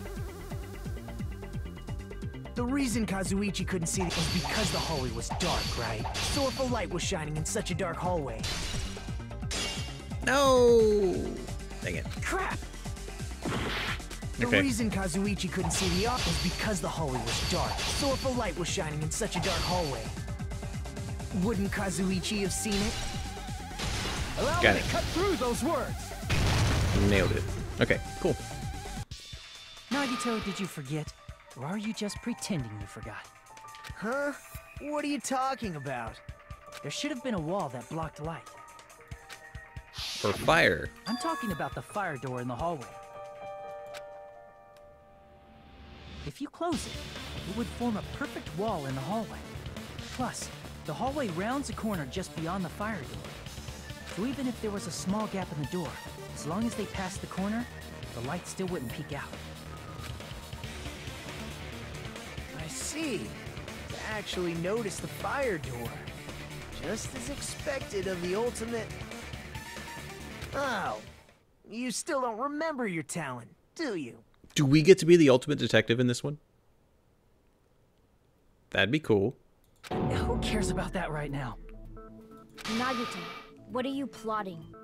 The reason Kazuichi couldn't see it was because the hallway was dark, right? So if a light was shining in such a dark hallway... No! Dang it. Crap! The reason Kazuichi couldn't see the office was because the hallway was dark. So if a light was shining in such a dark hallway, wouldn't Kazuichi have seen it? Allow Got me it. to cut through those words. Nailed it. Okay, cool. Nagito, did you forget? Or are you just pretending you forgot? Huh? What are you talking about? There should have been a wall that blocked light. For fire. I'm talking about the fire door in the hallway. If you close it, it would form a perfect wall in the hallway. Plus, the hallway rounds a corner just beyond the fire door. So even if there was a small gap in the door, as long as they passed the corner, the light still wouldn't peek out. I see. You actually noticed the fire door. Just as expected of the ultimate... Oh, you still don't remember your talent, do you? Do we get to be the ultimate detective in this one? That'd be cool. Who cares about that right now? Nagito, what are you plotting?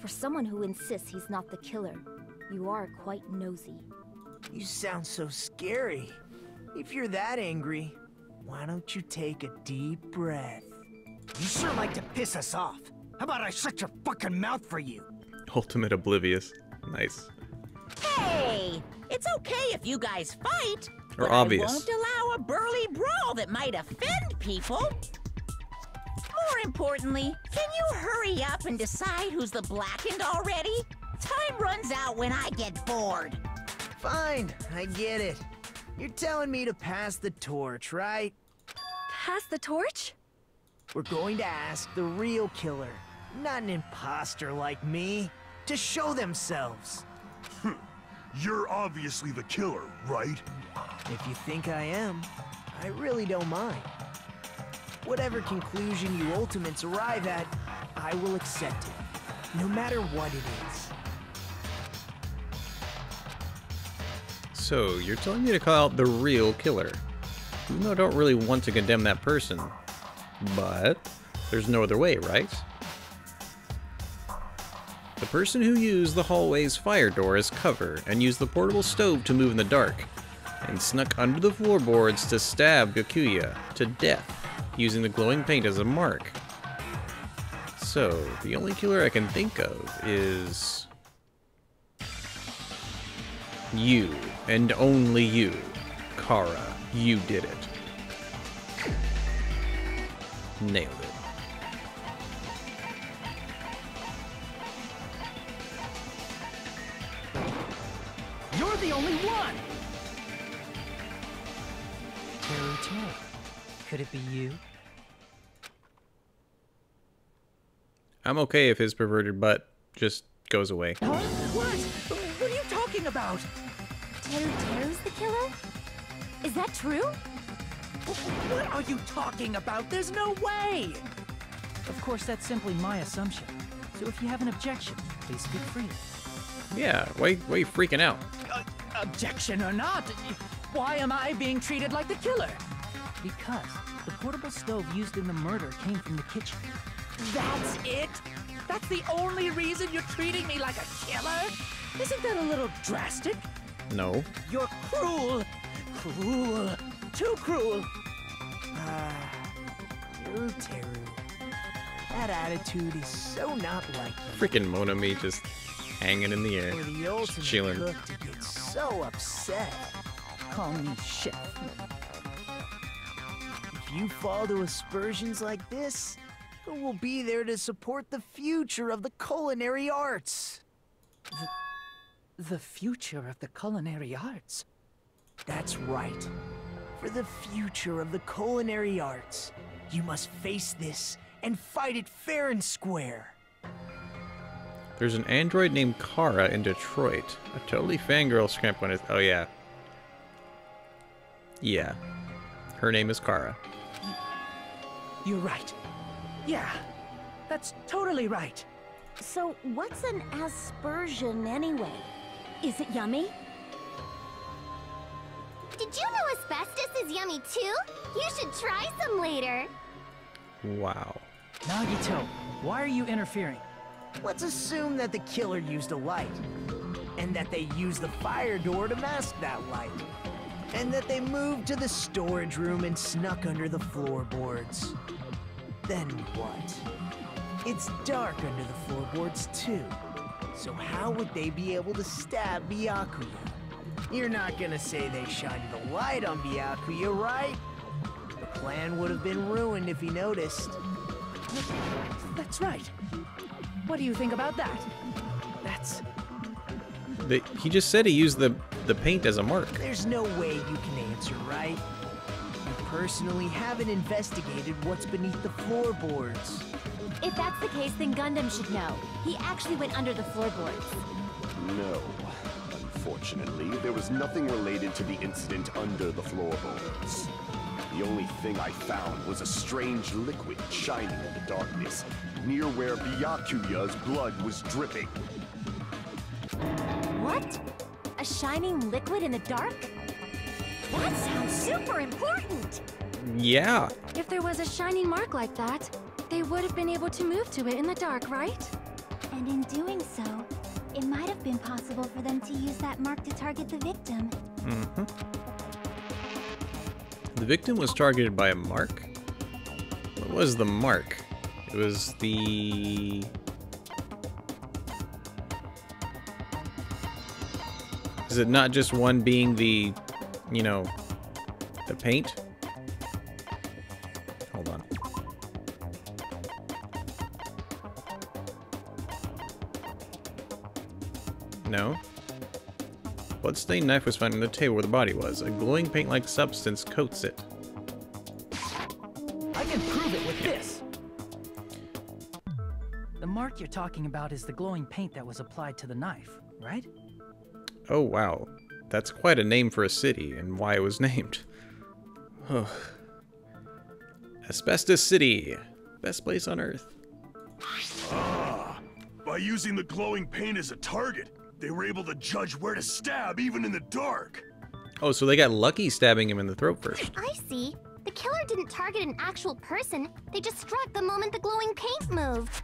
For someone who insists he's not the killer, you are quite nosy. You sound so scary. If you're that angry, why don't you take a deep breath? You sure like to piss us off. How about I shut your fucking mouth for you? Ultimate oblivious. Nice. Hey! It's okay if you guys fight. Or but obvious. I won't allow a burly brawl that might offend people. More importantly, can you hurry up and decide who's the blackened already? Time runs out when I get bored. Fine, I get it. You're telling me to pass the torch, right? Pass the torch? We're going to ask the real killer, not an imposter like me, to show themselves. You're obviously the killer, right? If you think I am, I really don't mind. Whatever conclusion you ultimates arrive at, I will accept it, no matter what it is. So, you're telling me to call out the real killer. Even though I don't really want to condemn that person. But, there's no other way, right? The person who used the hallway's fire door as cover and used the portable stove to move in the dark, and snuck under the floorboards to stab Byakuya to death, using the glowing paint as a mark. So, the only killer I can think of is... you, and only you. Kara, you did it. Nailed it. You're the only one! Teru. Could it be you? I'm okay if his perverted butt just goes away. Huh? What? What are you talking about? Teru's the killer? Is that true? What are you talking about? There's no way! Of course, that's simply my assumption. So if you have an objection, please speak freely. Yeah, why are you freaking out? Objection or not, why am I being treated like the killer? Because the portable stove used in the murder came from the kitchen. That's it? That's the only reason you're treating me like a killer? Isn't that a little drastic? No. You're cruel. Cruel. Too cruel. Teru. That attitude is so not like you. Freaking Monami just hanging in the air. For the ultimate Chilling. cook to get so upset. Call me chef. If you fall to aspersions like this, who will be there to support the future of the culinary arts? The future of the culinary arts? That's right. For the future of the culinary arts, you must face this and fight it fair and square. There's an android named Kara in Detroit. A totally fangirl scrimp on his... Oh, yeah. Yeah. Her name is Kara. You're right. Yeah, that's totally right. So, what's an aspersion anyway? Is it yummy? Did you know asbestos is yummy too? You should try some later. Wow. Nagito, why are you interfering? Let's assume that the killer used a light, and that they used the fire door to mask that light, and that they moved to the storage room and snuck under the floorboards. Then what? It's dark under the floorboards too, so how would they be able to stab Byakuya? You're not gonna say they shined the light on Byakuya, right? The plan would have been ruined if he noticed. That's right. What do you think about that? That's... He just said he used the paint as a mark. There's no way you can answer, right? You personally haven't investigated what's beneath the floorboards. If that's the case, then Gundam should know. He actually went under the floorboards. No. Unfortunately, there was nothing related to the incident under the floorboards. The only thing I found was a strange liquid shining in the darkness, near where Byakuya's blood was dripping. What? A shining liquid in the dark? That sounds super important! Yeah. If there was a shining mark like that, they would have been able to move to it in the dark, right? And in doing so, it might have been possible for them to use that mark to target the victim. Mm-hmm. The victim was targeted by a mark? What was the mark? It was the... Is it not just one being the, you know, the paint? Hold on. No. Bloodstained knife was found on the table where the body was. A glowing paint-like substance coats it. I can prove it with this! The mark you're talking about is the glowing paint that was applied to the knife, right? Oh, wow. That's quite a name for a city, and why it was named. Asbestos City. Best place on Earth. Ah! By using the glowing paint as a target, they were able to judge where to stab even in the dark. Oh, so they got lucky stabbing him in the throat first. I see. The killer didn't target an actual person. They just struck the moment the glowing paint moved.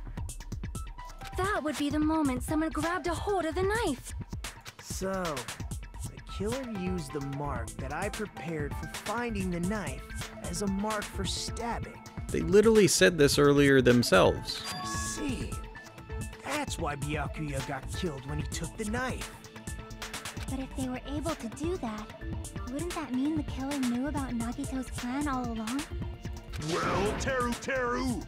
That would be the moment someone grabbed a hold of the knife. So, the killer used the mark that I prepared for finding the knife as a mark for stabbing. They literally said this earlier themselves. I see. That's why Byakuya got killed when he took the knife. But if they were able to do that, wouldn't that mean the killer knew about Nagito's plan all along? Well, Teru!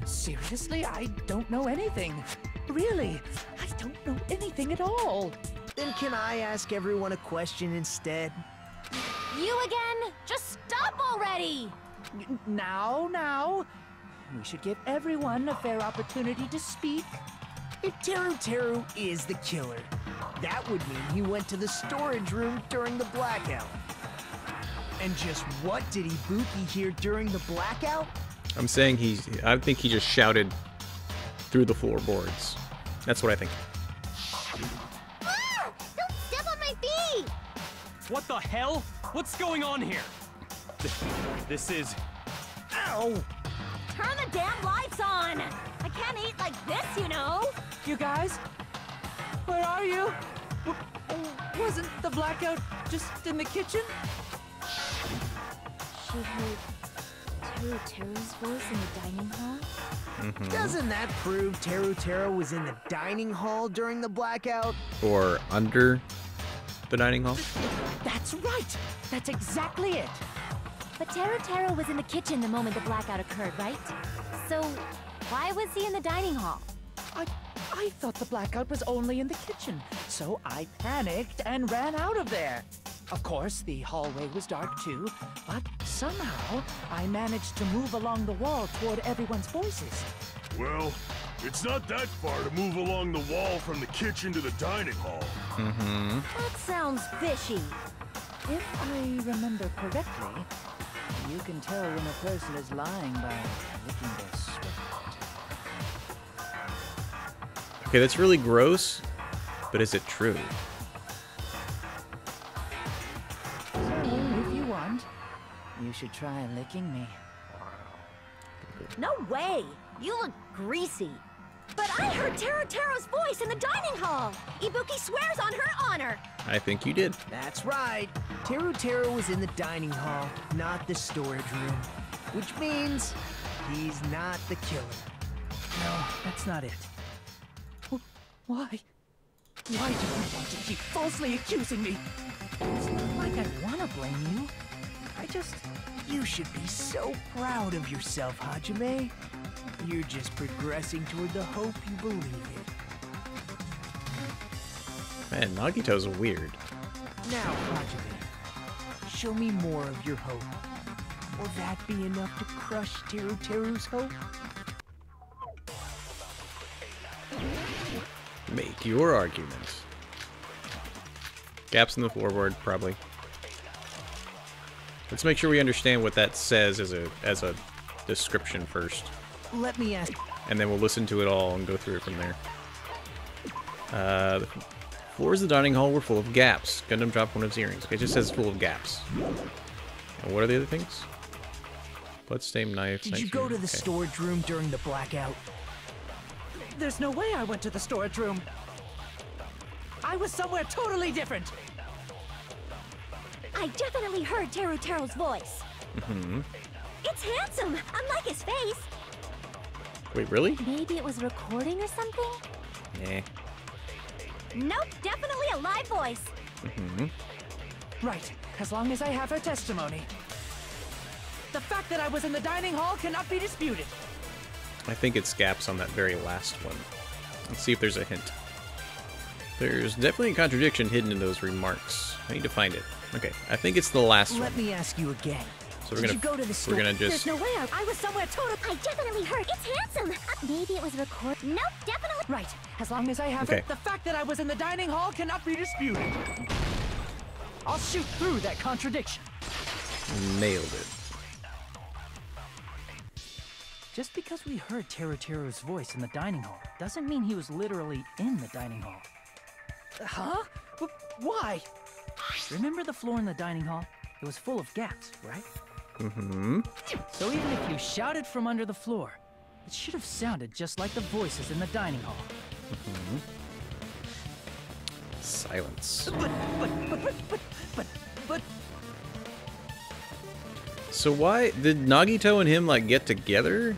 Seriously, I don't know anything. Really, I don't know anything at all. Then can I ask everyone a question instead? You again? Just stop already! Now. We should give everyone a fair opportunity to speak. If Teru is the killer, that would mean he went to the storage room during the blackout. And just what did Ibuki hear during the blackout? I'm saying I think he just shouted through the floorboards. That's what I think. Ah! Don't step on my feet! What the hell? What's going on here? This is... Ow! Turn the damn lights on! I can't eat like this, you know! You guys? Where are you? Wasn't the blackout just in the kitchen? She heard Teru's voice in the dining hall? Mm-hmm. Doesn't that prove Teru was in the dining hall during the blackout? Or under the dining hall? That's right! That's exactly it! But Teru was in the kitchen the moment the blackout occurred, right? So, why was he in the dining hall? I thought the blackout was only in the kitchen, so I panicked and ran out of there. Of course, the hallway was dark too, but somehow I managed to move along the wall toward everyone's voices. Well, it's not that far to move along the wall from the kitchen to the dining hall. Mm-hmm. That sounds fishy. If I remember correctly, you can tell when a person is lying by licking their sweat. Okay, that's really gross, but is it true? So, if you want, you should try licking me. No way! You look greasy. But I heard Teruteru's voice in the dining hall! Ibuki swears on her honor! I think you did. That's right. Teruteru was in the dining hall, not the storage room. Which means he's not the killer. No, that's not it. Why? Why do you want to keep falsely accusing me? It's not like I want to blame you. I just... You should be so proud of yourself, Hajime. You're just progressing toward the hope you believe in. Man, Nagito's weird. Now, Hajime, show me more of your hope. Will that be enough to crush Teruteru's hope? Make your argument. Gaps in the floorboard, probably. Let's make sure we understand what that says as a description first. Let me ask. And then we'll listen to it all and go through it from there. The floors of the dining hall were full of gaps. Gundam dropped one of his earrings. Okay, it just says full of gaps. And what are the other things? Bloodstained knife. Did you go to the storage room during the blackout? There's no way I went to the storage room. I was somewhere totally different. I definitely heard Teruteru's voice. Mm-hmm. It's handsome, unlike his face. Wait, really? Maybe it was recording or something? Nah. Nope, definitely a live voice. Mm-hmm. Right, as long as I have her testimony. The fact that I was in the dining hall cannot be disputed. I think it's gaps on that very last one. Let's see if there's a hint. There's definitely a contradiction hidden in those remarks. I need to find it. Okay, I think it's the last one. Let me ask you again. So Did you go to the store? We're gonna just... There's no way I was somewhere totally... I definitely heard. It's handsome. Maybe it was recorded. Nope, definitely... Right, as long as I have Okay. it, the fact that I was in the dining hall cannot be disputed. I'll shoot through that contradiction. Nailed it. Just because we heard Teruteru's voice in the dining hall doesn't mean he was literally in the dining hall. Huh? Why? Remember the floor in the dining hall? It was full of gaps, right? Mm-hmm. So even if you shouted from under the floor, it should have sounded just like the voices in the dining hall. Mm-hmm. Silence. But... So why did Nagito and him like get together?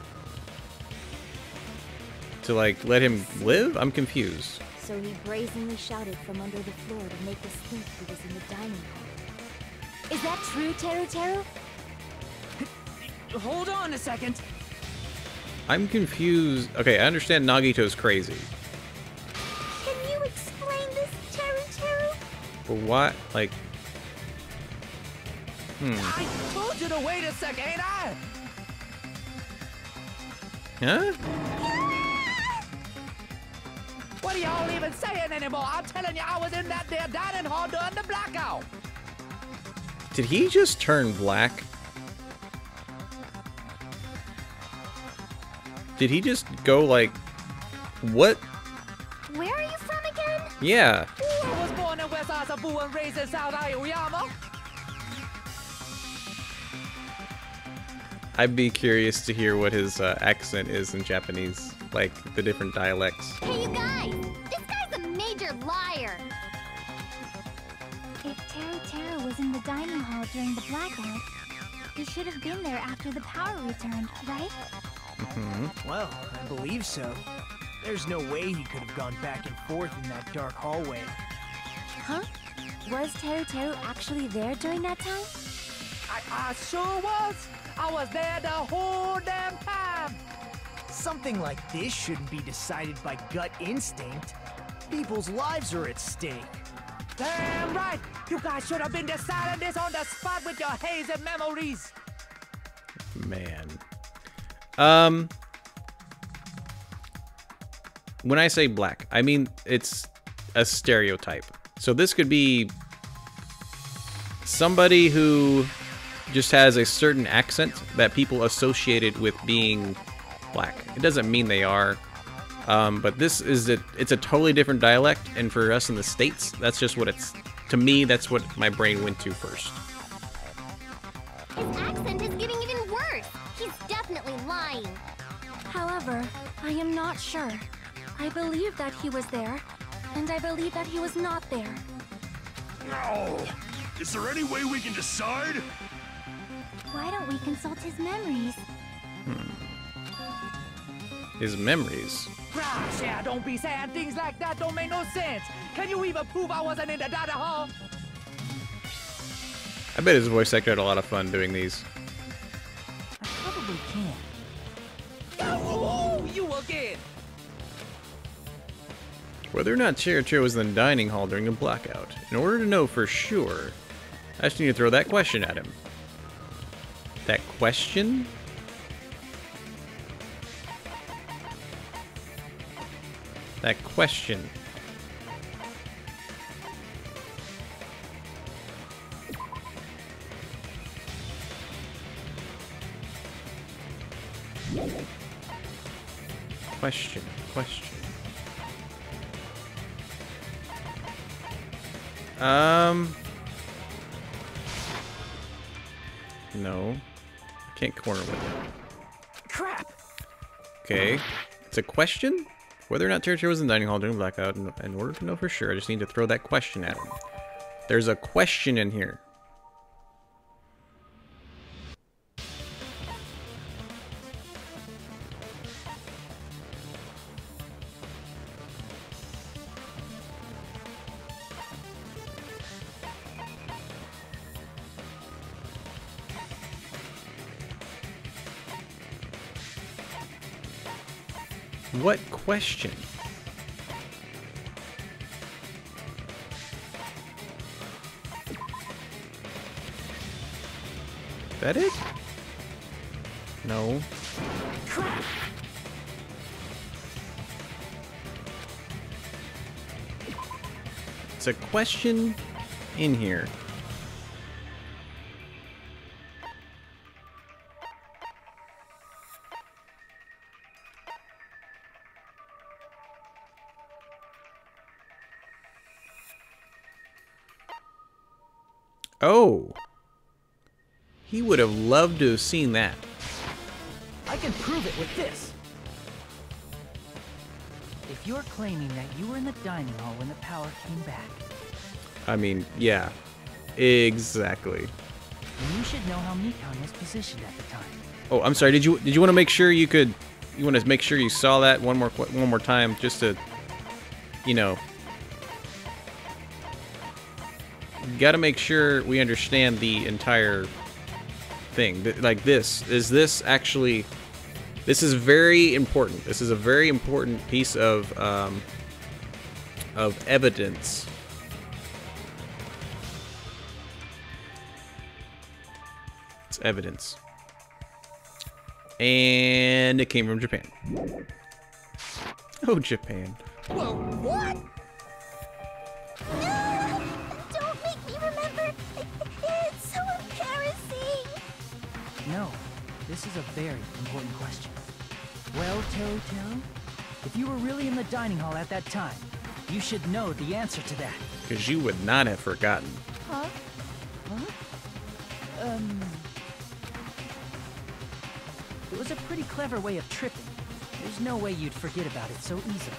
To like let him live? I'm confused. So he brazenly shouted from under the floor to make us think he was in the dining hall. Is that true, Teruteru? Hold on a second. I'm confused. Okay, I understand Nagito's crazy. Can you explain this, Teruteru? But why, like... I told you to wait a sec, ain't I? Huh? What are y'all even saying anymore? I'm telling you, I was in that there dining hall during the blackout. Did he just turn black? Did he just go like... What? Where are you from again? Yeah. I was born in West Asabu and raised in South Aoyama. I'd be curious to hear what his accent is in Japanese. Like, the different dialects. Hey, you guys! This guy's a major liar! If Teruteru was in the dining hall during the blackout, he should have been there after the power returned, right? Mm-hmm. Well, I believe so. There's no way he could have gone back and forth in that dark hallway. Huh? Was Teruteru actually there during that time? I sure was. I was there the whole damn time. Something like this shouldn't be decided by gut instinct. People's lives are at stake. Damn right! You guys should have been deciding this on the spot with your hazy memories. Man. When I say black, I mean it's a stereotype. So this could be somebody who just has a certain accent that people associated with being black. It doesn't mean they are, but this is it's a totally different dialect, and for us in the States, that's just what it's, to me, that's what my brain went to first. His accent is getting even worse. He's definitely lying. However, I am not sure. I believe that he was there, and I believe that he was not there. No! Is there any way we can decide? Why don't we consult his memories? His memories. Gosh, yeah, don't be saying things like that. Don't make no sense. Can you even prove I wasn't in the data hall? I bet his voice actor had a lot of fun doing these. I probably can. Oh, you again! Whether or not Chericho was in the dining hall during the blackout, in order to know for sure, I just need to throw that question at him. That question? That question. Question. No. I can't corner with it. Crap! Okay. It's a question? Whether or not Chericho was in the dining hall during blackout, in order to know for sure, I just need to throw that question at him. There's a question in here. What question? That it? No. It's a question in here. Oh. He would have loved to have seen that. I can prove it with this. If you're claiming that you were in the dining hall when the power came back, I mean, yeah. Exactly. then you should know how Mikan was positioned at the time. Oh, I'm sorry. Did you want to make sure you want to make sure you saw that one more time just to, you know, got to make sure we understand the entire thing. Like this is actually, this is very important. This is a very important piece of evidence. It's evidence, and it came from Japan. Oh, Japan. Whoa, what? No! Don't make me remember! It's so embarrassing! No, this is a very important question. Well, Toto, if you were really in the dining hall at that time, you should know the answer to that. Because you would not have forgotten. Huh? Huh? It was a pretty clever way of tripping. There's no way you'd forget about it so easily.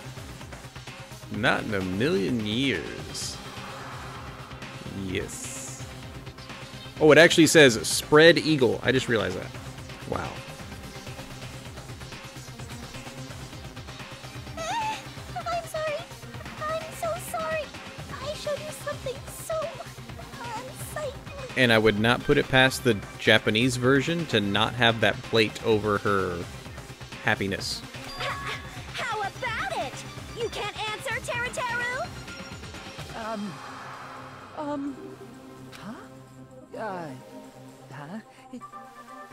Not in a million years. Yes. Oh, it actually says spread eagle. I just realized that. Wow. I'm sorry. I'm so sorry. I showed you something so unsightly. And I would not put it past the Japanese version to not have that plate over her happiness. How about it? You can't answer, Teruteru? Huh?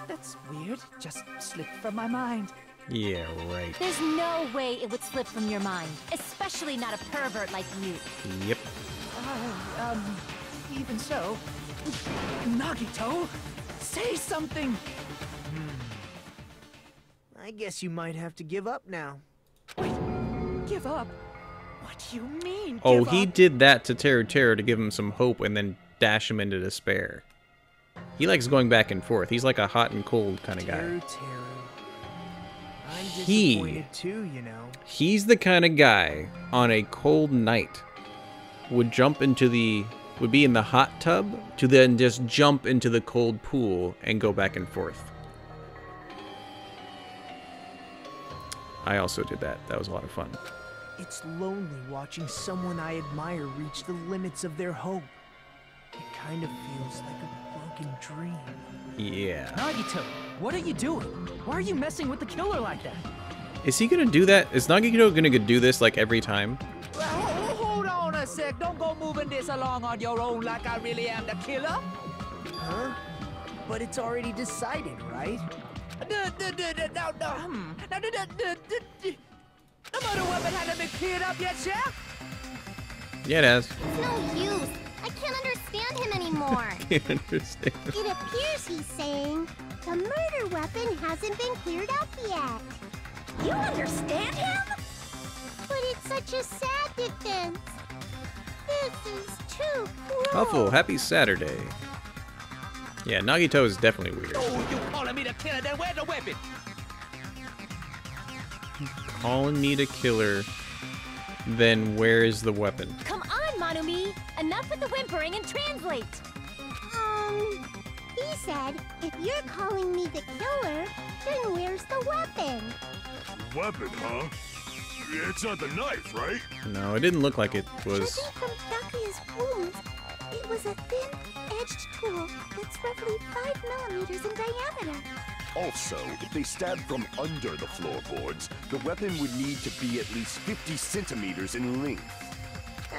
That's weird. Just slipped from my mind. Yeah, right. There's no way it would slip from your mind, especially not a pervert like you. Yep. Even so, Nagito, say something. I guess you might have to give up now. Wait, give up? What do you mean? Oh, give he up? did that to Terra to give him some hope and then dash him into despair. He likes going back and forth. He's like a hot and cold kind of guy. Teru. I'm disappointed too, you know. He's the kind of guy on a cold night would be in the hot tub to then just jump into the cold pool and go back and forth. I also did that. That was a lot of fun. It's lonely watching someone I admire reach the limits of their hope. It kind of feels like a broken dream. Yeah. Nagito, what are you doing? Why are you messing with the killer like that? Is he gonna do that? Is Nagito gonna do this like every time? Hold on a sec. Don't go moving this along on your own like I really am the killer. Huh? But it's already decided, right? The murder weapon hasn't been cleared up yet, Chef? Yeah, it has. It's no use. I can't understand him anymore. Can't understand. It appears he's saying the murder weapon hasn't been cleared up yet. You understand him? But it's such a sad defense. This is too cruel. Awful. Happy Saturday. Yeah, Nagito is definitely weird. Oh, you calling me the killer? Then where's the weapon? Calling me the killer. Then where's the weapon? Come on, Manumi. Enough with the whimpering and translate. He said, if you're calling me the killer, then where's the weapon? Weapon, huh? It's not the knife, right? No, it didn't look like it was. Judging from Byakuya's wounds, it was a thin-edged tool that's roughly 5 millimeters in diameter. Also, if they stabbed from under the floorboards, the weapon would need to be at least 50 centimeters in length.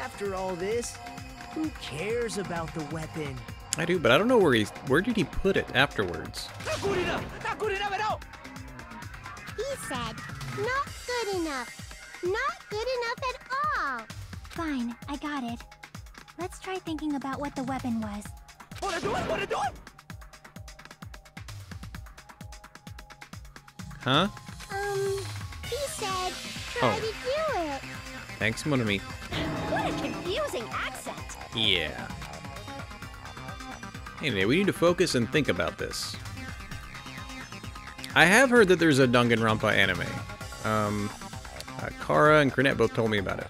After all this, who cares about the weapon? I do, but I don't know where did he put it afterwards? Not good enough! Not good enough at all! He said, not good enough. Not good enough at all. Fine, I got it. Let's try thinking about what the weapon was. Wanna do it? Wanna do it? Huh? He said, try to do it. Thanks, Monami. What a confusing accent. Yeah. Anyway, we need to focus and think about this. I have heard that there's a Danganronpa anime. Kara and Cornette both told me about it.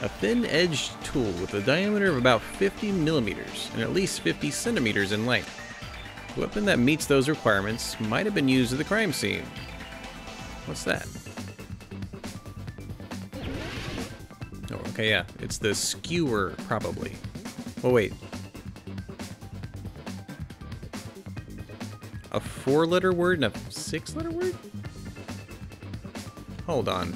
A thin-edged tool with a diameter of about 50 millimeters and at least 50 centimeters in length. A weapon that meets those requirements might have been used at the crime scene. What's that? Oh, okay, yeah. It's the skewer, probably. Oh, wait. A 4-letter word and a 6-letter word? Hold on.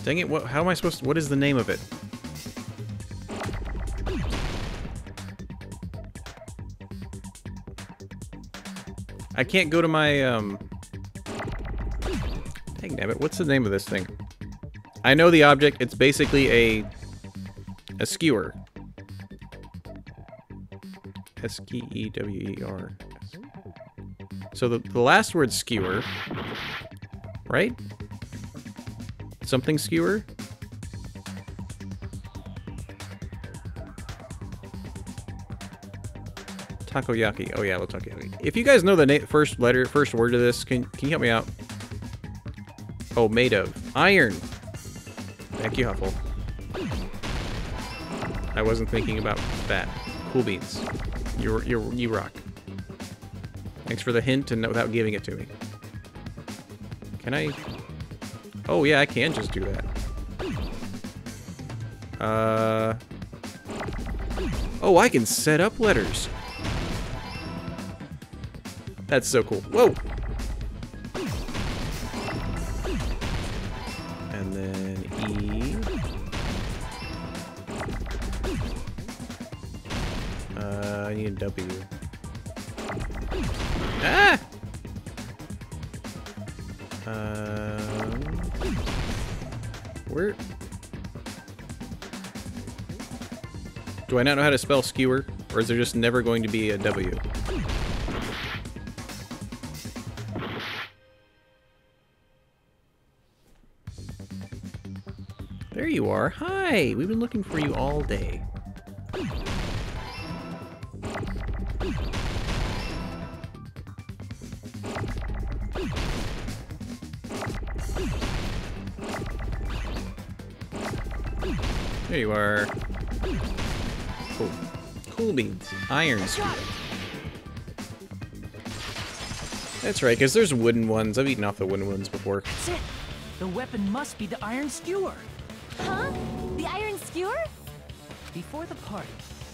Dang it, how am I supposed to, what is the name of it? I can't go to my, dang nabbit, what's the name of this thing? I know the object, it's basically a skewer. S-K-E-W-E-R. So the last word skewer, right? Something skewer? Takoyaki. Oh yeah, I love takoyaki. If you guys know the first word of this, can you help me out? Oh, made of iron. Thank you, Huffle. I wasn't thinking about that. Cool beans. You rock. Thanks for the hint and without giving it to me. Can I? Oh yeah, I can just do that. Oh, I can set up letters. That's so cool. Whoa! a W. Ah! Where? Do I not know how to spell skewer? Or is there just never going to be a W? There you are. Hi! We've been looking for you all day. There you are. Cool. Cool beans. Iron skewer. That's right, because there's wooden ones. I've eaten off the wooden ones before. That's it. The weapon must be the iron skewer. Huh? The iron skewer? Before the party,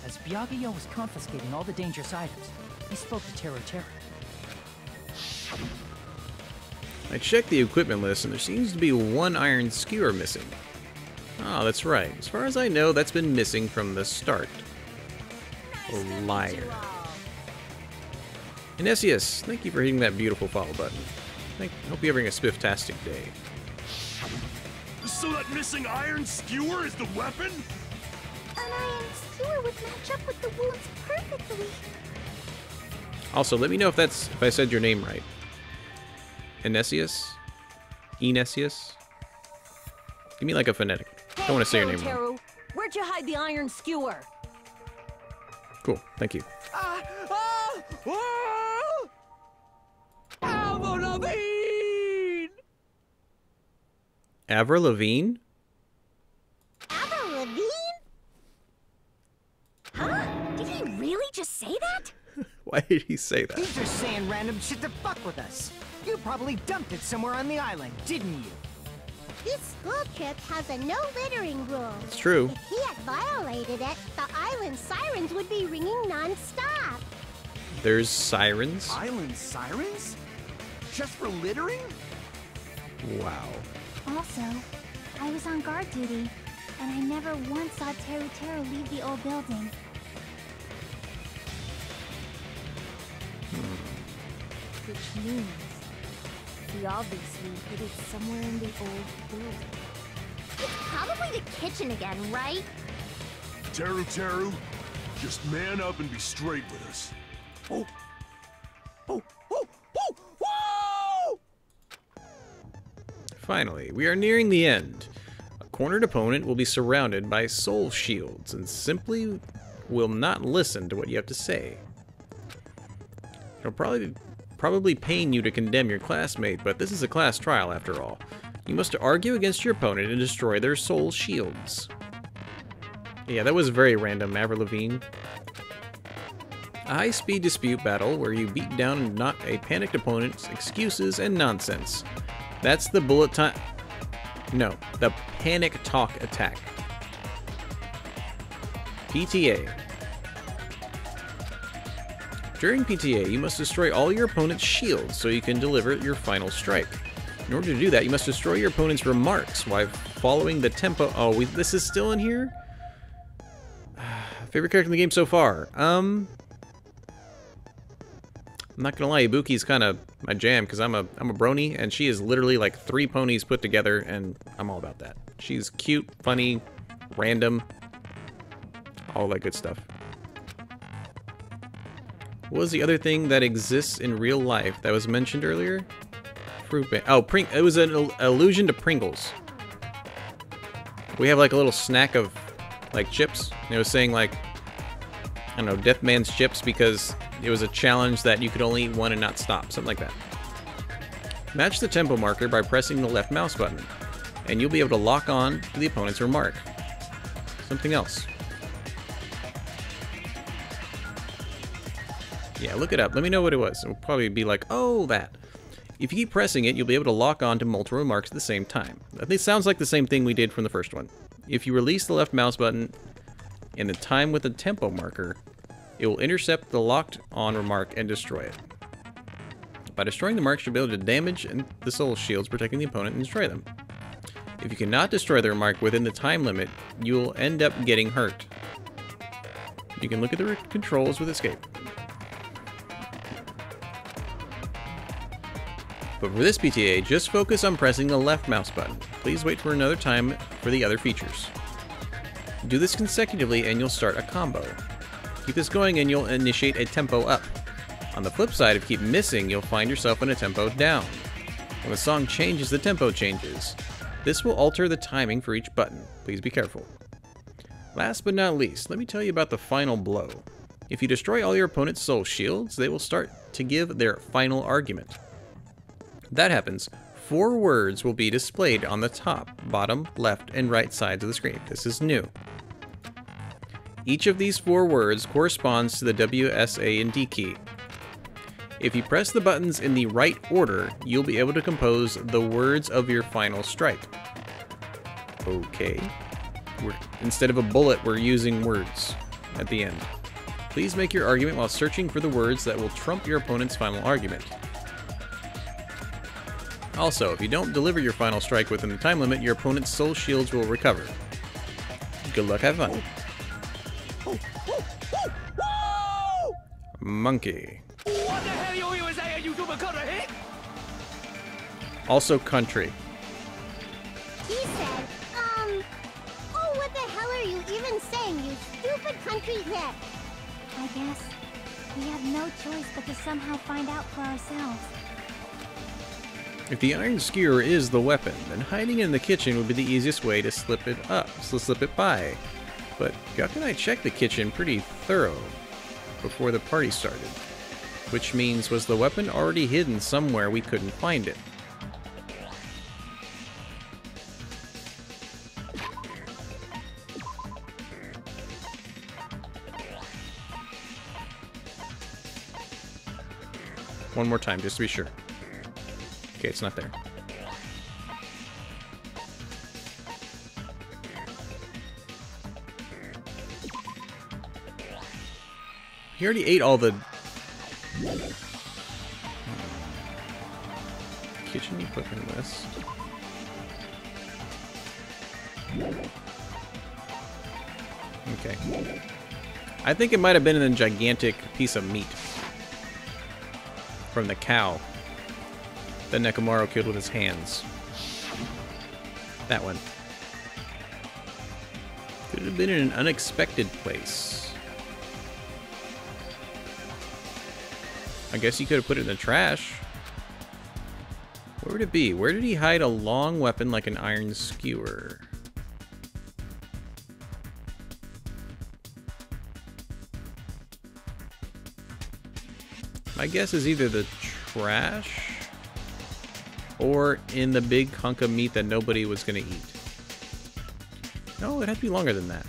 as Byakuya was confiscating all the dangerous items, he spoke to Teru Teru. I checked the equipment list, and there seems to be one iron skewer missing. Oh, that's right. As far as I know, that's been missing from the start. Liar. And SES, thank you for hitting that beautiful follow button. Hope you're having a spifftastic day. So that missing iron skewer is the weapon? An iron skewer would match up with the wounds perfectly. Also, let me know if I said your name right. Enesius? Enesius? Give me like a phonetic. I don't want to say your name wrong. Teru, where'd you hide the iron skewer? Cool, thank you. Avril Lavigne? Avril Lavigne? Huh? Did he really just say that? Why did he say that? He's just saying random shit to fuck with us. You probably dumped it somewhere on the island, didn't you? This school trip has a no littering rule. It's true. If he had violated it, the island sirens would be ringing non-stop. There's sirens? Island sirens? Just for littering? Wow. Also, I was on guard duty, and I never once saw Teru Teru leave the old building. Which means he obviously hid it somewhere in the old building. It's probably the kitchen again, right? Teru Teru, just man up and be straight with us. Oh! Oh! Oh! Oh! Whoa! Finally, we are nearing the end. A cornered opponent will be surrounded by soul shields and simply will not listen to what you have to say. It'll probably pain you to condemn your classmate, but this is a class trial after all. You must argue against your opponent and destroy their soul shields. Yeah, that was very random, Avril Lavigne. A high-speed dispute battle where you beat down and knock a panicked opponent's excuses and nonsense. That's the bullet time. No, the panic talk attack. PTA. During PTA, you must destroy all your opponent's shields so you can deliver your final strike. In order to do that, you must destroy your opponent's remarks while following the tempo. Oh, this is still in here? Favorite character in the game so far? I'm not gonna lie, Ibuki's kind of my jam because I'm a brony and she is literally like 3 ponies put together and I'm all about that. She's cute, funny, random, all that good stuff. What was the other thing that exists in real life that was mentioned earlier? Fruit band. Oh, it was an allusion to Pringles. We have like a little snack of like chips. And it was saying like, I don't know, Death Man's chips because it was a challenge that you could only eat one and not stop. Something like that. Match the tempo marker by pressing the left mouse button. And you'll be able to lock on to the opponent's remark. Something else. Yeah, look it up. Let me know what it was. It'll probably be like, oh, that. If you keep pressing it, you'll be able to lock on to multiple remarks at the same time. This sounds like the same thing we did from the first one. If you release the left mouse button and the time with the tempo marker, it will intercept the locked on remark and destroy it. By destroying the marks, you'll be able to damage the soul shields, protecting the opponent, and destroy them. If you cannot destroy the remark within the time limit, you will end up getting hurt. You can look at the controls with escape. But for this PTA, just focus on pressing the left mouse button. Please wait for another time for the other features. Do this consecutively and you'll start a combo. Keep this going and you'll initiate a tempo up. On the flip side, if you keep missing, you'll find yourself in a tempo down. When the song changes, the tempo changes. This will alter the timing for each button. Please be careful. Last but not least, let me tell you about the final blow. If you destroy all your opponent's soul shields, they will start to give their final argument. That happens, 4 words will be displayed on the top, bottom, left, and right sides of the screen. This is new. Each of these 4 words corresponds to the W, S, A, and D key. If you press the buttons in the right order, you'll be able to compose the words of your final strike. Okay. Instead of a bullet, we're using words at the end. Please make your argument while searching for the words that will trump your opponent's final argument. Also, if you don't deliver your final strike within the time limit, your opponent's soul shields will recover. Good luck, have fun. Monkey. What the hell you say, you hit? Also country. He said, oh, what the hell are you even saying, you stupid country hit? I guess we have no choice but to somehow find out for ourselves. If the iron skewer is the weapon, then hiding in the kitchen would be the easiest way to slip it by. But Guk and I checked the kitchen pretty thorough before the party started. Which means, was the weapon already hidden somewhere we couldn't find it? One more time, just to be sure. Okay, it's not there. He already ate all the kitchen equipment list. Okay. I think it might have been in a gigantic piece of meat from the cow that Nekomaru killed with his hands. That one. Could have been in an unexpected place. I guess you could have put it in the trash. Where would it be? Where did he hide a long weapon like an iron skewer? My guess is either the trash or in the big hunk of meat that nobody was going to eat. No, it had to be longer than that.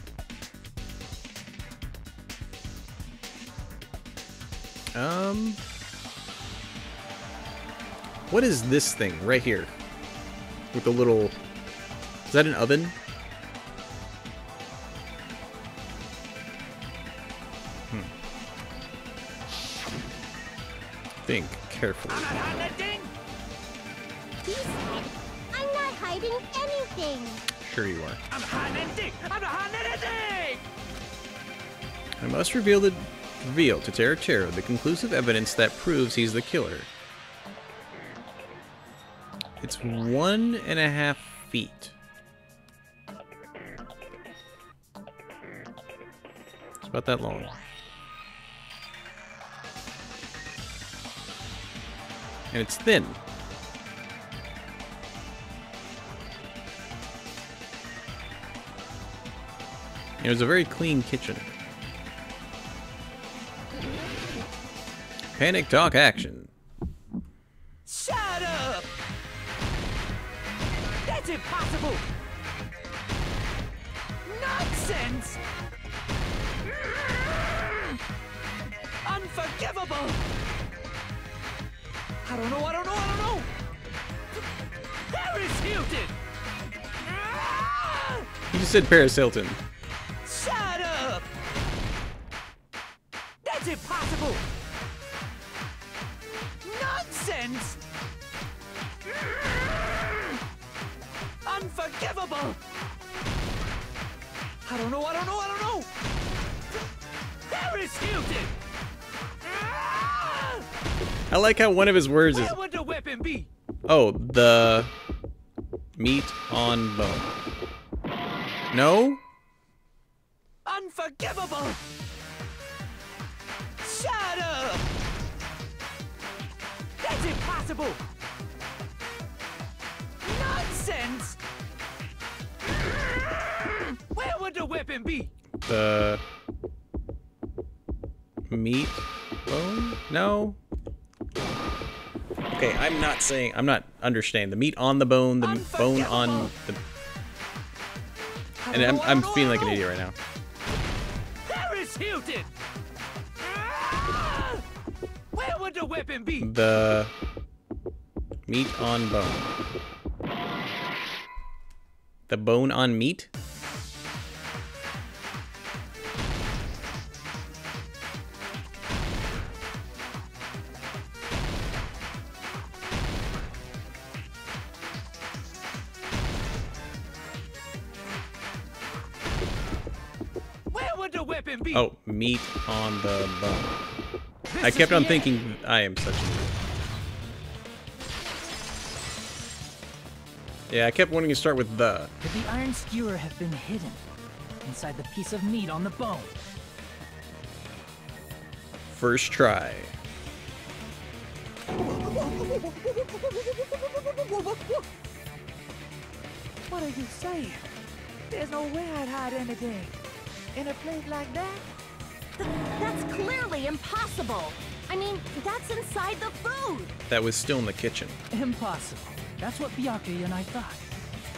What is this thing right here? With the little... Is that an oven? Think carefully. He said, I'm not hiding anything. Sure you are. I'm hiding anything! I'm not hiding anything! I must reveal to Terra the conclusive evidence that proves he's the killer. It's 1.5 feet. It's about that long. And it's thin. It was a very clean kitchen. Panic talk action. Shut up! That's impossible! Nonsense! Unforgivable! I don't know! Paris Hilton! You just said Paris Hilton. Shut up! That's impossible! Nonsense! Unforgivable! I don't know! Paris Hilton! I like how one of his words is, Where would the weapon be? oh, the meat on bone. No? Unforgivable! Shut up! That's impossible! Nonsense! Where would the weapon be? The meat bone? No? Okay, I'm not understanding. The meat on the bone, the bone on the... And I'm feeling like an idiot right now. Paris Hilton! Where would the weapon be? The meat on bone. The bone on meat? Where would the weapon be? Oh, meat on the bone. I kept on thinking I am such an idiot. Yeah, I kept wanting to start with the. Could the iron skewer have been hidden inside the piece of meat on the bone? First try. What are you saying? There's no way I'd hide anything in a place like that. That's clearly impossible. I mean, that's inside the food. That was still in the kitchen. Impossible. That's what Byakuya and I thought.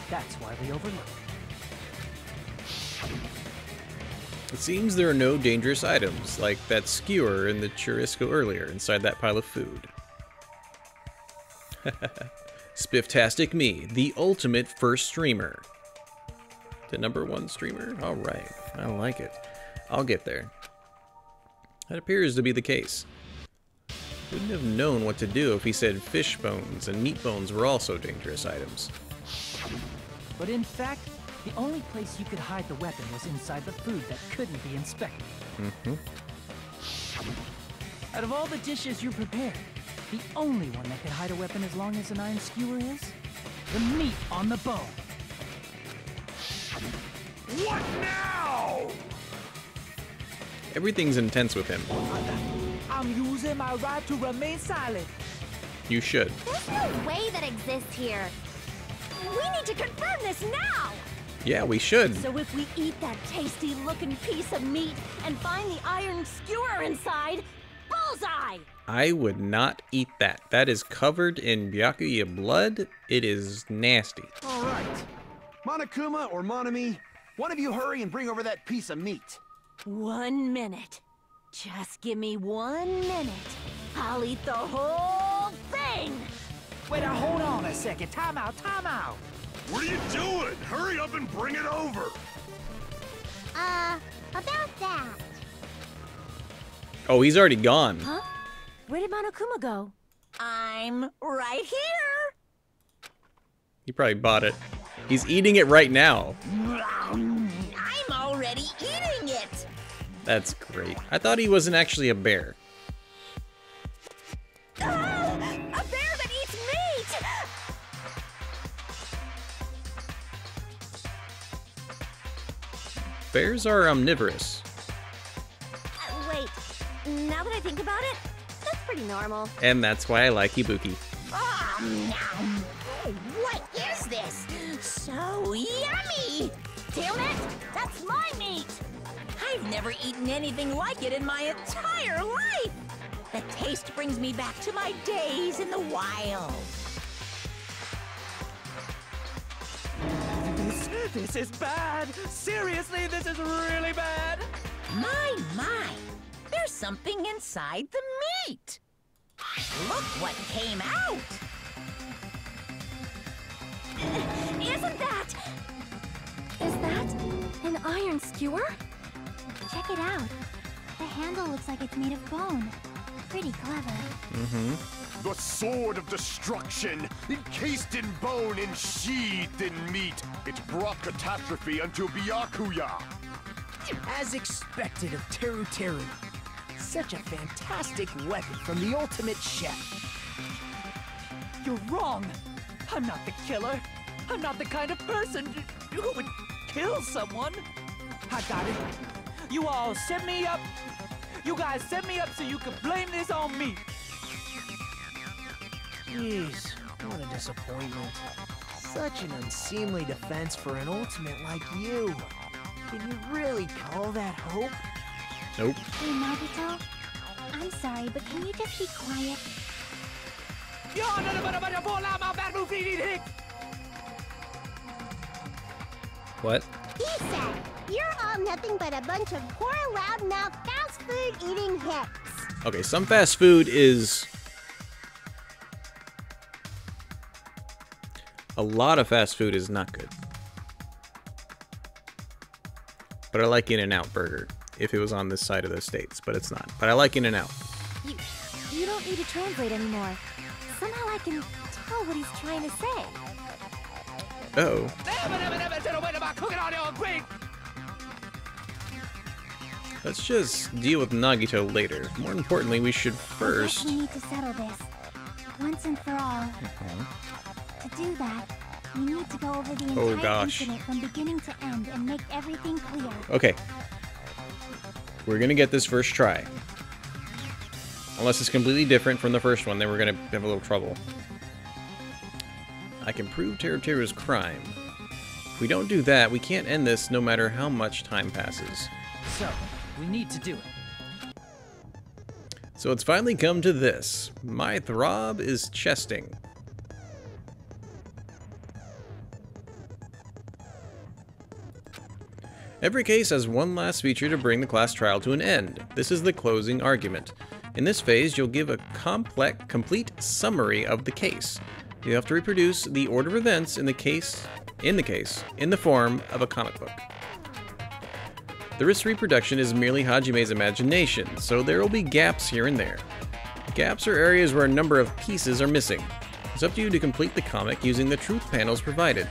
That's why we overlooked it. It seems there are no dangerous items, like that skewer in the churrasco earlier inside that pile of food. SpifftasticMe, the ultimate first streamer. The #1 streamer? Alright, I like it. I'll get there. That appears to be the case. Wouldn't have known what to do if he said fish bones and meat bones were also dangerous items. But in fact, the only place you could hide the weapon was inside the food that couldn't be inspected. Mm-hmm. Out of all the dishes you prepared, the only one that could hide a weapon as long as an iron skewer is the meat on the bone. What now? Everything's intense with him. I'm using my right to remain silent. You should. There's no way that exists here. We need to confirm this now. Yeah, we should. So if we eat that tasty-looking piece of meat and find the iron skewer inside, bullseye! I would not eat that. That is covered in Byakuya blood. It is nasty. All right. Monokuma or Monami, one of you hurry and bring over that piece of meat. 1 minute. Just give me 1 minute. I'll eat the whole thing! Wait, now hold on a second. Time out, time out. What are you doing? Hurry up and bring it over. About that. Oh, he's already gone. Huh? Where did Monokuma go? I'm right here! He probably bought it. He's eating it right now. I'm already eating it! That's great. I thought he wasn't actually a bear. A bear that eats meat! Bears are omnivorous. Wait, now that I think about it, that's pretty normal. And that's why I like Ibuki. What is this? So yummy! Damn it! That's my meat! I've never eaten anything like it in my entire life! The taste brings me back to my days in the wild. This is bad. Seriously, this is really bad. My, there's something inside the meat. Look what came out. Isn't that... Is that an iron skewer? Check it out. The handle looks like it's made of bone. Pretty clever. Mm-hmm. The sword of destruction, encased in bone and sheathed in meat. It brought catastrophe unto Byakuya. As expected of Teru Teru, such a fantastic weapon from the ultimate chef. You're wrong. I'm not the killer. I'm not the kind of person who would kill someone. I got it. You all set me up. You guys set me up so you could blame this on me. Jeez, what a disappointment. Such an unseemly defense for an ultimate like you. Can you really call that hope? Nope. Hey, Nagito. I'm sorry, but can you just be quiet? What? He said, you're all nothing but a bunch of poor, loudmouth, fast food eating hicks. Okay, some fast food is... A lot of fast food is not good. But I like In-N-Out Burger, if it was on this side of the States, but it's not. But I like In-N-Out. You don't need to translate anymore. Somehow I can tell what he's trying to say. Uh-oh. Let's just deal with Nagito later. More importantly, we should first... We need to settle this, once and for all. To do that, we need to go over the entire incident from beginning to end and make everything clear. Okay. We're gonna get this first try. Unless it's completely different from the first one, then we're gonna have a little trouble. I can prove Teruteru's crime. If we don't do that, we can't end this no matter how much time passes. So, we need to do it. So it's finally come to this. My throb is chesting. Every case has one last feature to bring the class trial to an end. This is the closing argument. In this phase, you'll give a complete summary of the case. You have to reproduce the order of events in the form of a comic book. The risk reproduction is merely Hajime's imagination, so there will be gaps here and there. Gaps are areas where a number of pieces are missing. It's up to you to complete the comic using the truth panels provided.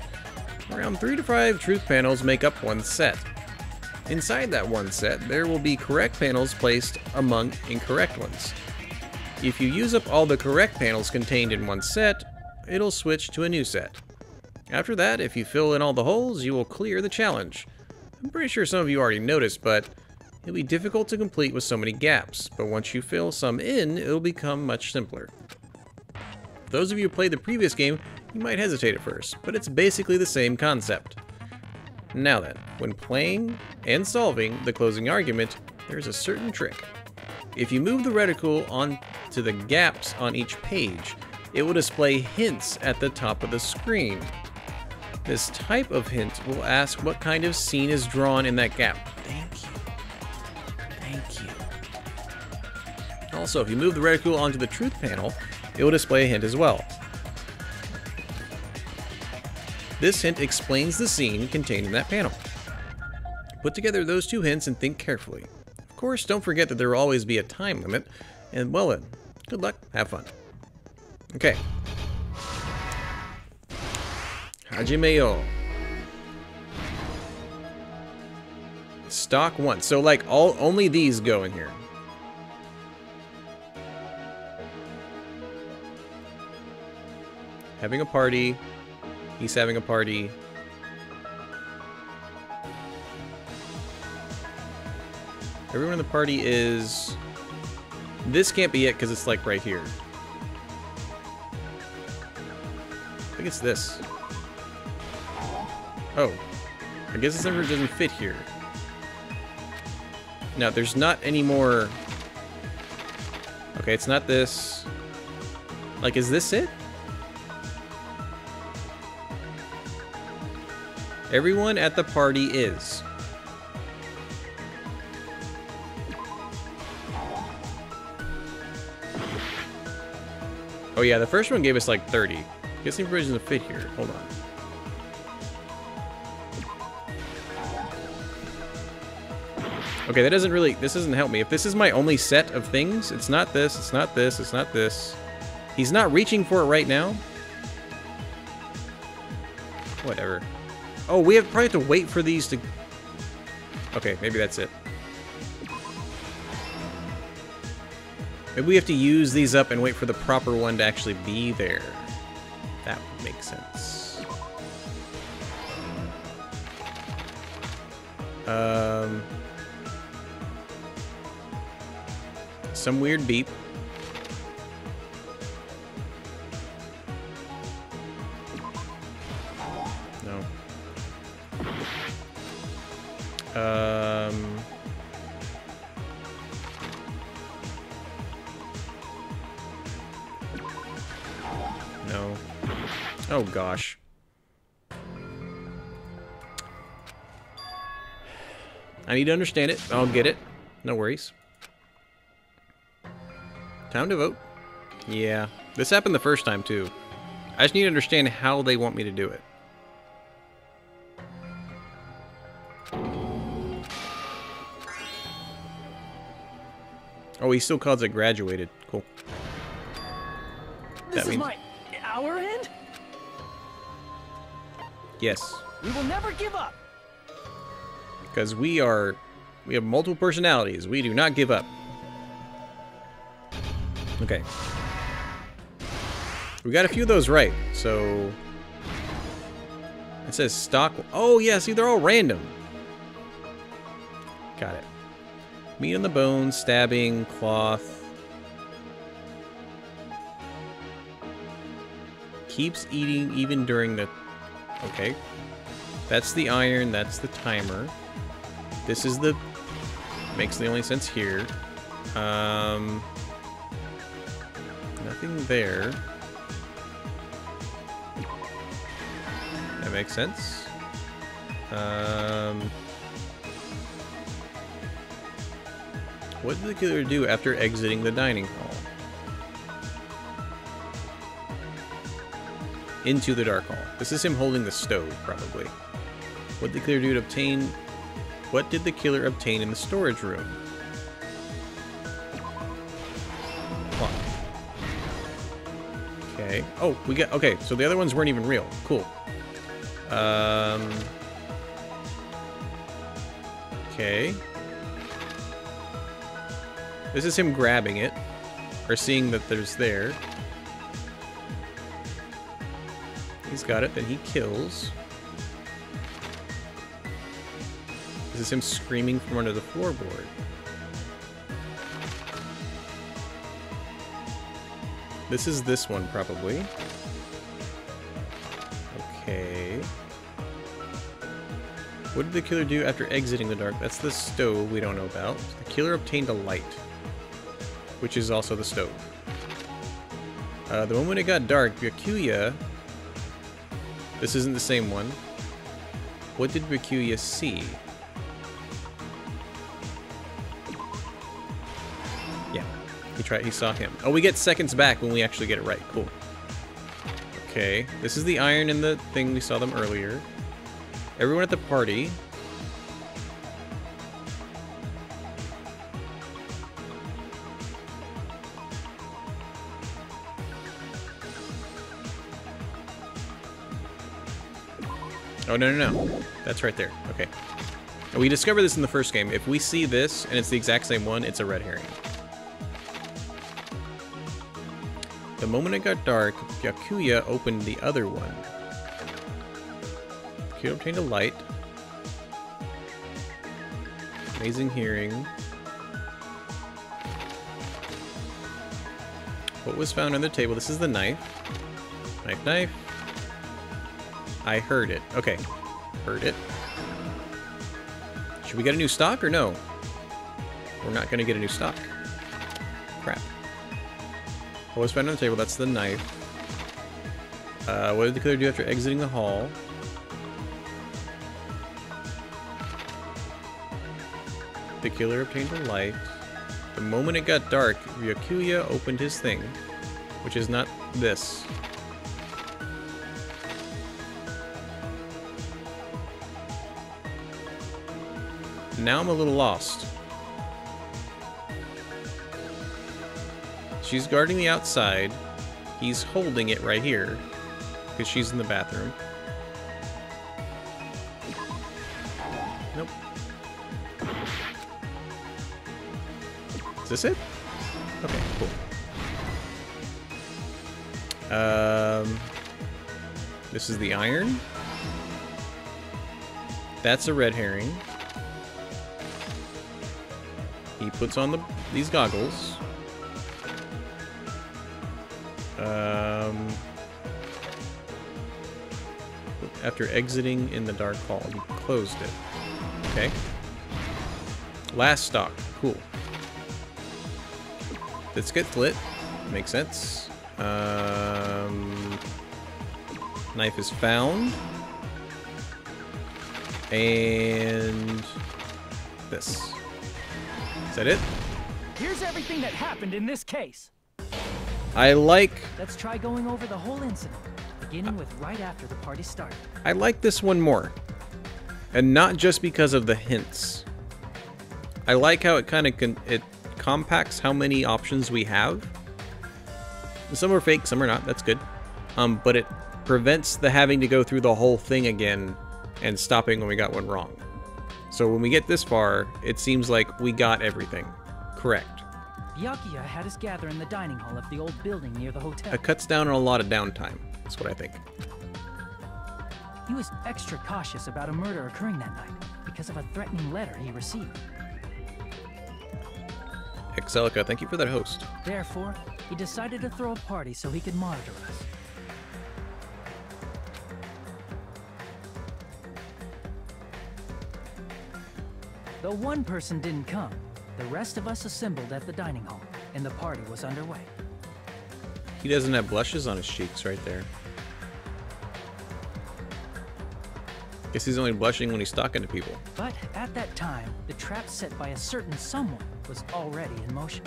Around 3 to 5 truth panels make up one set. Inside that one set, there will be correct panels placed among incorrect ones. If you use up all the correct panels contained in one set, it'll switch to a new set. After that, if you fill in all the holes, you will clear the challenge. I'm pretty sure some of you already noticed, but it'll be difficult to complete with so many gaps, but once you fill some in, it'll become much simpler. For those of you who played the previous game, you might hesitate at first, but it's basically the same concept. Now then, when playing and solving the closing argument, there's a certain trick. If you move the reticle onto the gaps on each page, it will display hints at the top of the screen. This type of hint will ask what kind of scene is drawn in that gap. Thank you. Thank you. Also, if you move the reticle onto the truth panel, it will display a hint as well. This hint explains the scene contained in that panel. Put together those two hints and think carefully. Of course, don't forget that there will always be a time limit, and well then, good luck, have fun. Okay. Hajime-yo. Stock 1. So like only these go in here. Having a party. He's having a party. Everyone in the party is... This can't be it because it's like right here. I think it's this. Oh. I guess this number doesn't fit here. No, there's not any more... Okay, it's not this. Like, is this it? Everyone at the party is. Oh yeah, the first one gave us like 30. Guess the information doesn't fit here. Hold on. Okay, that doesn't really, this doesn't help me. If this is my only set of things, it's not this, it's not this, it's not this. He's not reaching for it right now. Whatever. Oh, we probably have to wait for these to... Okay, maybe that's it. Maybe we have to use these up and wait for the proper one to actually be there. That would make sense. Some weird beep. No. No. Oh gosh. I need to understand it. I'll get it. No worries. Time to vote. Yeah. This happened the first time too. I just need to understand how they want me to do it. Oh, he still calls it graduated. Cool. This is our end? Yes. We will never give up. Because we have multiple personalities. We do not give up. Okay. We got a few of those right, so... It says stock... Oh, yeah, see, they're all random. Got it. Meat on the bone, stabbing, cloth. Keeps eating even during the... Okay. That's the iron, that's the timer. This is the... Makes the only sense here. Nothing there. That makes sense. What did the killer do after exiting the dining hall? Into the dark hall. This is him holding the stove, probably. What did the killer do to obtain... What did the killer obtain in the storage room? Clock. Okay. Oh, we got... Okay, so the other ones weren't even real. Cool. Okay. This is him grabbing it. Or seeing that there's there. He's got it, then he kills. This is him screaming from under the floorboard. This is this one, probably. Okay. What did the killer do after exiting the dark? That's the stove we don't know about. The killer obtained a light, which is also the stove. The moment it got dark, Byakuya... This isn't the same one. What did Byakuya see? Yeah, he saw him. Oh, we get seconds back when we actually get it right. Cool. Okay, this is the iron in the thing we saw them earlier. Everyone at the party. Oh, no. That's right there. Okay. We discovered this in the first game. If we see this, and it's the exact same one, it's a red herring. The moment it got dark, Byakuya opened the other one. Byakuya obtained a light. Amazing hearing. What was found on the table? This is the knife. Knife. I heard it. Okay. Heard it. Should we get a new stock or no? We're not going to get a new stock. Crap. What was found on the table? That's the knife. What did the killer do after exiting the hall? The killer obtained a light. The moment it got dark, Byakuya opened his thing, which is not this. Now I'm a little lost. She's guarding the outside. He's holding it right here because she's in the bathroom. Nope. Is this it? Okay, cool. This is the iron. That's a red herring. He puts on these goggles. After exiting in the dark hall, he closed it. Okay. Last stock. Cool. This gets lit. Makes sense. Knife is found. And this. Is that it? Here's everything that happened in this case. I like... Let's try going over the whole incident, beginning with right after the party started. I like this one more. And not just because of the hints. I like how it kind of it compacts how many options we have. Some are fake, some are not. That's good. But it prevents the having to go through the whole thing again and stopping when we got one wrong. So when we get this far, it seems like we got everything correct. Byakuya had us gather in the dining hall of the old building near the hotel. It cuts down on a lot of downtime. That's what I think. He was extra cautious about a murder occurring that night because of a threatening letter he received. Excelica, thank you for that host. Therefore, he decided to throw a party so he could monitor us. Though one person didn't come, the rest of us assembled at the dining hall, and the party was underway. He doesn't have blushes on his cheeks right there. Guess he's only blushing when he's talking to people. But at that time, the trap set by a certain someone was already in motion.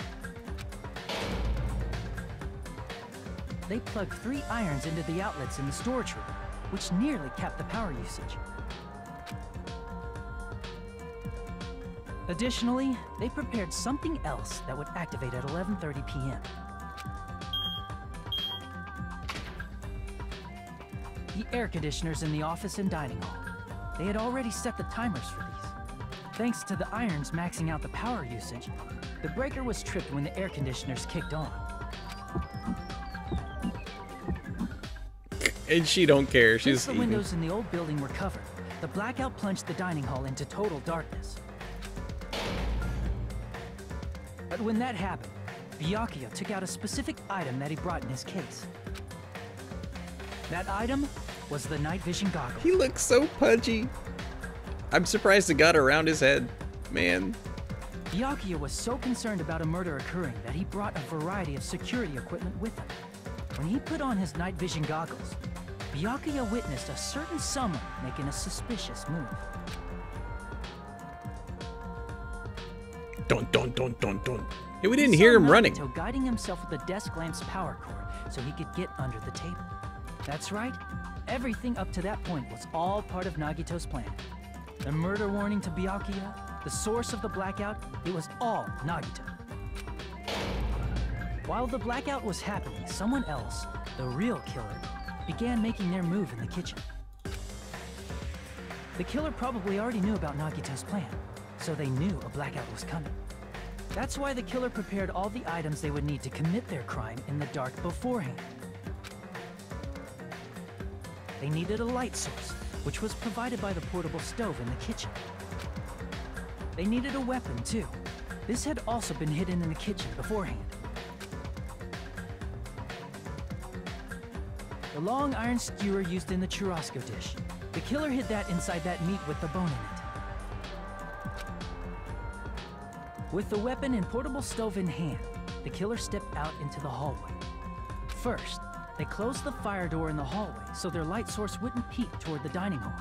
They plugged 3 irons into the outlets in the storage room, which nearly capped the power usage. Additionally, they prepared something else that would activate at 11:30 p.m. The air conditioners in the office and dining hall. They had already set the timers for these. Thanks to the irons maxing out the power usage, the breaker was tripped when the air conditioners kicked on. And she don't care. She's Since the windows in the old building were covered, the blackout plunged the dining hall into total darkness. But when that happened, Byakuya took out a specific item that he brought in his case. That item was the night vision goggles. He looks so pudgy. I'm surprised it got around his head, man. Byakuya was so concerned about a murder occurring that he brought a variety of security equipment with him. When he put on his night vision goggles, Byakuya witnessed a certain someone making a suspicious move. Dun dun dun dun dun. Hey, we didn't hear him running. Nagito guiding himself with the desk lamp's power cord so he could get under the table. That's right. Everything up to that point was all part of Nagito's plan. The murder warning to Byakuya, the source of the blackout, it was all Nagito. While the blackout was happening, someone else, the real killer, began making their move in the kitchen. The killer probably already knew about Nagito's plan, so they knew a blackout was coming. That's why the killer prepared all the items they would need to commit their crime in the dark beforehand. They needed a light source, which was provided by the portable stove in the kitchen. They needed a weapon, too. This had also been hidden in the kitchen beforehand. The long iron skewer used in the churrasco dish. The killer hid that inside that meat with the bone in it. With the weapon and portable stove in hand, the killer stepped out into the hallway. First, they closed the fire door in the hallway so their light source wouldn't peek toward the dining hall.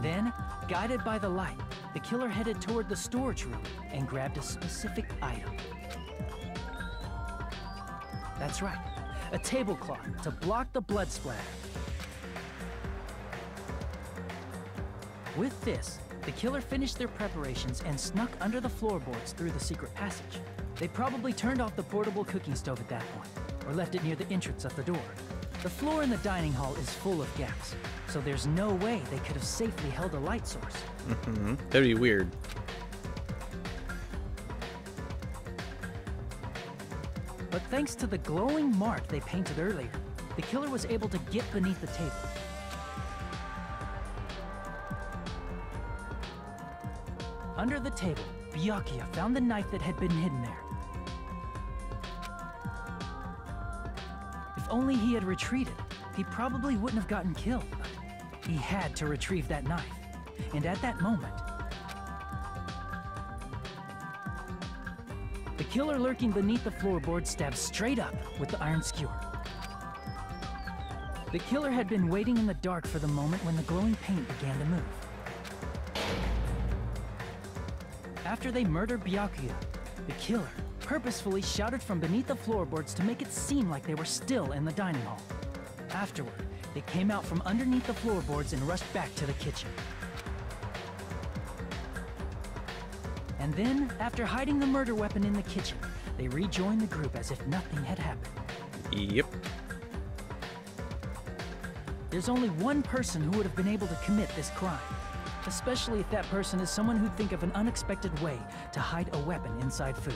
Then, guided by the light, the killer headed toward the storage room and grabbed a specific item. That's right, a tablecloth to block the blood splatter. With this, the killer finished their preparations and snuck under the floorboards through the secret passage. They probably turned off the portable cooking stove at that point, or left it near the entrance of the door. The floor in the dining hall is full of gaps, so there's no way they could have safely held a light source. That'd be weird. But thanks to the glowing mark they painted earlier, the killer was able to get beneath the table. Under the table, Byakuya found the knife that had been hidden there. If only he had retreated, he probably wouldn't have gotten killed. But he had to retrieve that knife. And at that moment, the killer lurking beneath the floorboard stabbed straight up with the iron skewer. The killer had been waiting in the dark for the moment when the glowing paint began to move. After they murdered Byakuya, the killer purposefully shouted from beneath the floorboards to make it seem like they were still in the dining hall. Afterward, they came out from underneath the floorboards and rushed back to the kitchen. And then, after hiding the murder weapon in the kitchen, they rejoined the group as if nothing had happened. Yep. There's only one person who would have been able to commit this crime. Especially if that person is someone who'd think of an unexpected way to hide a weapon inside food.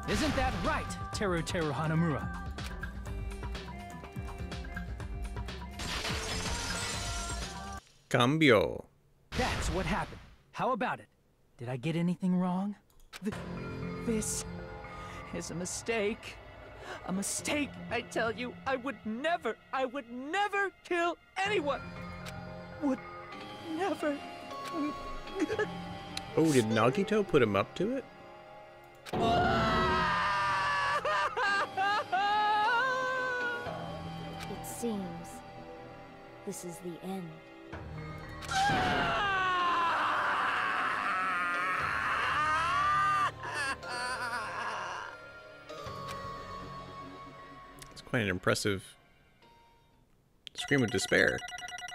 Isn't that right, Teru Hanamura? Cambio. That's what happened. How about it? Did I get anything wrong? This is a mistake. A mistake, I tell you. I would never kill anyone. Would never. Oh, did Nagito put him up to it? It seems this is the end. It's quite an impressive scream of despair.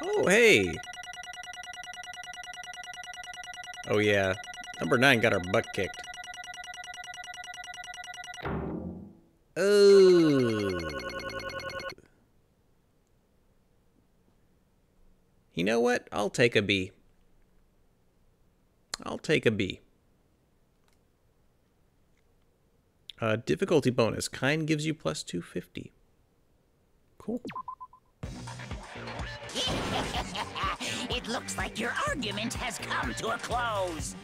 Oh, hey! Oh yeah, number 9 got our butt kicked. Oh. You know what? I'll take a B. I'll take a B. Difficulty bonus. Kind gives you plus 250. Cool. It looks like your argument has come to a close.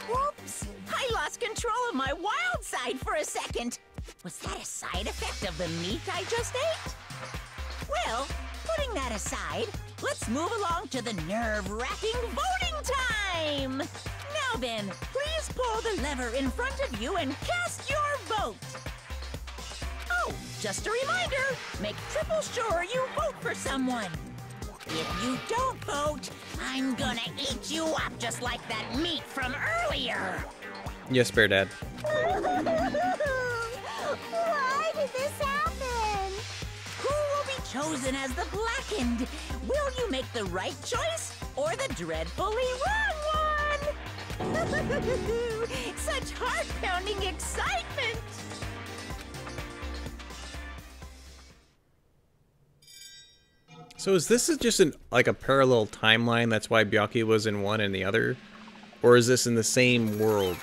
Whoops! I lost control of my wild side for a second. Was that a side effect of the meat I just ate? Well, putting that aside, let's move along to the nerve-wracking voting time! Now then, please pull the lever in front of you and cast your vote! Oh, just a reminder, make triple sure you vote for someone. If you don't vote, I'm gonna eat you up just like that meat from earlier! Yes, Bear Dad. Why did this happen? Who will be chosen as the Blackened? Will you make the right choice or the dreadfully wrong one? Such heart-pounding excitement! So is this just like a parallel timeline? That's why Byakuya was in one and the other? Or is this in the same world?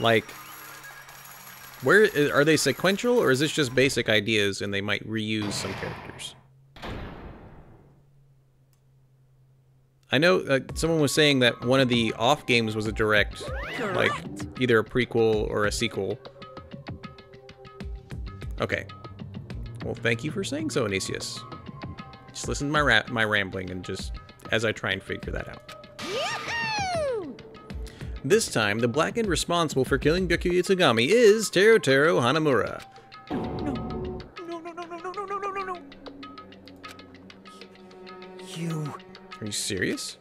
Like, where are they sequential, or is this just basic ideas and they might reuse some characters? I know someone was saying that one of the off games was a direct, like either a prequel or a sequel. Okay. Well, thank you for saying so, Anisius. Just listen to my rambling and just as I try and figure that out. This time, the Blackened responsible for killing Byakuya Tsugami is Teru Hanamura. No. You... Are you serious?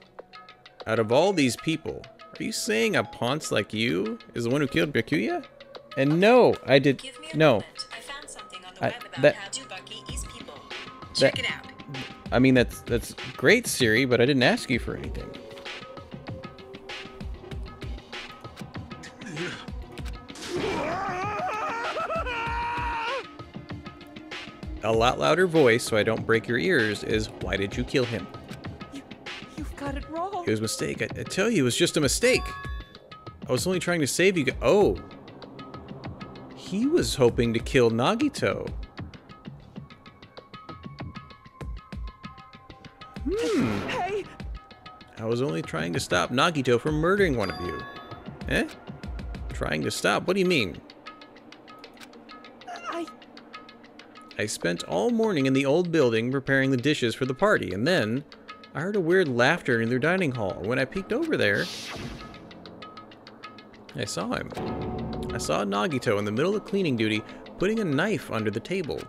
Out of all these people, are you saying a ponce like you is the one who killed Byakuya? And no, I did... No. I found something on the web about how to Bucky East people. Check it out. I mean, that's great, Siri, but I didn't ask you for anything. a lot louder voice so I don't break your ears is, why did you kill him? You've got it wrong. It was a mistake. I tell you, it was just a mistake. I was only trying to save you. Oh. He was hoping to kill Nagito. Hey! I was only trying to stop Nagito from murdering one of you. Eh? Trying to stop? What do you mean? I spent all morning in the old building preparing the dishes for the party, and then I heard a weird laughter in their dining hall. When I peeked over there, I saw him. I saw Nagito in the middle of cleaning duty, putting a knife under the table.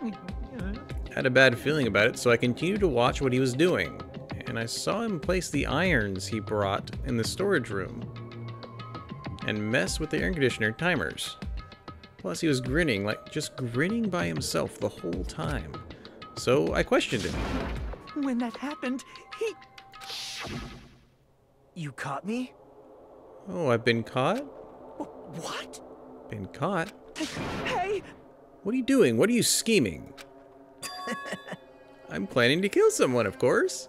I had a bad feeling about it, so I continued to watch what he was doing, and I saw him place the irons he brought in the storage room and mess with the air conditioner timers. Plus, he was grinning, like just grinning by himself the whole time. So I questioned him. When that happened, he... You caught me? Oh, I've been caught? What? Been caught? Hey! What are you doing? What are you scheming? I'm planning to kill someone, of course.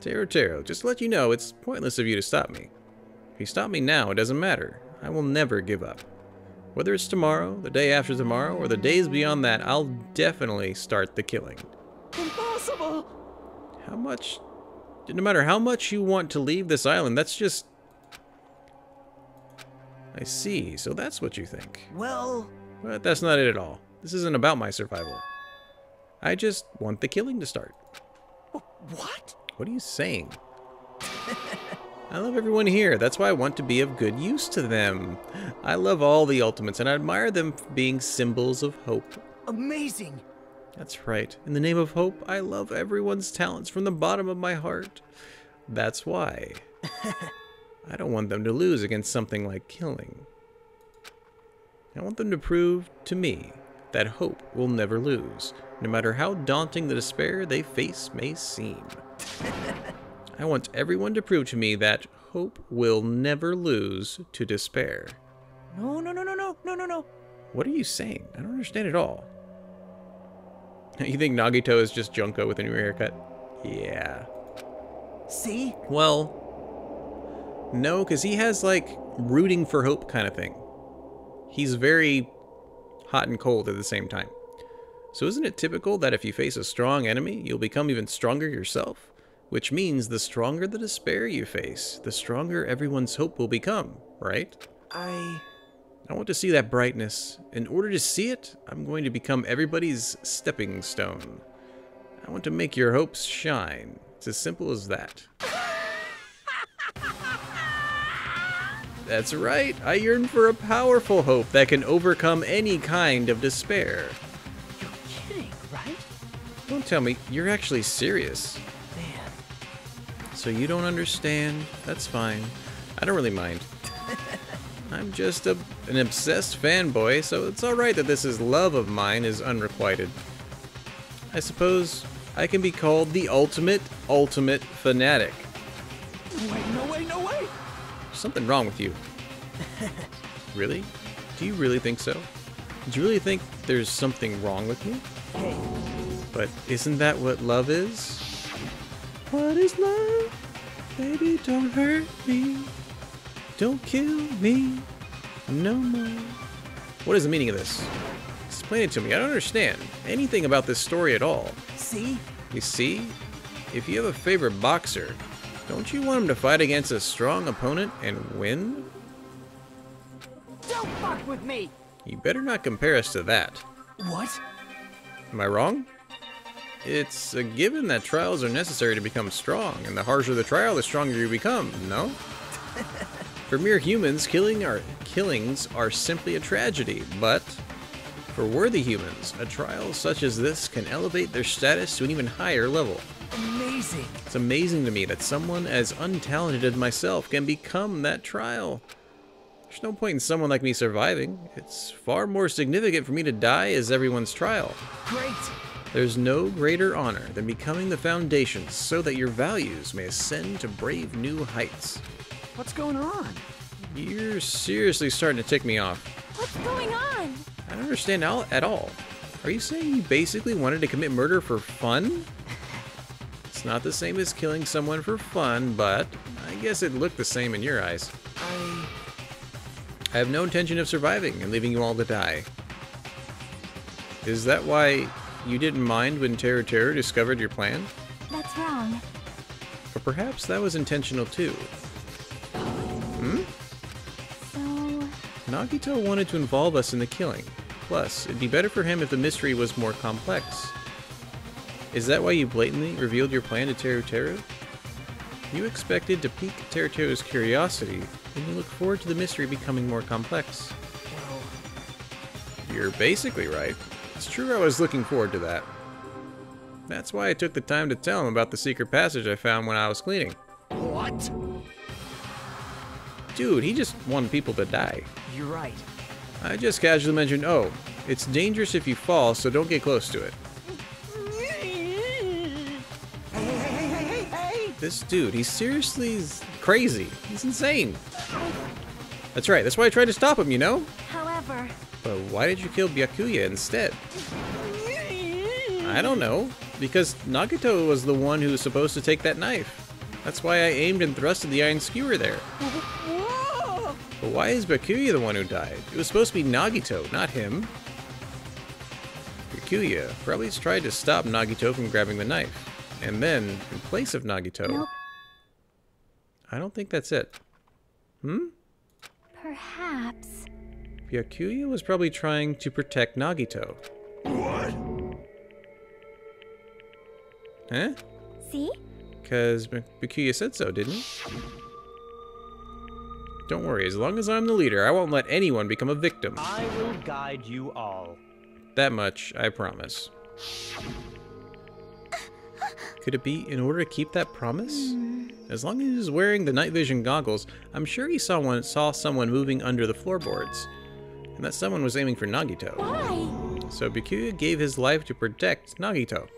Taro, just to let you know, it's pointless of you to stop me. If you stop me now, it doesn't matter. I will never give up. Whether it's tomorrow, the day after tomorrow, or the days beyond that, I'll definitely start the killing. Impossible! How much... No matter how much you want to leave this island, that's just... I see, so that's what you think. Well... But that's not it at all. This isn't about my survival. I just want the killing to start. What? What are you saying? I love everyone here. That's why I want to be of good use to them. I love all the Ultimates, and I admire them for being symbols of hope. Amazing! That's right. In the name of hope, I love everyone's talents from the bottom of my heart. That's why. I don't want them to lose against something like killing. I want them to prove to me that hope will never lose, no matter how daunting the despair they face may seem. I want everyone to prove to me that hope will never lose to despair. No. What are you saying? I don't understand at all. You think Nagito is just Junko with a new haircut? Yeah. See? Well, no, because he has, like, rooting for hope kind of thing. He's very hot and cold at the same time. So isn't it typical that if you face a strong enemy, you'll become even stronger yourself? Which means the stronger the despair you face, the stronger everyone's hope will become, right? I want to see that brightness. In order to see it, I'm going to become everybody's stepping stone. I want to make your hopes shine. It's as simple as that. That's right. I yearn for a powerful hope that can overcome any kind of despair. You're kidding, right? Don't tell me. You're actually serious. Man. So you don't understand? That's fine. I don't really mind. I'm just an obsessed fanboy, so it's alright that this love of mine is unrequited. I suppose I can be called the ultimate fanatic. Wait, no way! There's something wrong with you. Really? Do you really think so? Do you really think there's something wrong with me? Hey. But isn't that what love is? What is love? Baby, don't hurt me. Don't kill me no more. What is the meaning of this? Explain it to me. I don't understand anything about this story at all. See? You see? If you have a favorite boxer, don't you want him to fight against a strong opponent and win? Don't fuck with me! You better not compare us to that. What? Am I wrong? It's a given that trials are necessary to become strong, and the harsher the trial, the stronger you become, no? For mere humans, killings are simply a tragedy, but for worthy humans, a trial such as this can elevate their status to an even higher level. Amazing! It's amazing to me that someone as untalented as myself can become that trial. There's no point in someone like me surviving. It's far more significant for me to die as everyone's trial. Great! There's no greater honor than becoming the foundation so that your values may ascend to brave new heights. What's going on? You're seriously starting to tick me off. What's going on? I don't understand at all. Are you saying you basically wanted to commit murder for fun? It's not the same as killing someone for fun, but I guess it looked the same in your eyes. I have no intention of surviving and leaving you all to die. Is that why you didn't mind when Teru Teru discovered your plan? That's wrong. Or perhaps that was intentional too. Hmm? So... Nagito wanted to involve us in the killing. Plus, it'd be better for him if the mystery was more complex. Is that why you blatantly revealed your plan to Teru Teru? You expected to pique Teru Teru's curiosity, and you look forward to the mystery becoming more complex. You're basically right. It's true I was looking forward to that. That's why I took the time to tell him about the secret passage I found when I was cleaning. What? Dude, he just wanted people to die. You're right. I just casually mentioned, oh, it's dangerous if you fall, so don't get close to it. Hey! This dude, he's seriously crazy. He's insane. That's right, that's why I tried to stop him, you know? However... But why did you kill Byakuya instead? I don't know. Because Nagito was the one who was supposed to take that knife. That's why I aimed and thrusted the iron skewer there. But why is Byakuya the one who died? It was supposed to be Nagito, not him. Byakuya probably tried to stop Nagito from grabbing the knife. And then, in place of Nagito... Nope. I don't think that's it. Hmm? Perhaps... Byakuya was probably trying to protect Nagito. What? Huh? See? Because Byakuya said so, didn't he? Don't worry, as long as I'm the leader, I won't let anyone become a victim. I will guide you all. That much, I promise. Could it be in order to keep that promise? As long as he was wearing the night vision goggles, I'm sure he saw someone moving under the floorboards. And that someone was aiming for Nagito. Why? So Byakuya gave his life to protect Nagito.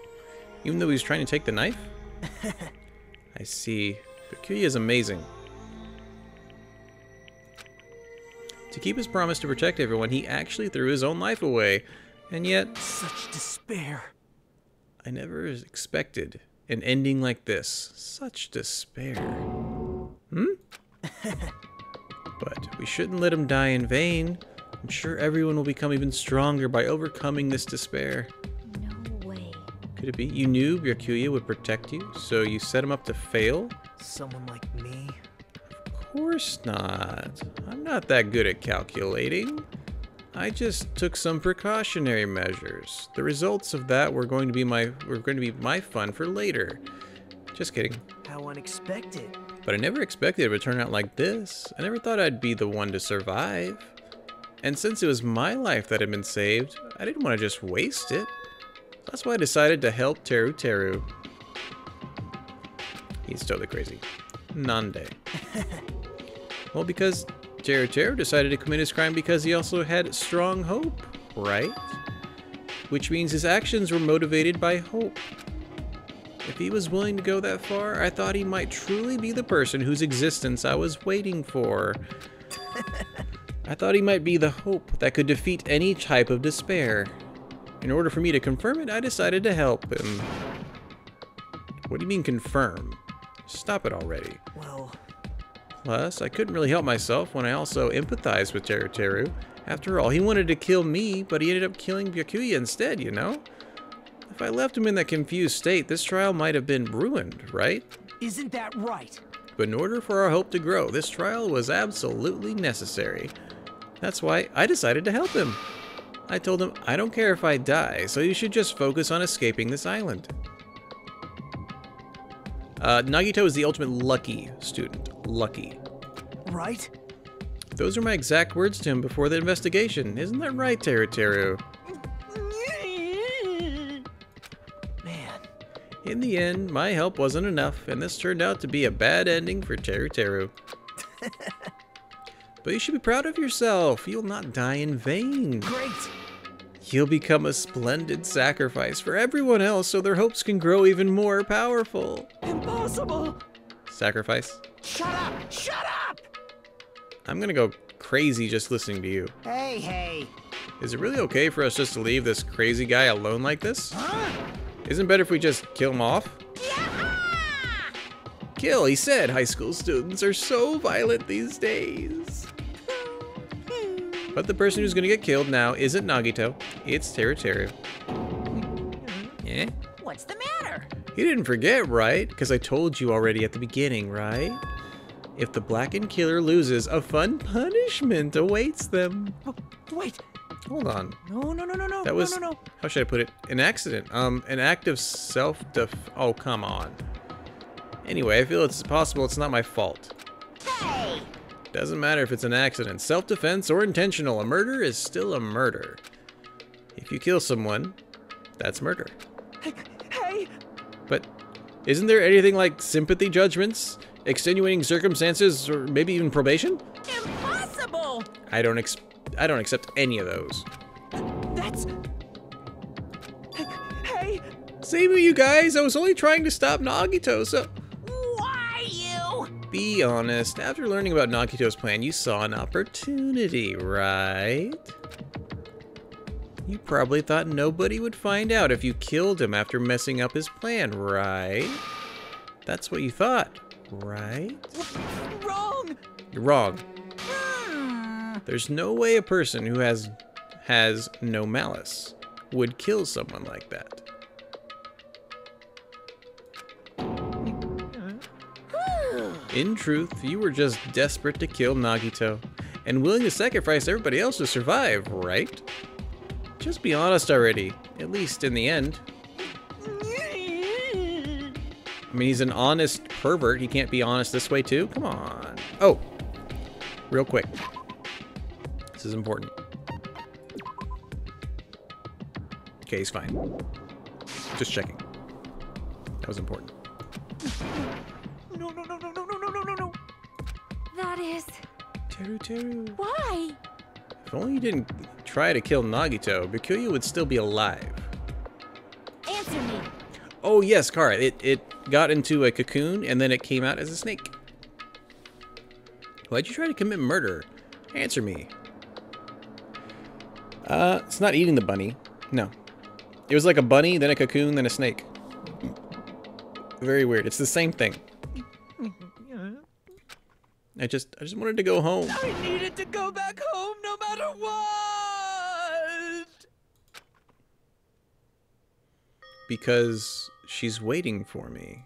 Even though he was trying to take the knife? I see. Byakuya is amazing. To keep his promise to protect everyone, he actually threw his own life away. And yet... Such despair. I never expected an ending like this. Such despair. Hmm? But we shouldn't let him die in vain. I'm sure everyone will become even stronger by overcoming this despair. No way. Could it be you knew Byakuya would protect you, so you set him up to fail? Someone like me? Of course not. I'm not that good at calculating. I just took some precautionary measures. The results of that were going to be my fun for later. Just kidding. How unexpected. But I never expected it would turn out like this. I never thought I'd be the one to survive. And since it was my life that had been saved, I didn't want to just waste it. That's why I decided to help Teru Teru. He's totally crazy. Nande. Well, because Teru Teru decided to commit his crime because he also had strong hope, right? Which means his actions were motivated by hope. If he was willing to go that far, I thought he might truly be the person whose existence I was waiting for. I thought he might be the hope that could defeat any type of despair. In order for me to confirm it, I decided to help him. What do you mean confirm? Stop it already. Well... Plus, I couldn't really help myself when I also empathized with Teru Teru. After all, he wanted to kill me, but he ended up killing Byakuya instead, you know? If I left him in that confused state, this trial might have been ruined, right? Isn't that right? But in order for our hope to grow, this trial was absolutely necessary. That's why I decided to help him. I told him, I don't care if I die, so you should just focus on escaping this island. Nagito is the ultimate lucky student. Lucky. Right? Those are my exact words to him before the investigation. Isn't that right, Teru Teru? Man. In the end, my help wasn't enough, and this turned out to be a bad ending for Teru Teru. But you should be proud of yourself. You'll not die in vain. Great. You'll become a splendid sacrifice for everyone else so their hopes can grow even more powerful. Impossible. Sacrifice? Shut up! Shut up! I'm gonna go crazy just listening to you. Hey. Is it really okay for us just to leave this crazy guy alone like this? Huh? Isn't it better if we just kill him off? Kill, he said. High school students are so violent these days. But the person who's gonna get killed now isn't Nagito. It's Teru. Yeah? What's the matter? You didn't forget, right? Because I told you already at the beginning, right? If the blackened killer loses, a fun punishment awaits them. Oh, wait. Hold on. No. That was, no. how should I put it? An accident. An act of oh, come on. Anyway, I feel it's possible it's not my fault. Hey! Doesn't matter if it's an accident, self-defense, or intentional. A murder is still a murder. If you kill someone, that's murder. Hey! But isn't there anything like sympathy judgments, extenuating circumstances, or maybe even probation? Impossible! I don't accept any of those. That's... Hey! Save me, you guys! I was only trying to stop Nagito, so... Why you? Be honest, after learning about Nagito's plan, you saw an opportunity, right? You probably thought nobody would find out if you killed him after messing up his plan, right? That's what you thought, right? Wrong! You're wrong. There's no way a person who has no malice would kill someone like that. In truth, you were just desperate to kill Nagito and willing to sacrifice everybody else to survive, right? Just be honest already, at least in the end. I mean, he's an honest pervert. He can't be honest this way too? Come on. Oh, real quick. This is important. Okay, he's fine. Just checking. That was important. No. That is... Teru. Why? If only you didn't try to kill Nagito, Byakuya would still be alive. Answer me. Oh yes, Kara. It got into a cocoon and then it came out as a snake. Why'd you try to commit murder? Answer me. It's not eating the bunny. No. It was like a bunny, then a cocoon, then a snake. Very weird. It's the same thing. I just wanted to go home. I needed to go back home no matter what! Because she's waiting for me.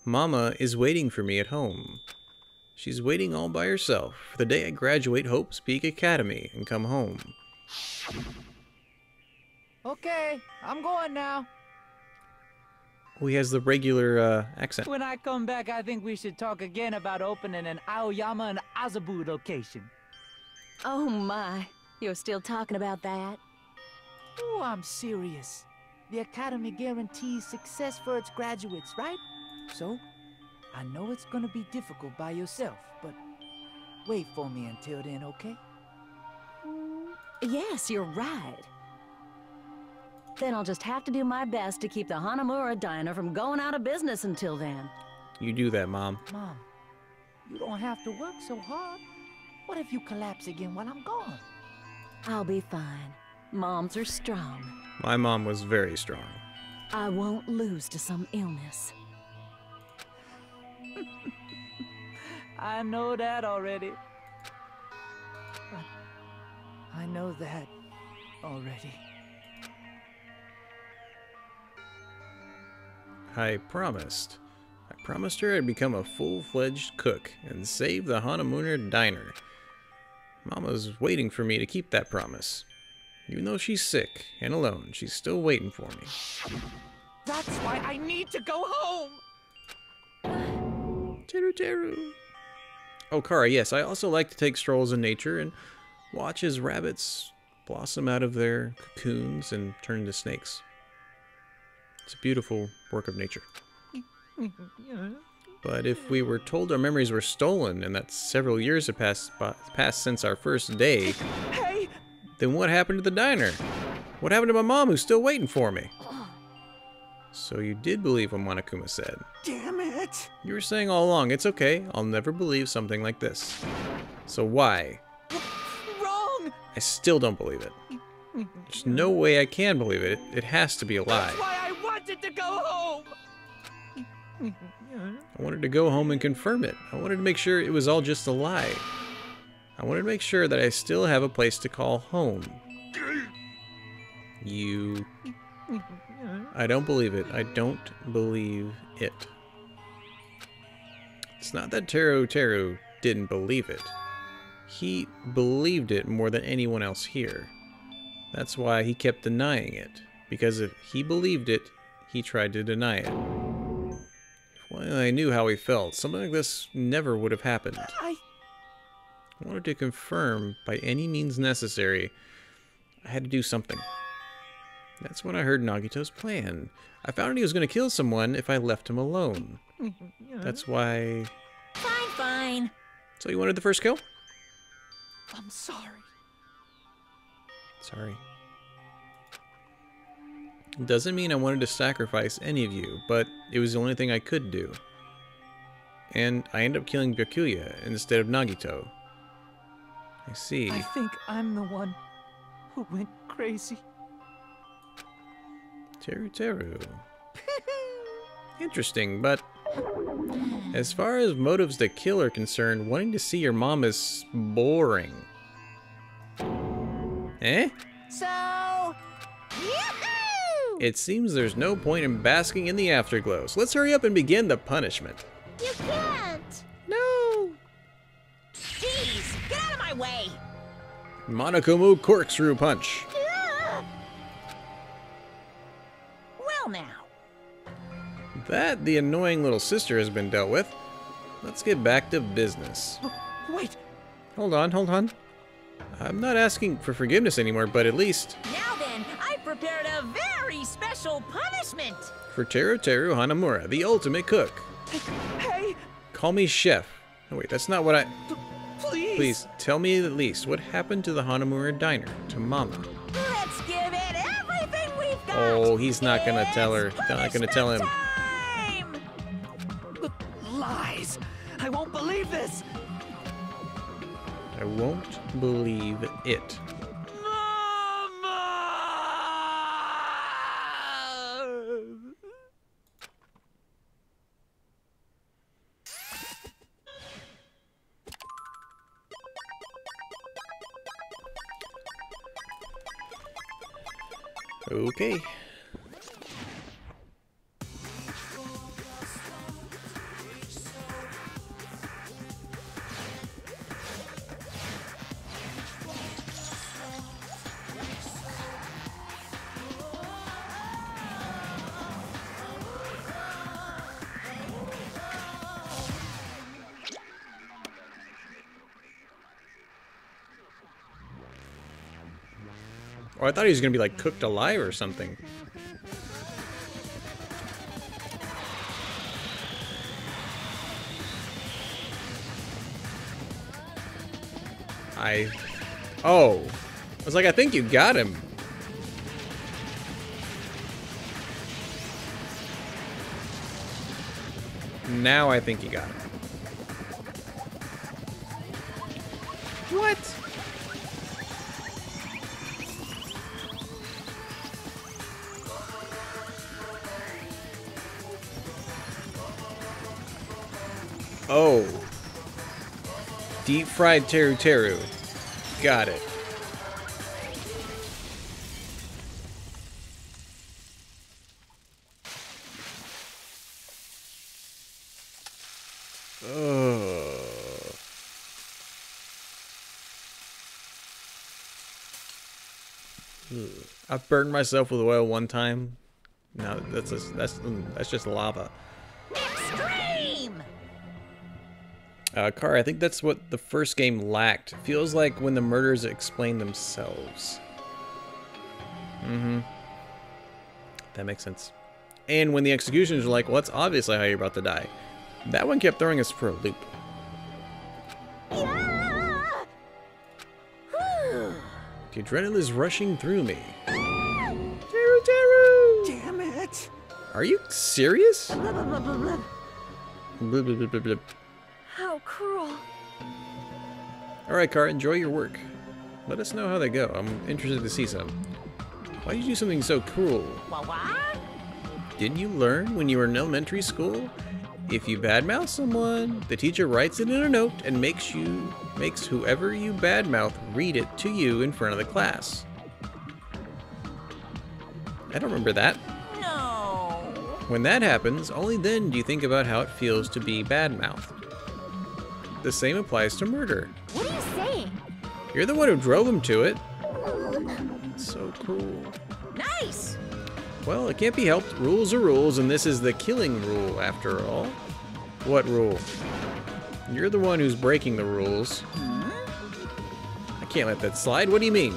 Mama is waiting for me at home. She's waiting all by herself for the day I graduate Hope's Peak Academy and come home. Okay, I'm going now. Oh, he has the regular accent. When I come back, I think we should talk again about opening an Aoyama and Azabu location. Oh my, you're still talking about that? Oh, I'm serious. The Academy guarantees success for its graduates, right? So, I know it's gonna be difficult by yourself, but wait for me until then, okay? Yes, you're right. Then I'll just have to do my best to keep the Hanamura Diner from going out of business until then. You do that, Mom. Mom, you don't have to work so hard. What if you collapse again while I'm gone? I'll be fine. Moms are strong. My mom was very strong. I won't lose to some illness. I know that already. But I know that already. I promised her I'd become a full-fledged cook and save the Hanamura Diner. Mama's waiting for me to keep that promise. Even though she's sick and alone, she's still waiting for me. That's why I need to go home! Teru. Oh, Kara, yes, I also like to take strolls in nature and watch as rabbits blossom out of their cocoons and turn into snakes. It's a beautiful work of nature. But if we were told our memories were stolen and that several years have passed since our first day, hey! Then what happened to the diner? What happened to my mom who's still waiting for me? So you did believe what Monokuma said. Damn it! You were saying all along, it's okay, I'll never believe something like this. So why? Wrong! I still don't believe it. There's no way I can believe it. It has to be a lie. That's why I wanted to go home! I wanted to go home and confirm it. I wanted to make sure it was all just a lie. I wanted to make sure that I still have a place to call home. You... I don't believe it. I don't believe it. It's not that Teru didn't believe it. He believed it more than anyone else here. That's why he kept denying it. Because if he believed it, he tried to deny it. If only I knew how he felt, something like this never would have happened. I wanted to confirm, by any means necessary, I had to do something. That's when I heard Nagito's plan. I found he was going to kill someone if I left him alone. That's why... Fine, fine. So you wanted the first kill? I'm sorry. Sorry. Doesn't mean I wanted to sacrifice any of you, but it was the only thing I could do. And I ended up killing Byakuya instead of Nagito. I see. I think I'm the one who went crazy. Teru. Interesting, but as far as motives to kill are concerned, wanting to see your mom is boring. Eh? So, yoo-hoo! It seems there's no point in basking in the afterglow, so let's hurry up and begin the punishment. You can't! No! Jeez, get out of my way! Monokomo corkscrew punch. Well now. That the annoying little sister has been dealt with. Let's get back to business. Wait! Hold on. I'm not asking for forgiveness anymore, but at least... Now then, I prepared a very special punishment! For Teru Hanamura, the ultimate cook. Hey! Call me chef. No wait, that's not what I... Please! Please, tell me at least what happened to the Hanamura diner, to Mama. Let's give it everything we've got! Oh, he's not gonna tell her. Not gonna tell him. Time! Lies! I won't believe this! I won't believe it. Okay. Oh, I thought he was gonna be like cooked alive or something. Oh. I was like, I think you got him. Now I think you got him. What? Oh. Deep fried teru. Got it. I've burned myself with oil one time. No, that's just lava. Extreme! Car, I think that's what the first game lacked. Feels like when the murders explain themselves. Mm-hmm. That makes sense. And when the executions are like, well, that's obviously how you're about to die. That one kept throwing us for a loop. The adrenaline is rushing through me. Teru! Damn it! Are you serious? How cruel. Alright, Car, enjoy your work. Let us know how they go. I'm interested to see some. Why did you do something so cruel? What? Didn't you learn when you were in elementary school? If you badmouth someone, the teacher writes it in a note and makes whoever you badmouth read it to you in front of the class. I don't remember that. No. When that happens, only then do you think about how it feels to be badmouthed. The same applies to murder. What are you saying? You're the one who drove him to it. It's so cruel. Nice. Well, it can't be helped. Rules are rules, and this is the killing rule, after all. What rule? You're the one who's breaking the rules. I can't let that slide. What do you mean?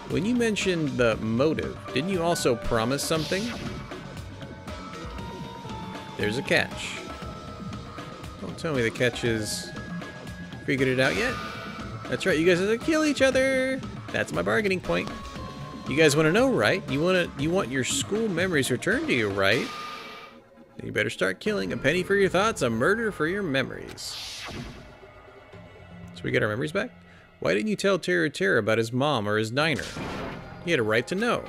When you mentioned the motive, didn't you also promise something? There's a catch. Don't tell me the catch is... Figured it out yet? That's right, you guys have to kill each other! That's my bargaining point. You guys want to know, right? You want your school memories returned to you, right? Then you better start killing. A penny for your thoughts, a murder for your memories. So we get our memories back? Why didn't you tell Terra about his mom or his diner? He had a right to know.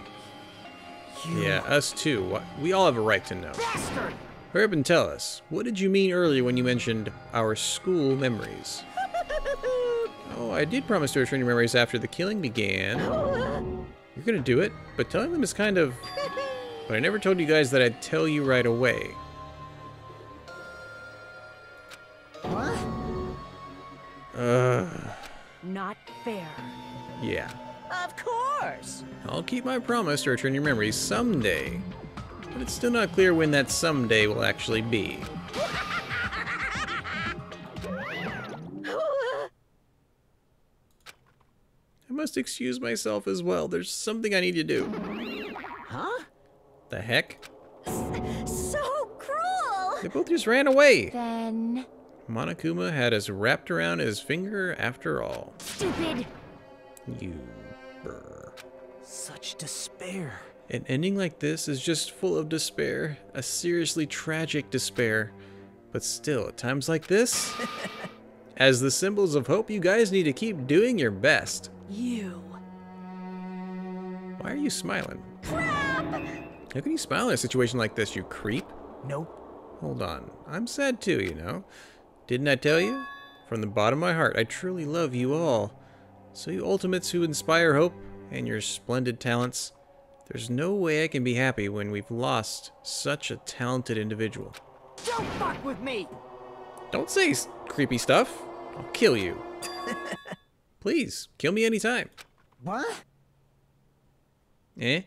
Yeah, us too. We all have a right to know. Bastard! Hurry up and tell us. What did you mean earlier when you mentioned our school memories? Oh, I did promise to return your memories after the killing began. You're gonna do it, but telling them is kind of... But I never told you guys that I'd tell you right away. What? Not fair. Yeah. Of course. I'll keep my promise to return your memories someday. But it's still not clear when that someday will actually be. I must excuse myself as well. There's something I need to do. Huh? The heck? So cruel! They both just ran away. Then... Monokuma had us wrapped around his finger after all. Stupid! You brr. Such despair. An ending like this is just full of despair. A seriously tragic despair. But still, at times like this, as the symbols of hope, you guys need to keep doing your best. You. Why are you smiling? Crap! How can you smile in a situation like this, you creep? Nope. Hold on. I'm sad too, you know. Didn't I tell you? From the bottom of my heart, I truly love you all. So you ultimates who inspire hope and your splendid talents, there's no way I can be happy when we've lost such a talented individual. Don't fuck with me! Don't say creepy stuff. I'll kill you. Please, kill me anytime. What? Eh?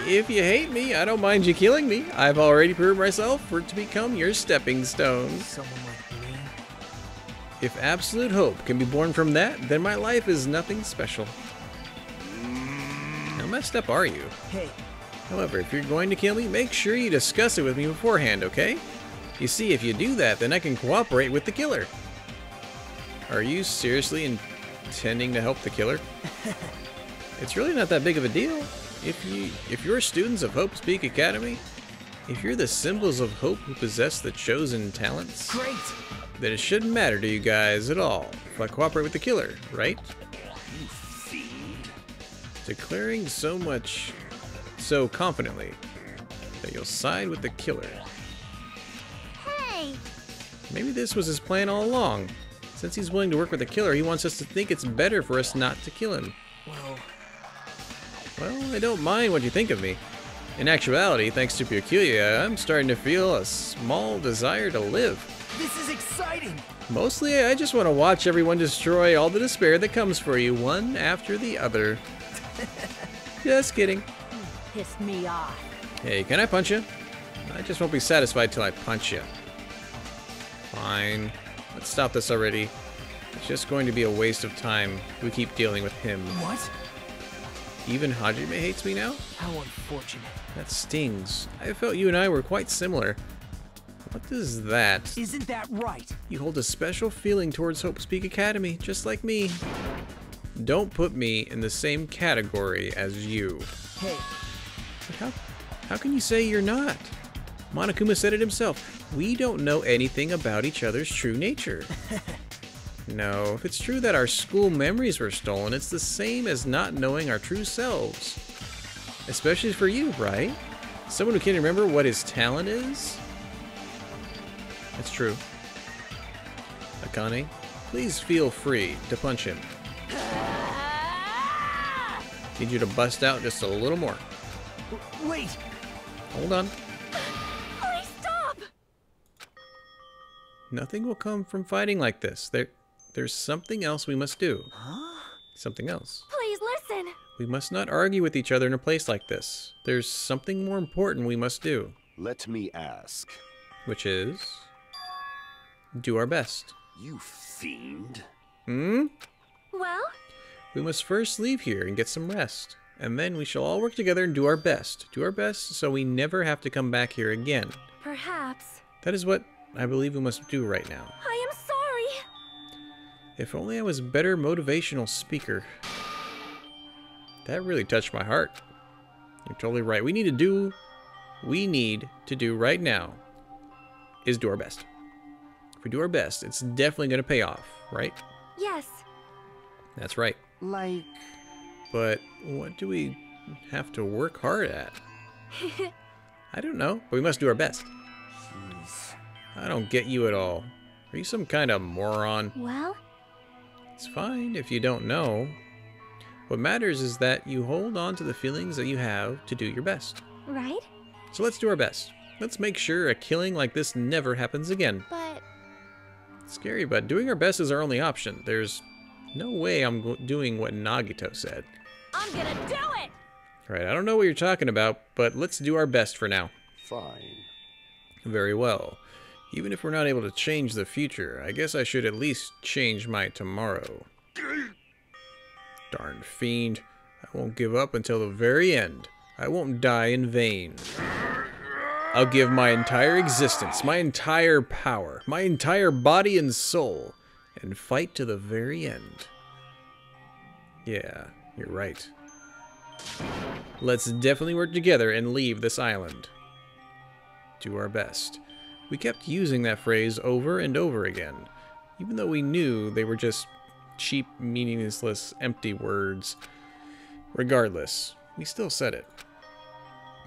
If you hate me, I don't mind you killing me. I've already proved myself for to become your stepping stone. Someone like me? If absolute hope can be born from that, then my life is nothing special. How messed up are you? Hey. However, if you're going to kill me, make sure you discuss it with me beforehand, okay? You see, if you do that, then I can cooperate with the killer. Are you seriously intending to help the killer? It's really not that big of a deal. If you're students of Hope's Peak Academy, if you're the symbols of hope who possess the chosen talents, great, then it shouldn't matter to you guys at all if I cooperate with the killer, right? You fiend. Declaring so confidently that you'll side with the killer. Hey! Maybe this was his plan all along. Since he's willing to work with the killer, he wants us to think it's better for us not to kill him. Well, I don't mind what you think of me. In actuality, thanks to Peculiar, I'm starting to feel a small desire to live. This is exciting! Mostly, I just want to watch everyone destroy all the despair that comes for you, one after the other. Just kidding. Pissed me off. Hey, can I punch you? I just won't be satisfied till I punch you. Fine. Let's stop this already. It's just going to be a waste of time if we keep dealing with him. What? Even Hajime hates me now? How unfortunate. That stings. I felt you and I were quite similar. What is that? Isn't that right? You hold a special feeling towards Hope's Peak Academy, just like me. Don't put me in the same category as you. Hey. But how can you say you're not? Monokuma said it himself. We don't know anything about each other's true nature. No, if it's true that our school memories were stolen, it's the same as not knowing our true selves. Especially for you, right? Someone who can't remember what his talent is? That's true. Akane, please feel free to punch him. Need you to bust out just a little more. Wait! Hold on. Please stop! Nothing will come from fighting like this. There's something else we must do. Huh? Something else. Please listen. We must not argue with each other in a place like this. There's something more important we must do. Let me ask. Which is... do our best. You fiend. Well? We must first leave here and get some rest. And then we shall all work together and do our best. Do our best so we never have to come back here again. Perhaps. That is what I believe we must do right now. I am sorry. If only I was a better motivational speaker. That really touched my heart. You're totally right. We need to do right now is do our best. If we do our best, it's definitely going to pay off, right? Yes. That's right. Like... But what do we have to work hard at? I don't know, but we must do our best. Jeez. I don't get you at all. Are you some kind of moron? Well? It's fine if you don't know. What matters is that you hold on to the feelings that you have to do your best. Right? So let's do our best. Let's make sure a killing like this never happens again. But... It's scary, but doing our best is our only option. There's no way I'm doing what Nagito said. I'm gonna do it! Alright, I don't know what you're talking about, but let's do our best for now. Fine. Very well. Even if we're not able to change the future, I guess I should at least change my tomorrow. Darn fiend. I won't give up until the very end. I won't die in vain. I'll give my entire existence, my entire power, my entire body and soul, and fight to the very end. Yeah, you're right. Let's definitely work together and leave this island. Do our best. We kept using that phrase over and over again, even though we knew they were just cheap, meaningless, empty words. Regardless, we still said it.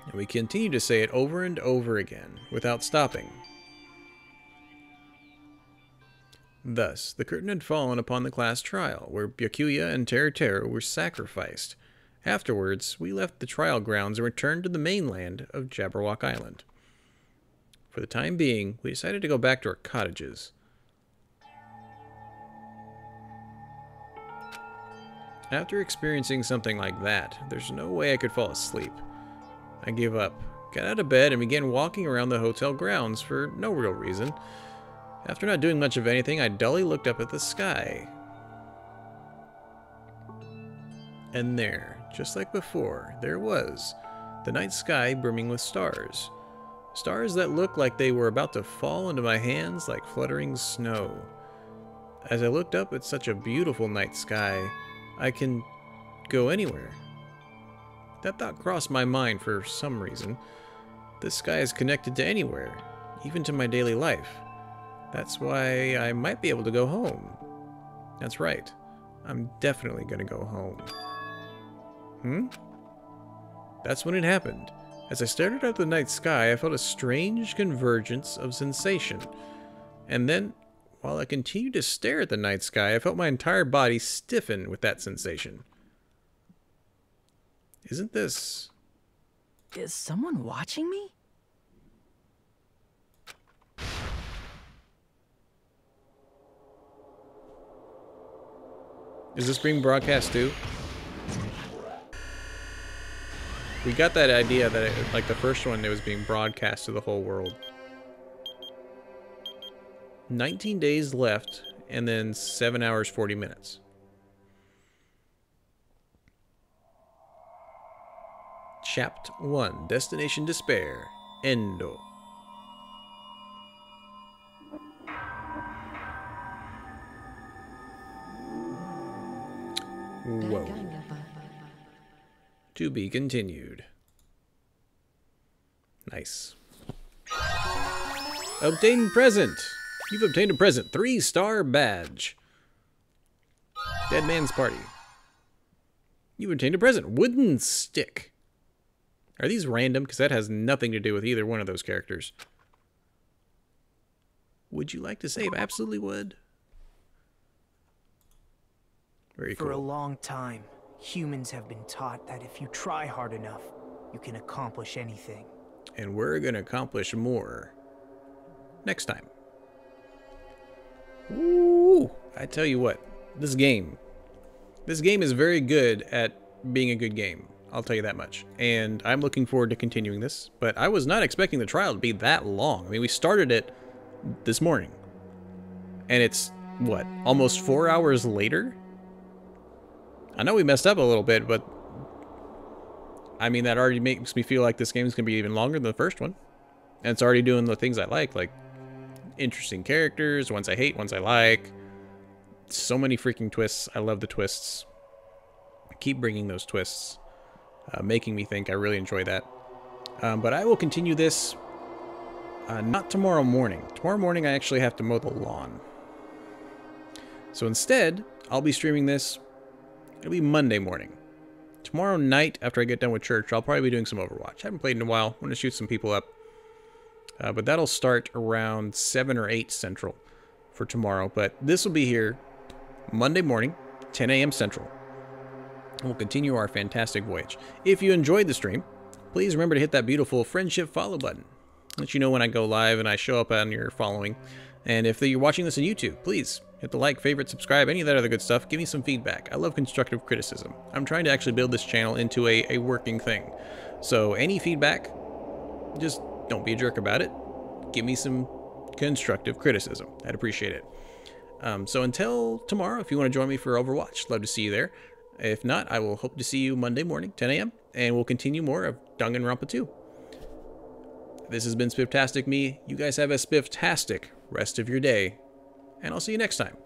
And we continued to say it over and over again, without stopping. Thus, the curtain had fallen upon the class trial, where Byakuya and Teruteru were sacrificed. Afterwards, we left the trial grounds and returned to the mainland of Jabberwock Island. For the time being, we decided to go back to our cottages. After experiencing something like that, there's no way I could fall asleep. I gave up, got out of bed, and began walking around the hotel grounds for no real reason. After not doing much of anything, I dully looked up at the sky. And there, just like before, there was, the night sky brimming with stars. Stars that looked like they were about to fall into my hands like fluttering snow. As I looked up at such a beautiful night sky, I can go anywhere. That thought crossed my mind for some reason. This sky is connected to anywhere, even to my daily life. That's why I might be able to go home. That's right. I'm definitely gonna go home. That's when it happened. As I stared at the night sky, I felt a strange convergence of sensation. And then, while I continued to stare at the night sky, I felt my entire body stiffen with that sensation. Isn't this... Is someone watching me? Is this being broadcast too? We got that idea that, it, like the first one, it was being broadcast to the whole world. 19 days left, and then 7 hours, 40 minutes. Chapter 1, Destination Despair, Endo. Whoa. To be continued. Nice. Obtain present. You've obtained a present. 3-star badge. Dead Man's Party. You've obtained a present. Wooden stick. Are these random? Because that has nothing to do with either one of those characters. Would you like to save? Absolutely would. Very cool. For a long time, humans have been taught that if you try hard enough, you can accomplish anything. And we're going to accomplish more next time. Ooh, I tell you what, this game is very good at being a good game. I'll tell you that much. And I'm looking forward to continuing this, but I was not expecting the trial to be that long. I mean, we started it this morning, and it's, what, almost 4 hours later? I know we messed up a little bit, but I mean, that already makes me feel like this game is going to be even longer than the first one. And it's already doing the things I like interesting characters, ones I hate, ones I like. So many freaking twists. I love the twists. Keep bringing those twists, making me think. I really enjoy that. But I will continue this not tomorrow morning. Tomorrow morning I actually have to mow the lawn. So instead, I'll be streaming this. It'll be Monday morning. Tomorrow night, after I get done with church, I'll probably be doing some Overwatch. I haven't played in a while. I'm going to shoot some people up. But that'll start around 7 or 8 Central for tomorrow. But this will be here Monday morning, 10 a.m. Central. We'll continue our fantastic voyage. If you enjoyed the stream, please remember to hit that beautiful friendship follow button. Let you know when I go live and I show up on your following. And if you're watching this on YouTube, please hit the like, favorite, subscribe, any of that other good stuff. Give me some feedback. I love constructive criticism. I'm trying to actually build this channel into a working thing. So any feedback, just don't be a jerk about it. Give me some constructive criticism. I'd appreciate it. So until tomorrow, if you want to join me for Overwatch, love to see you there. If not, I will hope to see you Monday morning, 10 a.m. And we'll continue more of Danganronpa 2. This has been SpifftasticMe. You guys have a spifftastic rest of your day. And I'll see you next time.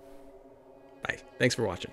Bye. Thanks for watching.